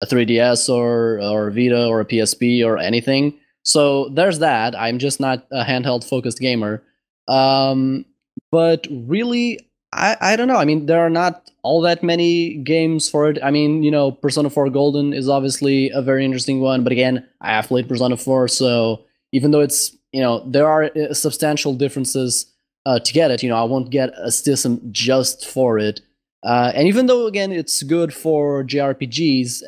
a 3DS or a Vita or a PSP or anything. So there's that. I'm just not a handheld focused gamer. But really, I don't know. I mean, there are not all that many games for it. I mean, Persona 4 Golden is obviously a very interesting one. But again, I have played Persona 4, so even though it's, there are substantial differences to get it, I won't get a system just for it. And even though, again, it's good for JRPGs,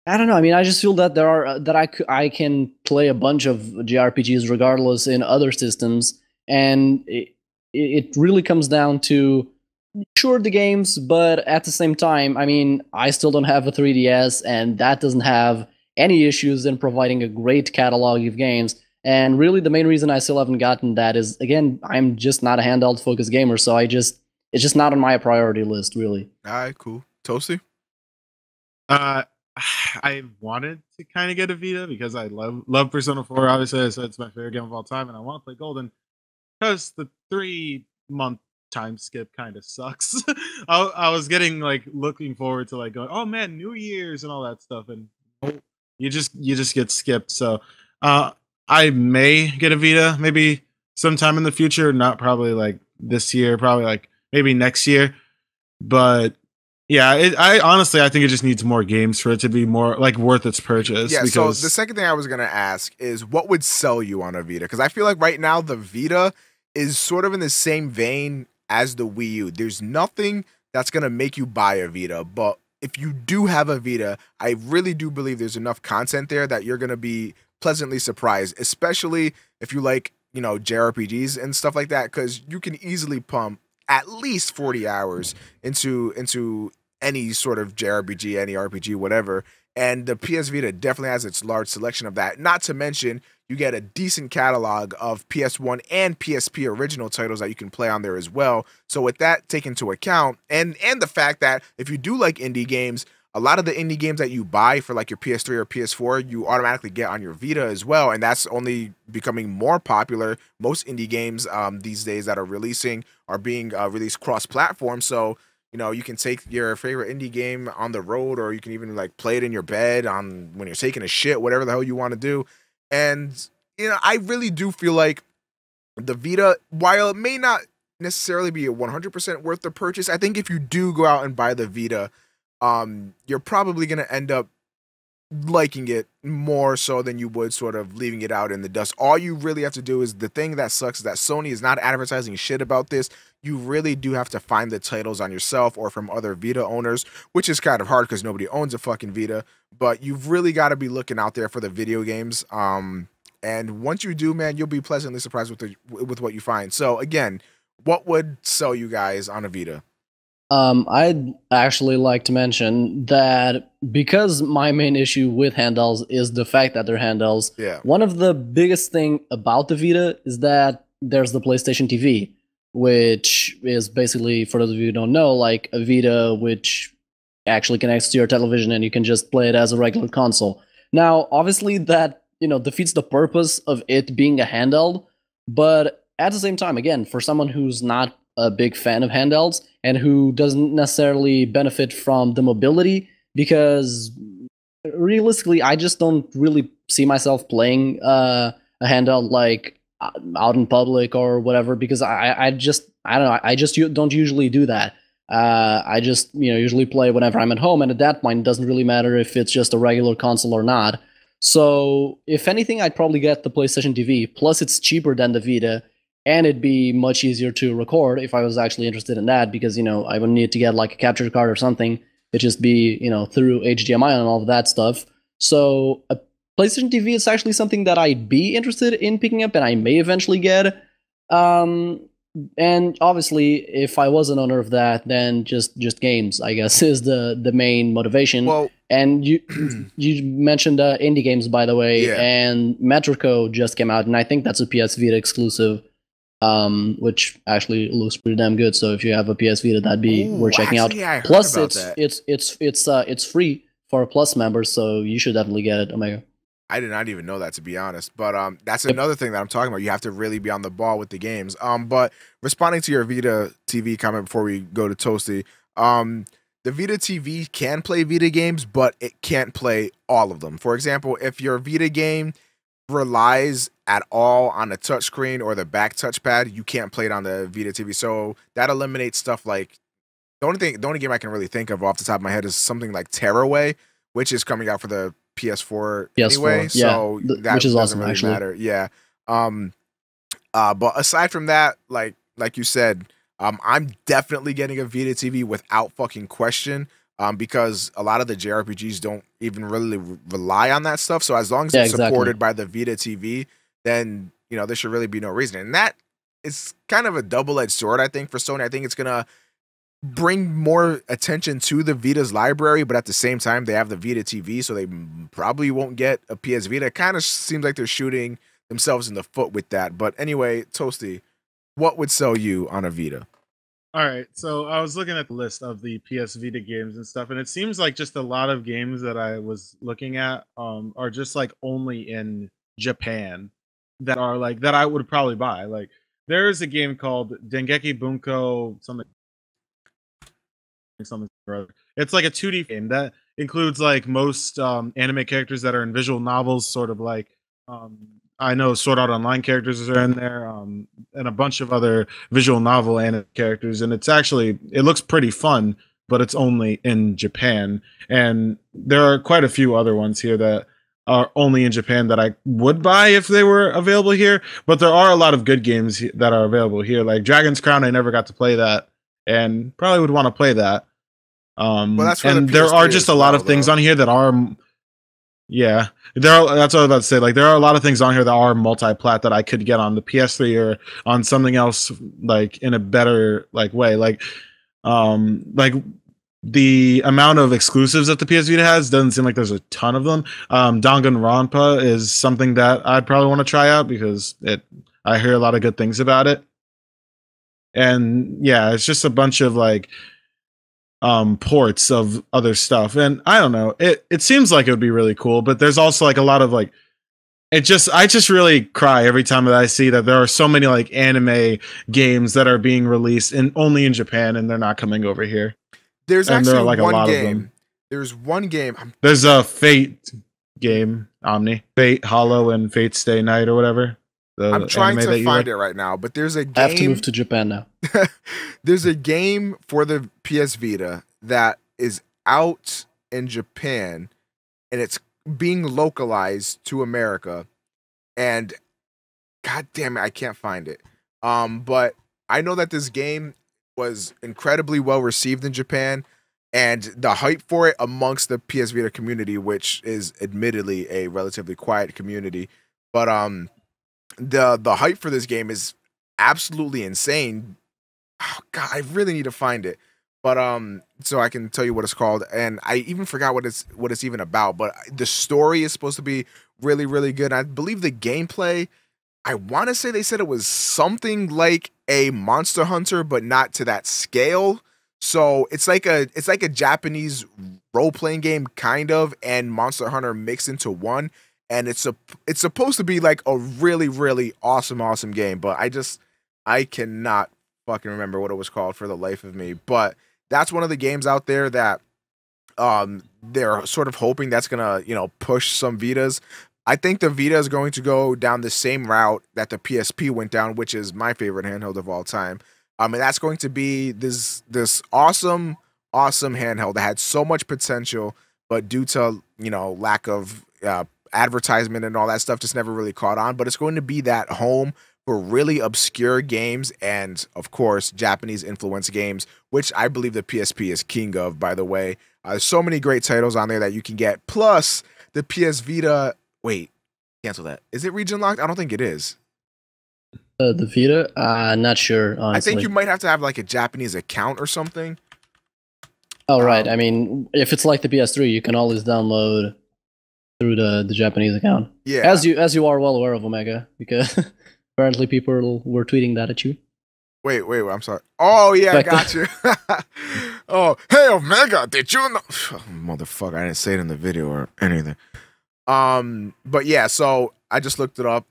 I don't know. I mean, I just feel that I can play a bunch of JRPGs regardless in other systems, and it really comes down to sure the games, but at the same time, I mean, I still don't have a 3DS, and that doesn't have any issues in providing a great catalog of games. And really, the main reason I still haven't gotten that is, again, I'm just not a handheld focused gamer, so it's just not on my priority list, really. All right, cool. Toastie? I wanted to kind of get a Vita because I love Persona 4. Obviously, I said it's my favorite game of all time, and I want to play Golden because the 3-month time skip kind of sucks. I was getting looking forward to going, oh man, New Year's and all that stuff, and you just get skipped. So I may get a Vita maybe sometime in the future, not probably this year, probably maybe next year, but. Yeah, I think it just needs more games for it to be more worth its purchase. Yeah, so the second thing I was gonna ask is what would sell you on a Vita? Because I feel like right now the Vita is sort of in the same vein as the Wii U. There's nothing that's gonna make you buy a Vita, but if you do have a Vita, I really do believe there's enough content there that you're gonna be pleasantly surprised, especially if you like, JRPGs and stuff like that, because you can easily pump at least 40 hours into any sort of JRPG, any RPG, whatever. And the PS Vita definitely has its large selection of that. Not to mention, you get a decent catalog of PS1 and PSP original titles that you can play on there as well. So with that taken into account, and the fact that if you do like indie games, a lot of the indie games that you buy for your PS3 or PS4, you automatically get on your Vita as well, and that's only becoming more popular. Most indie games these days that are releasing are being released cross-platform, so you can take your favorite indie game on the road, or you can even play it in your bed when you're taking a shit, whatever the hell you want to do. And I really do feel like the Vita, while it may not necessarily be a 100% worth the purchase, I think if you do go out and buy the Vita, you're probably going to end up liking it more so than you would sort of leaving it out in the dust. All you really have to do is, the thing that sucks is that Sony is not advertising shit about this. You really do have to find the titles on yourself or from other Vita owners, which is kind of hard because nobody owns a fucking Vita, but you've really got to be looking out there for the video games. And once you do, man, you'll be pleasantly surprised with what you find. So again, what would sell you guys on a Vita? I'd actually like to mention that because my main issue with handhelds is the fact that they're handhelds. Yeah. One of the biggest thing about the Vita is that there's the PlayStation TV, which is basically, for those of you who don't know, like a Vita which actually connects to your television and you can just play it as a regular console. Now, obviously that, defeats the purpose of it being a handheld, but at the same time, again, for someone who's not a big fan of handhelds and who doesn't necessarily benefit from the mobility, because realistically, I just don't really see myself playing a handheld out in public or whatever, because I don't know, I just don't usually do that. I just usually play whenever I'm at home, and at that point, it doesn't really matter if it's just a regular console or not. So if anything, I'd probably get the PlayStation TV. Plus, it's cheaper than the Vita, and it'd be much easier to record if I was actually interested in that, because I would need to get a capture card or something. It'd just be through HDMI and all of that stuff. So a PlayStation TV is actually something that I'd be interested in picking up, and I may eventually get. And obviously, if I was an owner of that, then just games, I guess, is the main motivation. Well, and you mentioned indie games, by the way, yeah. And Metrico just came out, and I think that's a PS Vita exclusive, which actually looks pretty damn good. So if you have a PS Vita, that'd be worth checking out. Yeah, Plus, it's free for Plus members, so you should definitely get it, Omega. I did not even know that, to be honest. But that's another thing that I'm talking about. You have to really be on the ball with the games. But responding to your Vita TV comment before we go to Toastie, The Vita TV can play Vita games, but it can't play all of them. For example, if your Vita game relies at all on the touchscreen or the back touchpad, you can't play it on the Vita TV. So that eliminates stuff like the only game I can really think of off the top of my head is something like Tearaway, which is coming out for the PS4 anyway. Yeah, so that which is doesn't awesome, really actually. matter. Yeah. But aside from that, like you said, I'm definitely getting a Vita TV without fucking question. Because a lot of the JRPGs don't even really rely on that stuff. So as long as it's supported by the Vita TV, then there should really be no reason. And that is kind of a double-edged sword, I think, for Sony. I think it's gonna bring more attention to the Vita's library, but at the same time, they have the Vita TV, so they probably won't get a PS Vita. It kind of seems like they're shooting themselves in the foot with that. But anyway, Toastie, what would sell you on a Vita? All right, so I was looking at the list of the PS Vita games and stuff, and it seems like just a lot of games that I was looking at are just like only in Japan that are like that I would probably buy. Like there is a game called Dengeki Bunko something. It's like a 2D game that includes like most anime characters that are in visual novels, sort of like I know Sword Art Online characters are in there, and a bunch of other visual novel anime characters, and it looks pretty fun, but it's only in Japan. And there are quite a few other ones here that are only in Japan that I would buy if they were available here, but there are a lot of good games that are available here. Like Dragon's Crown, I never got to play that, and probably would want to play that. Well, that's and there are just a lot of things on here that are that's what I was about to say. Like there are a lot of things on here that are multi-plat that I could get on the PS3 or on something else, like in a better way. Like the amount of exclusives that the PS Vita has doesn't seem like there's a ton of them. Danganronpa is something that I'd probably want to try out because I hear a lot of good things about it. And yeah, it's just a bunch of like ports of other stuff, and I don't know, it seems like it would be really cool, but there's also like a lot of like I just really cry every time that I see that there are so many like anime games that are being released only in Japan and they're not coming over here. There's and actually there are like one a lot game. Of them. There's one game. There's a Fate game, Omni, Fate Hollow and Fate Stay Night or whatever. I'm trying to find it right now, but there's a game. I have to move to Japan now. There's a game for the PS Vita that is out in Japan, and it's being localized to America. And god damn it, I can't find it. But I know that this game was incredibly well received in Japan, and the hype for it amongst the PS Vita community, which is admittedly a relatively quiet community, but the hype for this game is absolutely insane. Oh god, I really need to find it. But so I can tell you what it's called, and I even forgot what it's even about. But the story is supposed to be really, really good. I believe the gameplay, I want to say they said it was something like a Monster Hunter, but not to that scale. So it's like a Japanese role-playing game kind of, and Monster Hunter mixed into one. And it's supposed to be like a really, really awesome game, but I cannot fucking remember what it was called for the life of me. But that's one of the games out there that they're sort of hoping that's gonna push some Vitas. I think the Vita is going to go down the same route that the PSP went down, which is my favorite handheld of all time. And that's going to be this awesome handheld that had so much potential, but due to lack of advertisement and all that stuff, just never really caught on. But it's going to be that home for really obscure games and, of course, Japanese influence games, which I believe the PSP is king of, by the way. So many great titles on there that you can get. Plus, the PS Vita... Wait, cancel that. Is it region locked? I don't think it is. The Vita? Not sure, honestly. I think you might have to have like a Japanese account or something. Oh, right. I mean, if it's like the PS3, you can always download through the Japanese account. Yeah. As you are well aware of, Omega, because apparently people were tweeting that at you. Wait, I'm sorry. Oh, yeah, I got you. Oh, hey, Omega, did you know? Motherfucker, I didn't say it in the video or anything. But yeah, so I just looked it up.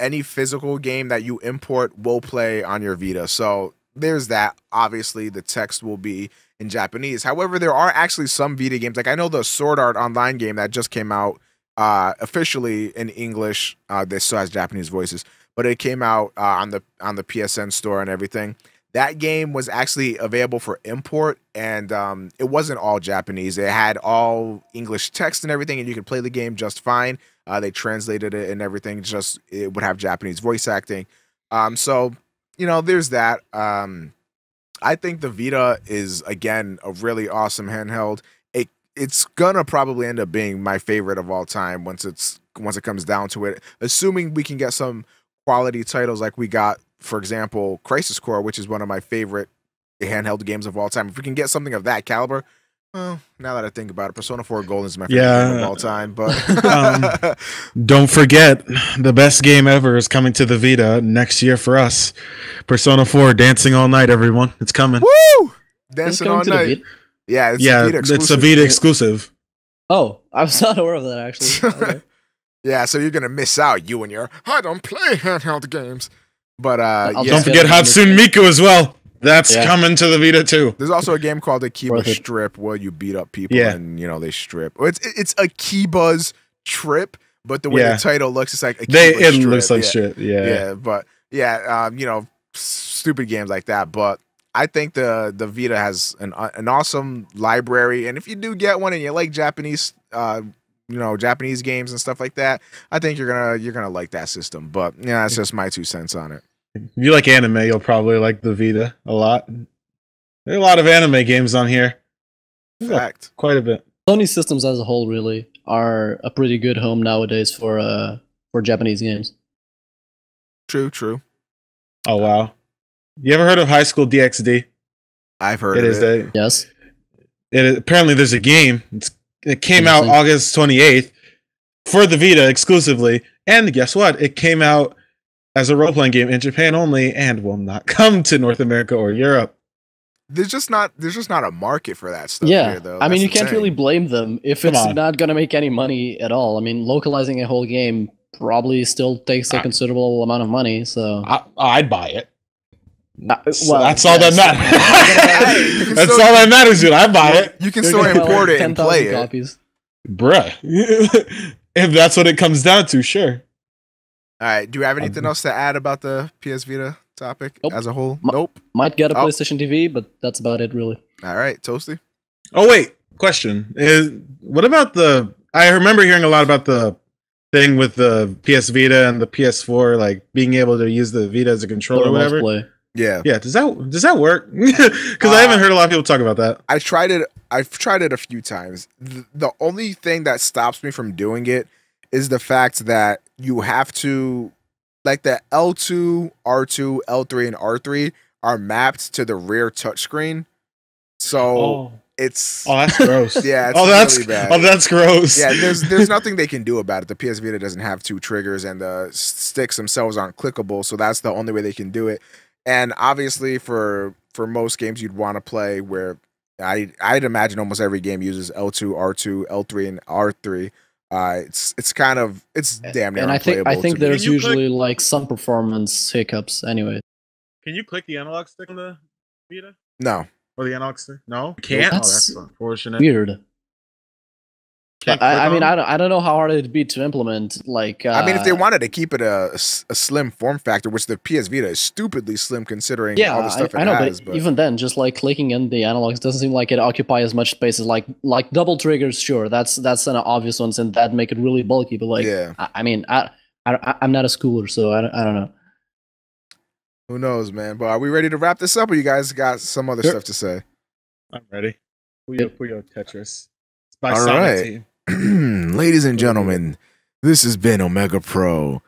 Any physical game that you import will play on your Vita. So there's that. Obviously, the text will be in Japanese. However, there are actually some Vita games. Like I know the Sword Art Online game that just came out officially in English. This still has Japanese voices, but it came out on the PSN store and everything. That game was actually available for import, and it wasn't all Japanese. It had all English text and everything, and you could play the game just fine. They translated it and everything. Just it would have Japanese voice acting. So there's that. I think the Vita is again a really awesome handheld. It's gonna probably end up being my favorite of all time once it comes down to it. Assuming we can get some quality titles like we got, for example, Crisis Core, which is one of my favorite handheld games of all time. If we can get something of that caliber, well, now that I think about it, Persona 4 Golden is my favorite game of all time. But don't forget, the best game ever is coming to the Vita next year for us. Persona 4 Dancing All Night, everyone. It's coming. Woo! Dancing All Night. Yeah, it's a Vita exclusive. Oh, I was not aware of that, actually. Okay. Yeah, so you're going to miss out, you and your, I don't play handheld games. But don't forget Hatsune Miku as well. That's coming to the Vita too. There's also a game called Akiba Strip where you beat up people and they strip. It's Akiba's Trip, but the way the title looks, it's like Akiba Strip. It looks like shit. Yeah. But stupid games like that. But I think the Vita has an awesome library, and if you do get one and you like Japanese Japanese games and stuff like that, I think you're gonna like that system. But yeah, that's just my 2 cents on it. If you like anime, you'll probably like the Vita a lot. There are a lot of anime games on here. Fact. Quite a bit. Sony systems as a whole really are a pretty good home nowadays for Japanese games. True. Oh wow. You ever heard of High School DxD? I've heard of it. Yes. Apparently there's a game. It came out August 28th for the Vita exclusively. And guess what? It came out as a role-playing game in Japan only and will not come to North America or Europe. There's just not a market for that stuff here, though. I mean, you can't really blame them if it's not going to make any money at all. I mean, localizing a whole game probably still takes a considerable amount of money, so I'd buy it. Well, that's all that matters. That's all that matters, dude. I buy it. You can still import it and play copies. Bruh. If that's what it comes down to, sure. All right. Do you have anything else to add about the PS Vita topic as a whole? Nope. Might get a PlayStation TV, but that's about it, really. All right, Toastie. Oh wait, question is, what about I remember hearing a lot about the thing with the PS Vita and the PS4, like being able to use the Vita as a controller or whatever. Yeah. Does that work? Because I haven't heard a lot of people talk about that. I've tried it a few times. The only thing that stops me from doing it is the fact that you have to, like, the L2, R2, L3, and R3 are mapped to the rear touchscreen. So it's that's gross. Yeah, it's really bad. That's gross. Yeah, there's nothing they can do about it. The PS Vita doesn't have 2 triggers, and the sticks themselves aren't clickable, so that's the only way they can do it. And obviously, for most games you'd want to play, where I'd imagine almost every game uses L2, R2, L3, and R3. It's damn near unplayable. I think there's usually like some performance hiccups anyway. Can you click the analog stick on the Vita? No. Or the analog stick? No, you can't. That's unfortunate. Weird. I mean, I don't know how hard it'd be to implement. Like, I mean, if they wanted to keep it a slim form factor, which the PS Vita is stupidly slim considering all the stuff it has. But even then, just like clicking in the analogs doesn't seem like it occupies as much space as like double triggers. Sure, that's an obvious one, and that make it really bulky. But like, I mean, I'm not a schooler, so I don't know. Who knows, man? But are we ready to wrap this up, or you guys got some other stuff to say? I'm ready. Puyo Tetris. All right. Ladies and gentlemen, this has been Omega Pro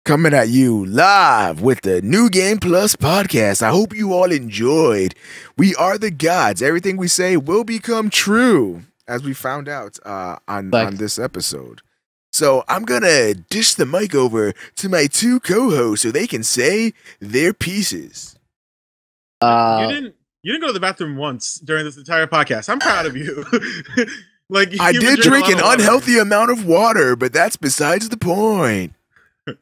coming at you live with the New Game Plus podcast. I hope you all enjoyed. We are the gods. Everything we say will become true, as we found out on this episode. So I'm going to dish the mic over to my 2 co-hosts so they can say their pieces. You didn't go to the bathroom once during this entire podcast. I'm proud of you. I did drink an unhealthy amount of water, but that's besides the point.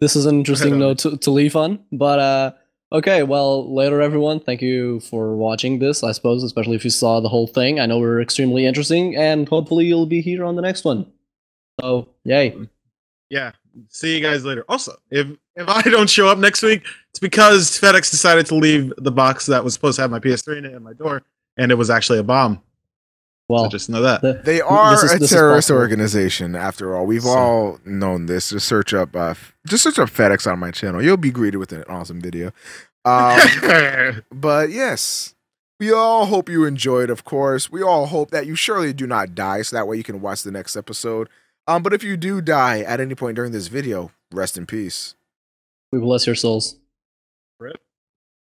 This is an interesting note to leave on, but Okay, well, later, everyone. Thank you for watching this, I suppose, especially if you saw the whole thing. I know we're extremely interesting, and hopefully you'll be here on the next one. So, yay. Yeah. See you guys later. Also, if I don't show up next week, it's because FedEx decided to leave the box that was supposed to have my PS3 in it at my door, and it was actually a bomb. Well, So just know that. They are a terrorist possible. organization, after all. We've all known this. Just search up FedEx on my channel. You'll be greeted with an awesome video. But yes, we all hope you enjoyed, of course. We all hope that you surely do not die, so that way you can watch the next episode. But if you do die at any point during this video, rest in peace. We bless your souls. Rip.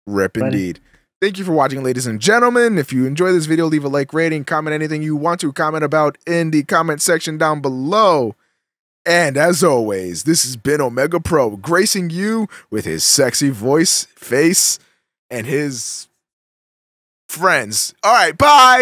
Rip indeed. Thank you for watching, ladies and gentlemen. If you enjoy this video, leave a like, rating, comment anything you want to comment about in the comment section down below. And as always, this has been Omega Pro, gracing you with his sexy voice, face, and his friends. All right, bye!